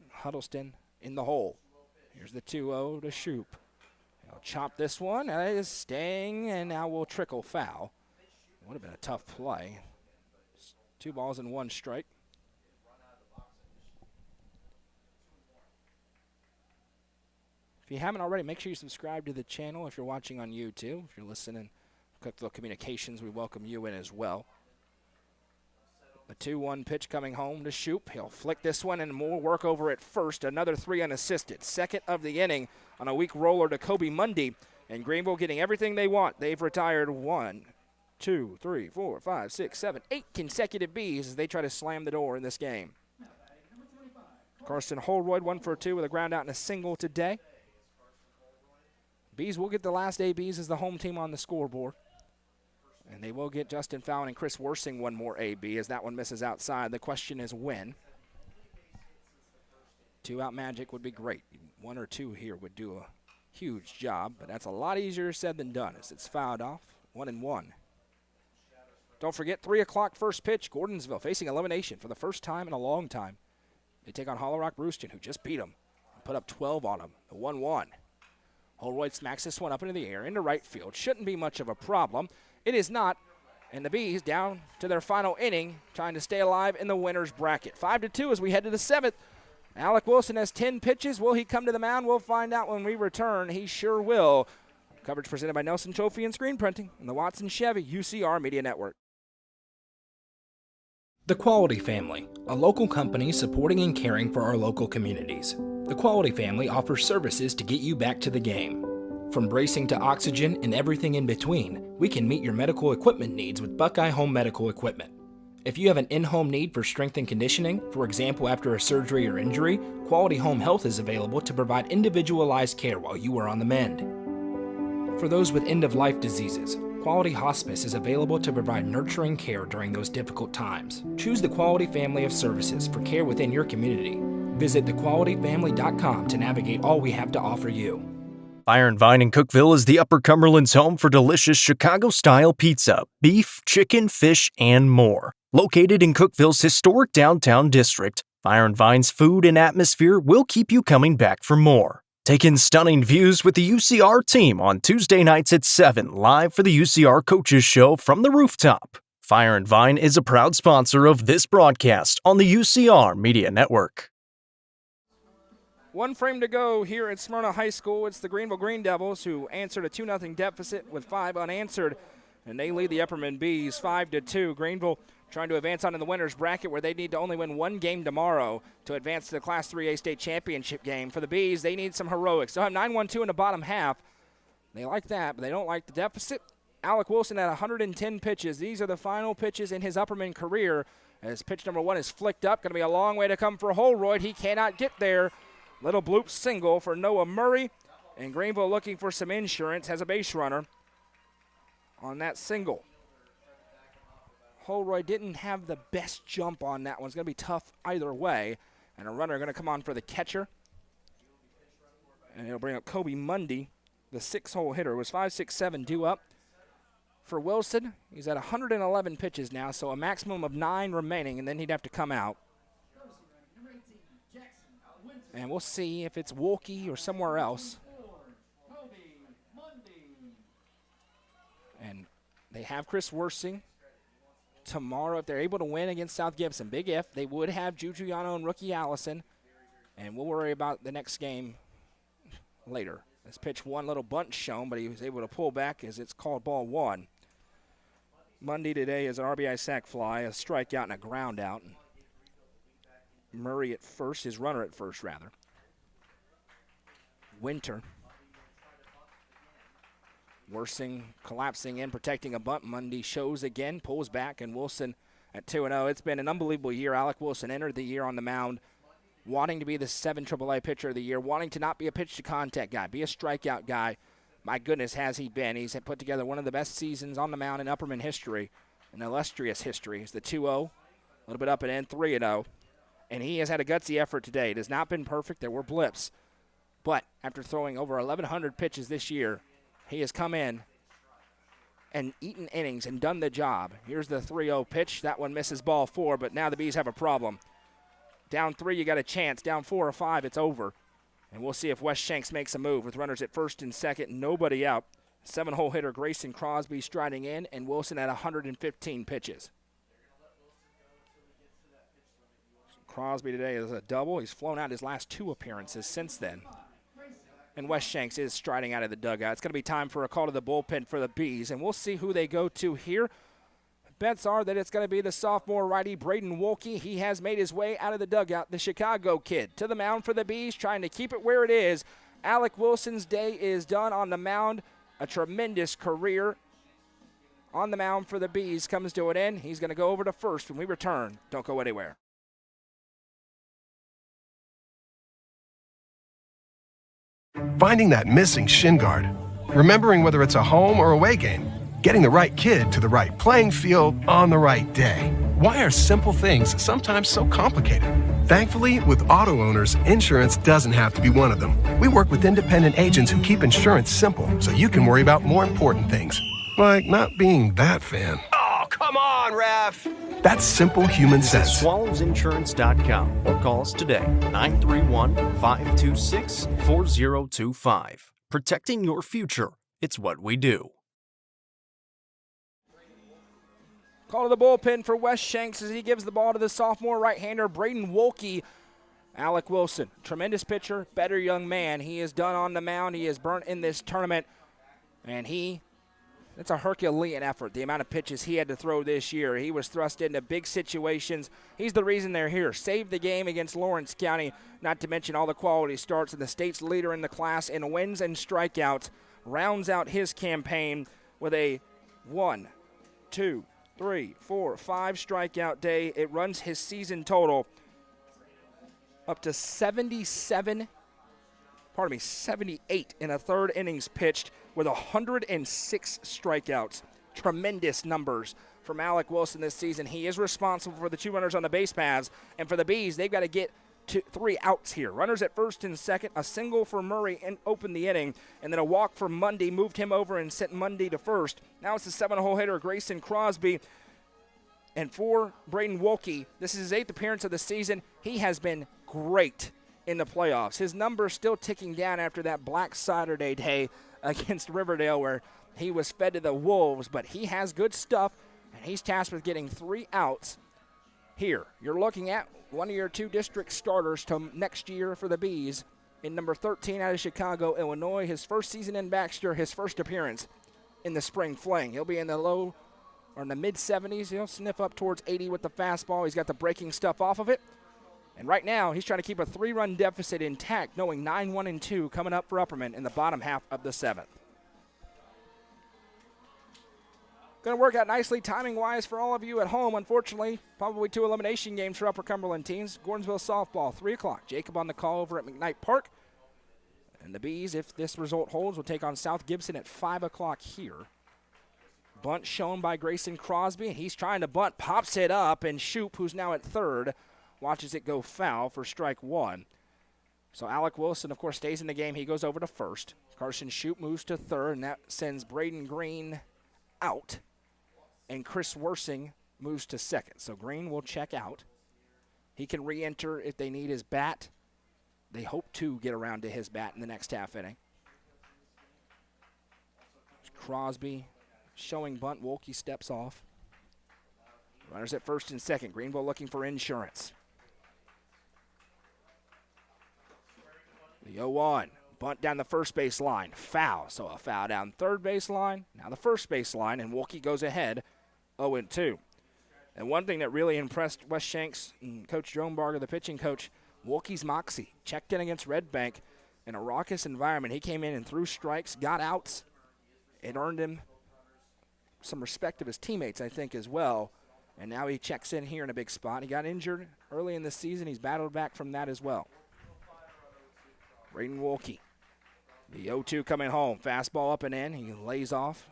Speaker 1: Huddleston in the hole. Here's the 2-0 to Shoup. He'll chop this one. That is staying, and now will trickle foul. Would have been a tough play. 2 balls and 1 strike. If you haven't already, make sure you subscribe to the channel if you're watching on YouTube. If you're listening, Cookville Communications, we welcome you in as well. The 2-1 pitch coming home to Shoup. He'll flick this one and more work over at first. Another 3 unassisted. Second of the inning on a weak roller to Kobe Mundy. And Greenville getting everything they want. They've retired 1, 2, 3, 4, 5, 6, 7, 8 consecutive Bs as they try to slam the door in this game. Carson Holroyd 1 for 2 with a ground out and a single today. Bees will get the last ABs as the home team on the scoreboard. And they will get Justin Fallon and Chris Worsing 1 more AB as that one misses outside. The question is when. 2-out magic would be great. 1 or 2 here would do a huge job, but that's a lot easier said than done as it's fouled off. 1-1. Don't forget, 3 o'clock first pitch. Gordonsville facing elimination for the first time in a long time. They take on Hollow Rock Brewston, who just beat them. Put up 12 on them. The 1-1. Holroyd smacks this one up into the air, into right field. Shouldn't be much of a problem. It is not, and the Bees down to their final inning, trying to stay alive in the winner's bracket. 5-2 as we head to the 7th. Alec Wilson has 10 pitches. Will he come to the mound? We'll find out when we return. He sure will. Coverage presented by Nelson Trophy and Screen Printing and the Watson Chevy UCR Media Network.
Speaker 3: The Quality Family, a local company supporting and caring for our local communities. The Quality Family offers services to get you back to the game. From bracing to oxygen and everything in between, we can meet your medical equipment needs with Buckeye Home Medical Equipment. If you have an in-home need for strength and conditioning, for example after a surgery or injury, Quality Home Health is available to provide individualized care while you are on the mend. For those with end-of-life diseases, Quality Hospice is available to provide nurturing care during those difficult times. Choose the Quality family of services for care within your community. Visit thequalityfamily.com to navigate all we have to offer you.
Speaker 2: Fire and Vine in Cookville is the Upper Cumberland's home for delicious Chicago-style pizza, beef, chicken, fish, and more. Located in Cookville's historic downtown district, Fire and Vine's food and atmosphere will keep you coming back for more. Take in stunning views with the UCR team on Tuesday nights at 7, live for the UCR Coaches Show from the rooftop. Fire and Vine is a proud sponsor of this broadcast on the UCR Media Network.
Speaker 1: 1 frame to go here at Smyrna High School. It's the Greenville Green Devils who answered a 2-0 deficit with 5 unanswered, and they lead the Upperman Bees 5-2. Greenville trying to advance on in the winner's bracket where they need to only win 1 game tomorrow to advance to the Class 3A state championship game. For the Bees, they need some heroics. They'll have 9-1-2 in the bottom half. They like that, but they don't like the deficit. Alec Wilson at 110 pitches. These are the final pitches in his Upperman career as pitch number 1 is flicked up. Going to be a long way to come for Holroyd. He cannot get there. Little bloop single for Noah Murray. And Greenville looking for some insurance, has a base runner on that single. Holroyd didn't have the best jump on that one. It's going to be tough either way. And a runner going to come on for the catcher. And it'll bring up Kobe Mundy, the 6-hole hitter. It was 5-6-7 due up. For Wilson, he's at 111 pitches now, so a maximum of 9 remaining, and then he'd have to come out. And we'll see if it's Wolke or somewhere else. And they have Chris Worsing tomorrow if they're able to win against South Gibson. Big if. They would have Giugiano and rookie Allison. And we'll worry about the next game later. This pitch one little bunt shown, but he was able to pull back as it's called ball 1. Mundy today is an RBI sac fly, a strikeout and a ground out. Murray at first, his runner at first rather. Winter. Worsing collapsing in, protecting a bunt. Mundy shows again, pulls back, and Wilson at 2-0. It's been an unbelievable year. Alec Wilson entered the year on the mound wanting to be the 7 AAA pitcher of the year, wanting to not be a pitch-to-contact guy, be a strikeout guy. My goodness, has he been. He's put together one of the best seasons on the mound in Upperman history, an illustrious history. It's the 2-0, a little bit up and in, 3-0. And he has had a gutsy effort today. It has not been perfect. There were blips. But after throwing over 1,100 pitches this year, he has come in and eaten innings and done the job. Here's the 3-0 pitch. That one misses ball 4, but now the Bees have a problem. Down 3, you got a chance. Down 4 or 5, it's over. And we'll see if Wes Shanks makes a move with runners at first and second, nobody out. 7-hole hitter Grayson Crosby striding in, and Wilson at 115 pitches. Crosby today is a double. He's flown out his last 2 appearances since then. And Wes Shanks is striding out of the dugout. It's going to be time for a call to the bullpen for the Bees, and we'll see who they go to here. Bets are that it's going to be the sophomore righty Braden Wolke. He has made his way out of the dugout, the Chicago kid. To the mound for the Bees, trying to keep it where it is. Alec Wilson's day is done on the mound. A tremendous career on the mound for the Bees comes to an end. He's going to go over to first when we return. Don't go anywhere.
Speaker 4: Finding that missing shin guard. Remembering whether it's a home or away game. Getting the right kid to the right playing field on the right day. Why are simple things sometimes so complicated? Thankfully, with auto owners, insurance doesn't have to be one of them. We work with independent agents who keep insurance simple so you can worry about more important things. Like not being that fan.
Speaker 5: Oh, come on, ref!
Speaker 4: That's simple human sense.
Speaker 2: SwallowsInsurance.com or call us today, 931-526-4025. Protecting your future. It's what we do.
Speaker 1: Call to the bullpen for Wes Shanks as he gives the ball to the sophomore right-hander Braden Wolke. Alec Wilson, tremendous pitcher, better young man. He is done on the mound. He is burnt in this tournament. And it's a Herculean effort, the amount of pitches he had to throw this year. He was thrust into big situations. He's the reason they're here. Saved the game against Lawrence County, not to mention all the quality starts, and the state's leader in the class in wins and strikeouts. Rounds out his campaign with a 1, 2, 3, 4, 5 strikeout day. It runs his season total up to 78 in a third innings pitched with 106 strikeouts. Tremendous numbers from Alec Wilson this season. He is responsible for the 2 runners on the base paths, and for the Bees, they've got to get 3 outs here. Runners at first and second, a single for Murray and opened the inning, and then a walk for Mundy moved him over and sent Mundy to first. Now it's the 7-hole hitter Grayson Crosby, and for Braden Wolke, this is his 8th appearance of the season. He has been great in the playoffs. His number still ticking down after that Black Saturday day against Riverdale where he was fed to the Wolves, but he has good stuff, and he's tasked with getting 3 outs here. You're looking at one of your 2 district starters to next year for the Bees in number 13 out of Chicago, Illinois. His first season in Baxter, his first appearance in the spring fling. He'll be in the low or in the mid-70s. He'll sniff up towards 80 with the fastball. He's got the breaking stuff off of it. And right now, he's trying to keep a 3-run deficit intact, knowing 9-1-2 coming up for Upperman in the bottom half of the 7th. Going to work out nicely timing-wise for all of you at home. Unfortunately, probably 2 elimination games for Upper Cumberland teams. Gordonsville softball, 3 o'clock. Jacob on the call over at McKnight Park. And the Bees, if this result holds, will take on South Gibson at 5 o'clock here. bunt shown by Grayson Crosby. He's trying to bunt, pops it up, and Shoup, who's now at third, watches it go foul for strike one. So Alec Wilson, of course, stays in the game. He goes over to first. Carson Shoup moves to third, and that sends Braden Green out. And Chris Worsing moves to second. So Green will check out. He can re-enter if they need his bat. They hope to get around to his bat in the next half inning. Crosby showing bunt. Wolke steps off. Runners at first and second. Greenville looking for insurance. The 0-1. Bunt down the first base line. Foul. So a foul down third base line. Now the first base line, and Wolke goes ahead 0-2. And one thing that really impressed Wes Shanks and Coach Jerome Barger, the pitching coach, Wolke's moxie. Checked in against Red Bank in a raucous environment. He came in and threw strikes, got outs. It earned him some respect of his teammates, I think, as well. And now he checks in here in a big spot. He got injured early in the season. He's battled back from that as well. Braden Wolke. The 0-2 coming home. Fastball up and in. He lays off.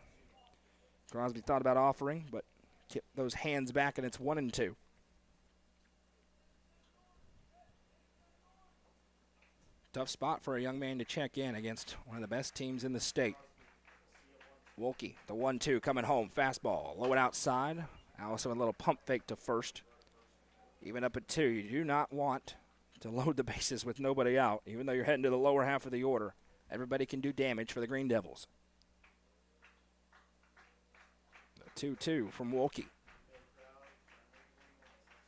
Speaker 1: Crosby thought about offering, but kept those hands back, and it's 1-2. Tough spot for a young man to check in against one of the best teams in the state. Wolke, the 1-2 coming home. Fastball, low and outside. Allison with a little pump fake to first. Even up at 2, you do not want to load the bases with nobody out, even though you're heading to the lower half of the order. Everybody can do damage for the Green Devils. The 2-2 from Wolke.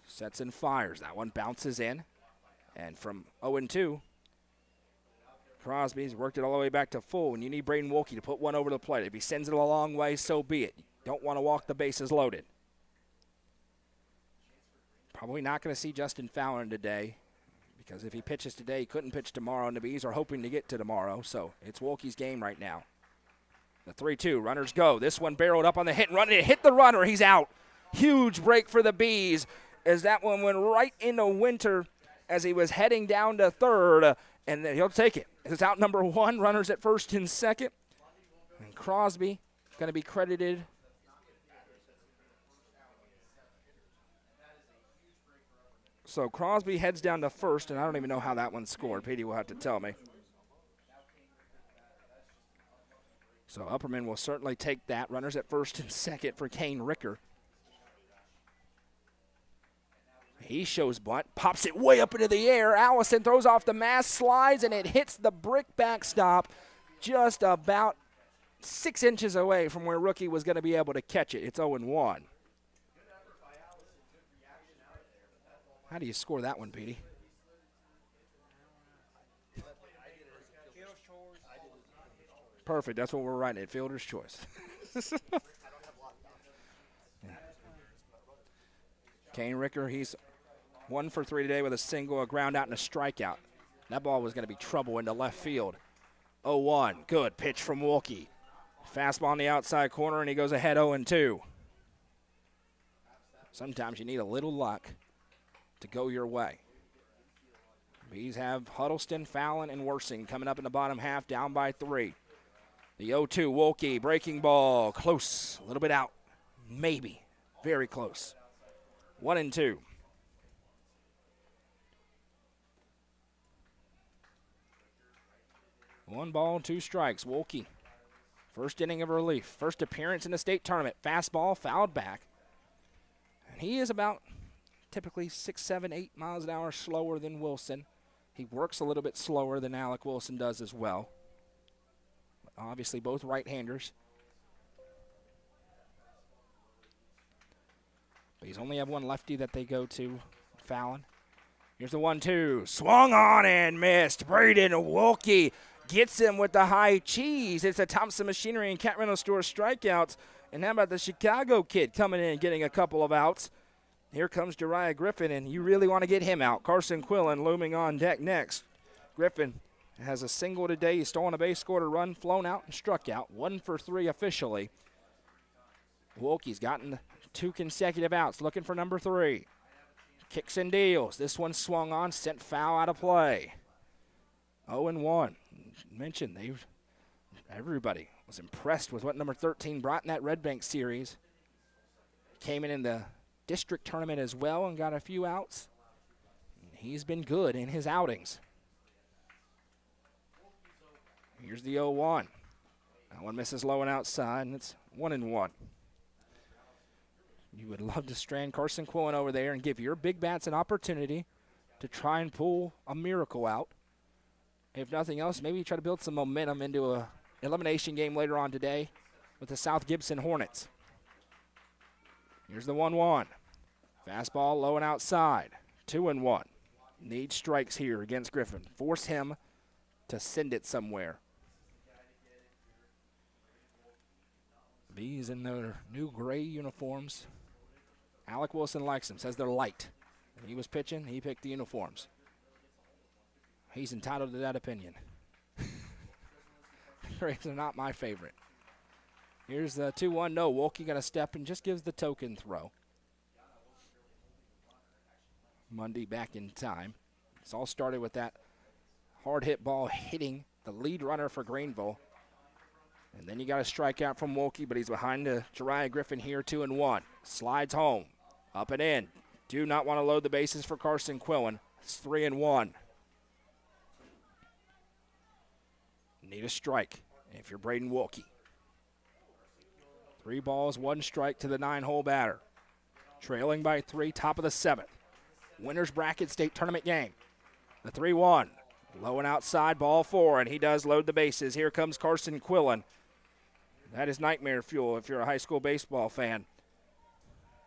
Speaker 1: Sets and fires. That one bounces in. And from 0-2, Crosby's worked it all the way back to full, and you need Braden Wolke to put one over the plate. If he sends it a long way, so be it. You don't want to walk the bases loaded. Probably not going to see Justin Fallon today, because if he pitches today, he couldn't pitch tomorrow, and the Bees are hoping to get to tomorrow, so it's Wolke's game right now. The 3-2, runners go. This one barreled up on the hit and run. It hit the runner. He's out. Huge break for the Bees as that one went right into Winter as he was heading down to third, and he'll take it. It's out number 1, runners at first and second. And Crosby going to be credited. So Crosby heads down to first, and I don't even know how that one scored. Petey will have to tell me. So Upperman will certainly take that. Runners at first and second for Kane Ricker. He shows bunt, pops it way up into the air. Allison throws off the mask, slides, and it hits the brick backstop just about 6 inches away from where Rookie was going to be able to catch it. It's 0-1. How do you score that one, Petey? Perfect. That's what we're writing at, fielder's choice. Kane Ricker, he's 1 for 3 today with a single, a ground out, and a strikeout. That ball was going to be trouble into left field. 0-1. Good pitch from Wolke. Fastball on the outside corner, and he goes ahead 0-2. Sometimes you need a little luck to go your way. Bees have Huddleston, Fallon, and Worsing coming up in the bottom half, down by 3. The 0-2, Wolke, breaking ball, close, a little bit out, maybe, very close. 1-2. One ball, 2 strikes. Wolke, first inning of relief, first appearance in the state tournament. Fastball fouled back. And he is about typically 6, 7, 8 miles an hour slower than Wilson. He works a little bit slower than Alec Wilson does as well. But obviously both right-handers. But he's only have one lefty that they go to, Fallon. Here's the 1-2. Swung on and missed. Braden Wolke gets him with the high cheese. It's a Thompson Machinery and Cat Rental Store strikeouts. And how about the Chicago kid coming in and getting a couple of outs? Here comes Jariah Griffin, and you really want to get him out. Carson Quillen looming on deck next. Griffin has a single today. He's stolen a base, scored a run, flown out, and struck out. 1 for 3 officially. Wolke's gotten 2 consecutive outs, looking for number 3. Kicks and deals. This one swung on, sent foul out of play. 0-1. Mentioned everybody Was impressed with what number 13 brought in that Red Bank series. Came in the district tournament as well and got a few outs. He's been good in his outings. Here's the 0-1. That one misses low and outside, and it's 1-1. You would love to strand Carson Quillen over there and give your big bats an opportunity to try and pull a miracle out. If nothing else, maybe try to build some momentum into a elimination game later on today with the South Gibson Hornets. Here's the 1-1. Fastball low and outside. 2-1. Need strikes here against Griffin. Force him to send it somewhere. Bees in their new gray uniforms. Alec Wilson likes them, says they're light. When he was pitching, he picked the uniforms. He's entitled to that opinion. Grays are not my favorite. Here's the 2-1. No, Wolke got a step and just gives the token throw. Mundy back in time. It's all started with that hard hit ball hitting the lead runner for Greeneville. And then you got a strikeout from Wolke, but he's behind Jariah Griffin here, 2-1. Slides home, up and in. Do not want to load the bases for Carson Quillen. It's 3-1. Need a strike if you're Braden Wolke. 3 balls, 1 strike to the 9-hole batter. Trailing by 3, top of the 7th. Winners bracket state tournament game. The 3-1. Low and outside, ball 4, and he does load the bases. Here comes Carson Quillen. That is nightmare fuel if you're a high school baseball fan.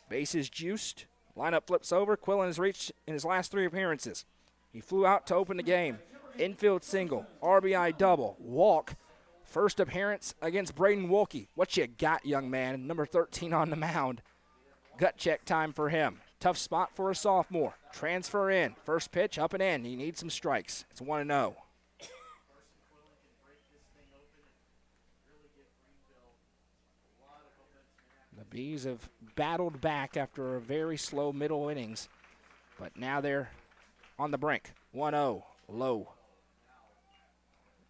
Speaker 1: Bases juiced. Lineup flips over. Quillen has reached in his last 3 appearances. He flew out to open the game. Infield single, RBI double, walk. First appearance against Braden Wolke. What you got, young man? Number 13 on the mound. Gut check time for him. Tough spot for a sophomore. Transfer in. First pitch, up and in. He needs some strikes. It's 1-0. The Bees have battled back after a very slow middle innings, but now they're on the brink. 1-0, low.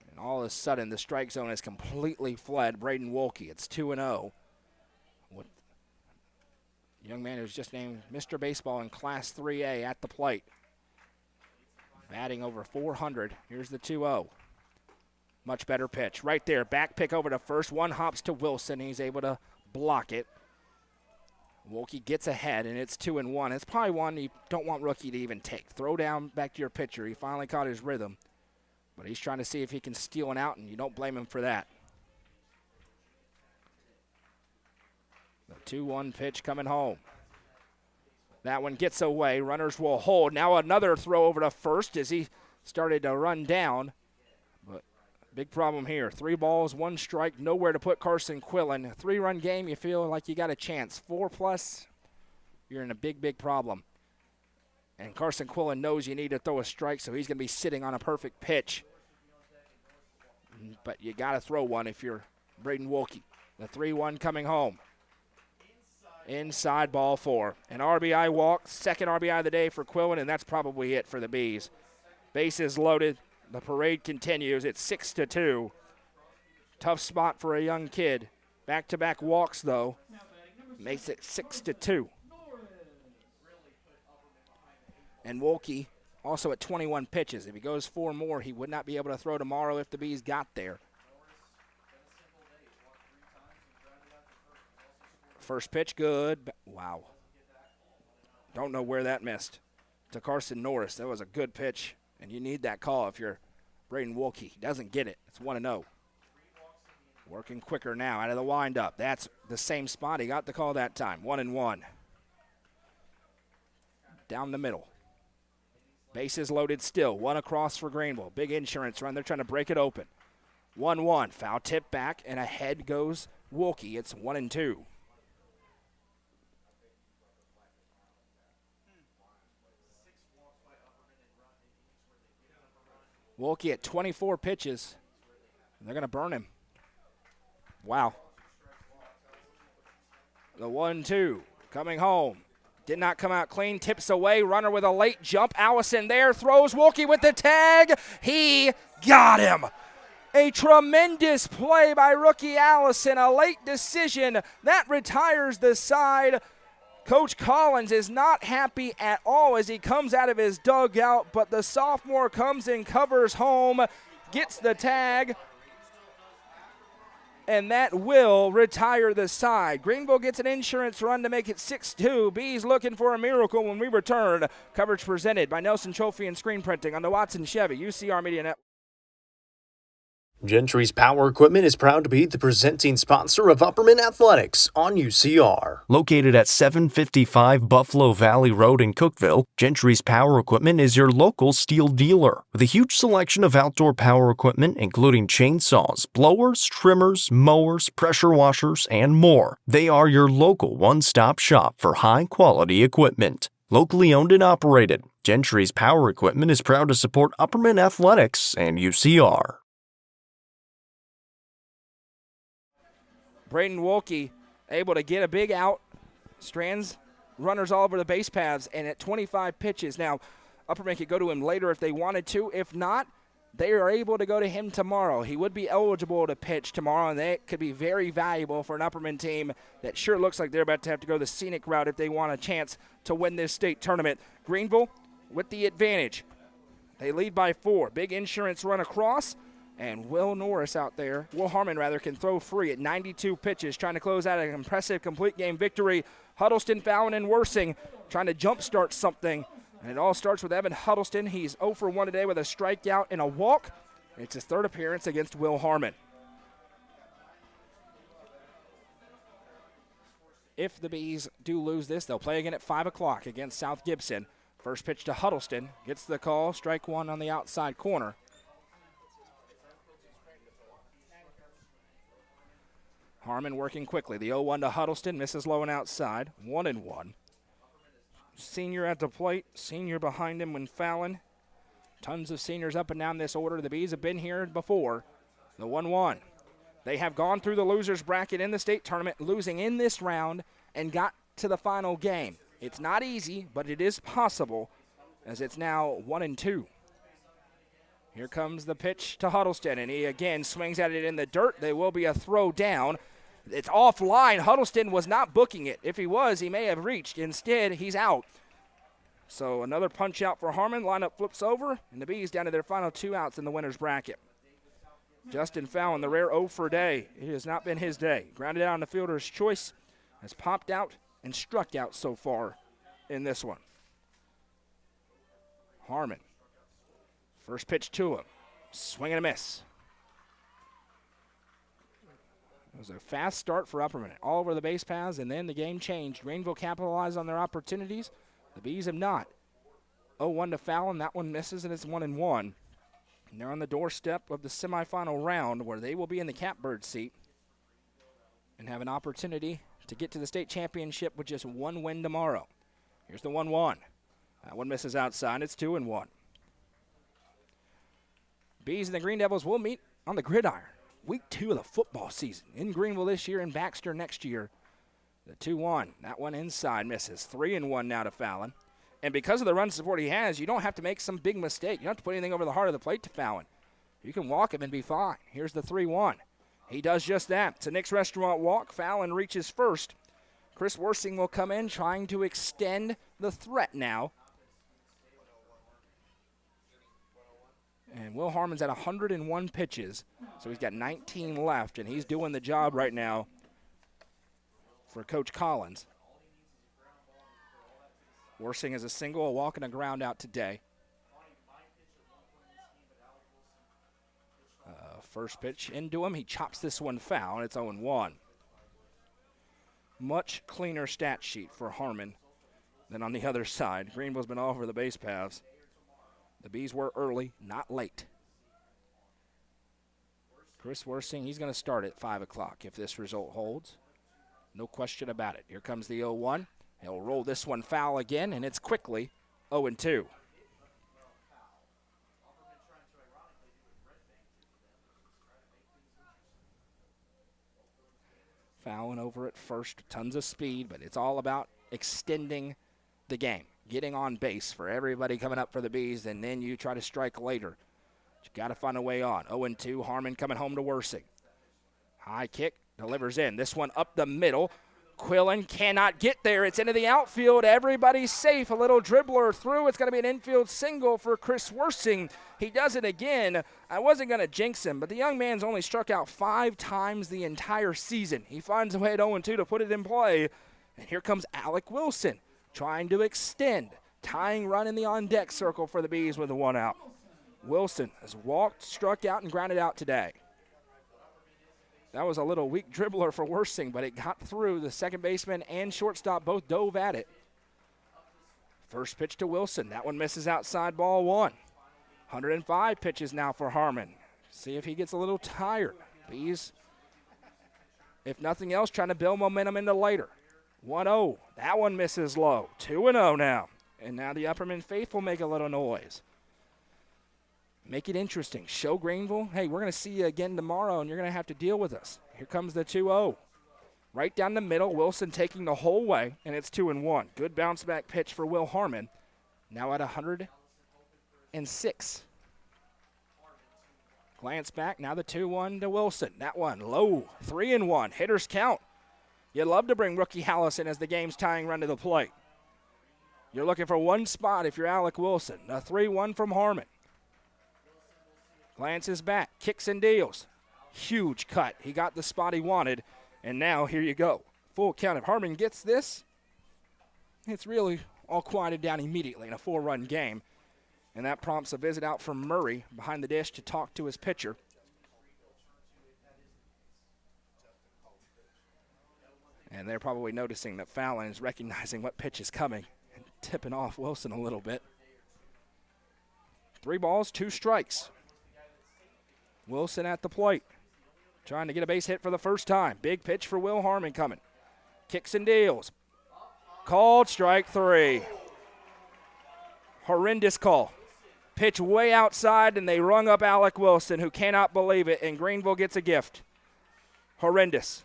Speaker 1: And all of a sudden, the strike zone has completely fled Braden Wolke. It's 2-0. With the young man who's just named Mr. Baseball in Class 3A at the plate. Batting over 400. Here's the 2-0. Much better pitch. Right there, back pick over to first. One hops to Wilson. He's able to block it. Wolke gets ahead, and it's 2-1. It's probably one you don't want rookie to even take. Throw down back to your pitcher. He finally caught his rhythm. But he's trying to see if he can steal an out, and you don't blame him for that. The 2-1 pitch coming home. That one gets away. Runners will hold. Now another throw over to first as he started to run down. But big problem here. 3 balls, 1 strike, nowhere to put Carson Quillen. A 3-run game, you feel like you got a chance. 4+, you're in a big, big problem. And Carson Quillen knows you need to throw a strike, so he's going to be sitting on a perfect pitch. But you got to throw one if you're Braden Wolke. The 3-1 coming home. Inside, ball 4. An RBI walk, second RBI of the day for Quillen, and that's probably it for the Bees. Bases loaded. The parade continues. It's 6-2. Tough spot for a young kid. Back-to-back walks, though, makes it 6-2. And Wolke also at 21 pitches. If he goes 4 more, he would not be able to throw tomorrow if the Bees got there. First pitch, good. Wow. Don't know where that missed. To Carson Norris. That was a good pitch, and you need that call if you're Braden Wolke. He doesn't get it. It's 1-0. Working quicker now out of the windup. That's the same spot. He got the call that time. 1-1. Down the middle. Bases loaded still. 1 across for Greeneville. Big insurance run. They're trying to break it open. 1-1. Foul tip back, and ahead goes Wolke. It's 1-2. Wolke at 24 pitches. They're going to burn him. Wow. The 1-2 coming home. Did not come out clean. Tips away. Runner with a late jump. Allison there. Throws Wolke with the tag. He got him. A tremendous play by rookie Allison, a late decision that retires the side. Coach Collins is not happy at all as he comes out of his dugout, but the sophomore comes and covers home, gets the tag, and that will retire the side. Greenville gets an insurance run to make it 6-2. Bees looking for a miracle when we return. Coverage presented by Nelson Trophy and Screen Printing on the Watson Chevy UCR Media Network.
Speaker 2: Gentry's Power Equipment is proud to be the presenting sponsor of Upperman Athletics on UCR. Located at 755 Buffalo Valley Road in Cookville, Gentry's Power Equipment is your local steel dealer. With a huge selection of outdoor power equipment, including chainsaws, blowers, trimmers, mowers, pressure washers, and more. They are your local one-stop shop for high-quality equipment. Locally owned and operated, Gentry's Power Equipment is proud to support Upperman Athletics and UCR.
Speaker 1: Braden Wolke able to get a big out, strands runners all over the base paths, and at 25 pitches. Now, Upperman could go to him later if they wanted to. If not, they are able to go to him tomorrow. He would be eligible to pitch tomorrow, and that could be very valuable for an Upperman team that sure looks like they're about to have to go the scenic route if they want a chance to win this state tournament. Greenville with the advantage. They lead by 4. Big insurance run across. And Will Harmon can throw free at 92 pitches, trying to close out an impressive complete game victory. Huddleston, Fallon, and Worsing trying to jumpstart something. And it all starts with Evan Huddleston. He's 0 for 1 today with a strikeout and a walk. It's his 3rd appearance against Will Harmon. If the Bees do lose this, they'll play again at 5 o'clock against South Gibson. First pitch to Huddleston. Gets the call. Strike 1 on the outside corner. Harmon working quickly. The 0-1 to Huddleston, misses low and outside. 1-1. Senior at the plate, senior behind him when Fallon. Tons of seniors up and down this order. The Bees have been here before. The 1-1. They have gone through the losers bracket in the state tournament, losing in this round and got to the final game. It's not easy, but it is possible as it's now 1-2. Here comes the pitch to Huddleston, and he again swings at it in the dirt. There will be a throw down. It's offline. Huddleston was not booking it. If he was, he may have reached. Instead, he's out. So another punch out for Harmon. Lineup flips over, and the Bees down to their final 2 outs in the winner's bracket. Justin Fallon, the rare 0 for day. It has not been his day. Grounded out on the fielder's choice. Has popped out and struck out so far in this one. Harmon. First pitch to him. Swing and a miss. It was a fast start for Upperman. All over the base paths, and then the game changed. Greenville capitalized on their opportunities. The Bees have not. 0-1 to Fallon. That one misses, and it's 1-1. And they're on the doorstep of the semifinal round where they will be in the catbird seat and have an opportunity to get to the state championship with just 1 win tomorrow. Here's the 1-1. That one misses outside. It's 2-1. Bees and the Green Devils will meet on the gridiron. Week 2 of the football season in Greenville this year and Baxter next year. The 2-1, that one inside misses. 3-1 now to Fallon. And because of the run support he has, you don't have to make some big mistake. You don't have to put anything over the heart of the plate to Fallon. You can walk him and be fine. Here's the 3-1. He does just that. It's a Nick's Restaurant walk. Fallon reaches first. Chris Worsing will come in trying to extend the threat now. And Will Harmon's at 101 pitches, so he's got 19 left, and he's doing the job right now for Coach Collins. Worsing is a single, a walk, and a ground out today. First pitch into him. He chops this one foul, and it's 0-1. Much cleaner stat sheet for Harmon than on the other side. Greenville's been all over the base paths. The Bees were early, not late. Chris Worsing, he's going to start at 5 o'clock if this result holds. No question about it. Here comes the 0-1. He'll roll this one foul again, and it's quickly 0-2. Fallon over at first, tons of speed, but it's all about extending the game, getting on base for everybody coming up for the Bees, and then you try to strike later. Got to find a way on. 0-2, Harmon coming home to Worsing. High kick, delivers in. This one up the middle. Quillen cannot get there. It's into the outfield. Everybody's safe. A little dribbler through. It's going to be an infield single for Chris Worsing. He does it again. I wasn't going to jinx him, but the young man's only struck out 5 times the entire season. He finds a way at 0-2 to put it in play. And here comes Alec Wilson trying to extend. Tying run in the on-deck circle for the Bees with a 1 out. Wilson has walked, struck out, and grounded out today. That was a little weak dribbler for Worsing, but it got through. The second baseman and shortstop both dove at it. First pitch to Wilson. That one misses outside, ball 1. 105 pitches now for Harmon. See if he gets a little tired. Bees, if nothing else, trying to build momentum into later. 1-0. That one misses low. 2-0 now. And now the Upperman faithful make a little noise. Make it interesting. Show Greeneville, hey, we're going to see you again tomorrow, and you're going to have to deal with us. Here comes the 2-0. Right down the middle, Wilson taking the whole way, and it's 2-1. Good bounce-back pitch for Will Harmon. Now at 106. Glance back, now the 2-1 to Wilson. That one low, 3-1. Hitters count. You'd love to bring rookie Hallison as the game's tying run to the plate. You're looking for one spot if you're Alec Wilson. A 3-1 from Harmon. Glances back, kicks and deals. Huge cut. He got the spot he wanted, and now here you go. Full count. If Harmon gets this, it's really all quieted down immediately in a 4-run game, and that prompts a visit out from Murray behind the dish to talk to his pitcher. And they're probably noticing that Fallon is recognizing what pitch is coming and tipping off Wilson a little bit. 3 balls, 2 strikes. Wilson at the plate, trying to get a base hit for the first time. Big pitch for Will Harmon coming. Kicks and deals. Called strike 3. Horrendous call. Pitch way outside, and they rung up Alec Wilson, who cannot believe it, and Greeneville gets a gift. Horrendous.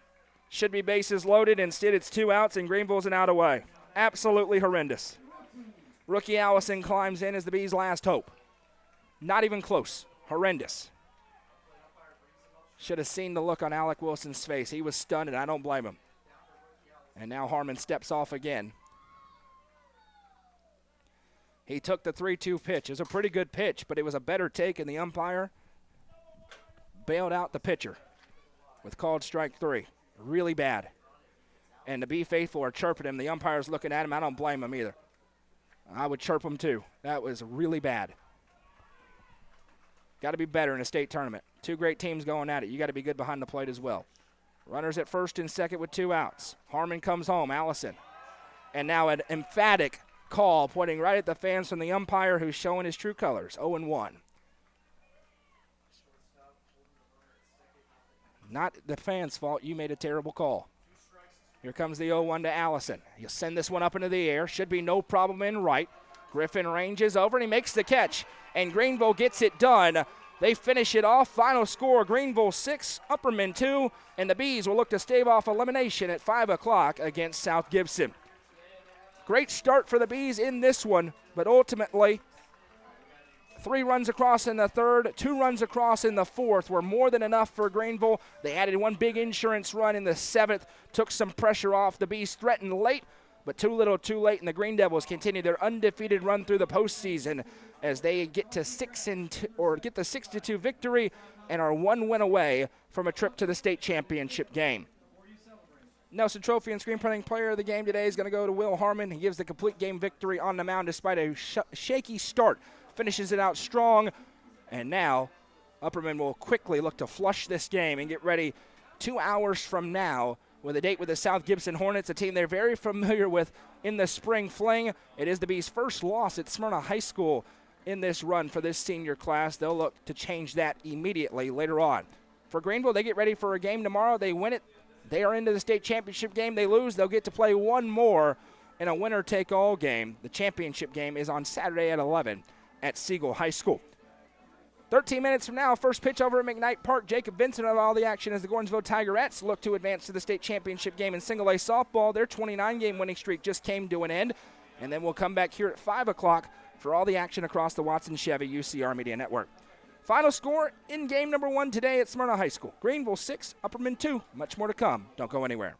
Speaker 1: Should be bases loaded. Instead, it's 2 outs, and Greeneville's an out away. Absolutely horrendous. Rookie Allison climbs in as the Bees' last hope. Not even close. Horrendous. Should have seen the look on Alec Wilson's face. He was stunned, and I don't blame him. And now Harmon steps off again. He took the 3-2 pitch. It was a pretty good pitch, but it was a better take, and the umpire bailed out the pitcher with called strike 3. Really bad. And the Bee faithful are chirping him. The umpire's looking at him. I don't blame him either. I would chirp him too. That was really bad. Got to be better in a state tournament. 2 great teams going at it. You got to be good behind the plate as well. Runners at first and second with 2 outs. Harmon comes home. Allison. And now an emphatic call pointing right at the fans from the umpire who's showing his true colors. 0-1. Not the fans' fault. You made a terrible call. Here comes the 0-1 to Allison. He'll send this one up into the air. Should be no problem in right. Griffin ranges over, and he makes the catch. And Greeneville gets it done. They finish it off. Final score, Greeneville 6, Upperman 2. And the Bees will look to stave off elimination at 5 o'clock against South Gibson. Great start for the Bees in this one, but ultimately 3 runs across in the third, 2 runs across in the fourth were more than enough for Greeneville. They added 1 big insurance run in the 7th, took some pressure off. The Bees threatened late, but too little too late, and the Green Devils continue their undefeated run through the postseason as they get to the 6-2 victory and are 1 win away from a trip to the state championship game. Nelson Trophy and Screen Printing Player of the game today is going to go to Will Harmon. He gives the complete game victory on the mound despite a shaky start. Finishes it out strong, and now Upperman will quickly look to flush this game and get ready 2 hours from now with a date with the South Gibson Hornets, a team they're very familiar with in the spring fling. It is the Bees' first loss at Smyrna High School in this run for this senior class. They'll look to change that immediately later on. For Greeneville, they get ready for a game tomorrow. They win it. They are into the state championship game. They lose. They'll get to play 1 more in a winner-take-all game. The championship game is on Saturday at 11 at Siegel High School. 13 minutes from now, first pitch over at McKnight Park. Jacob Vincent of all the action as the Gordonsville Tigerettes look to advance to the state championship game in single-A softball. Their 29-game winning streak just came to an end. And then we'll come back here at 5 o'clock for all the action across the Watson Chevy UCR Media Network. Final score in game number 1 today at Smyrna High School. Greenville 6, Upperman 2. Much more to come. Don't go anywhere.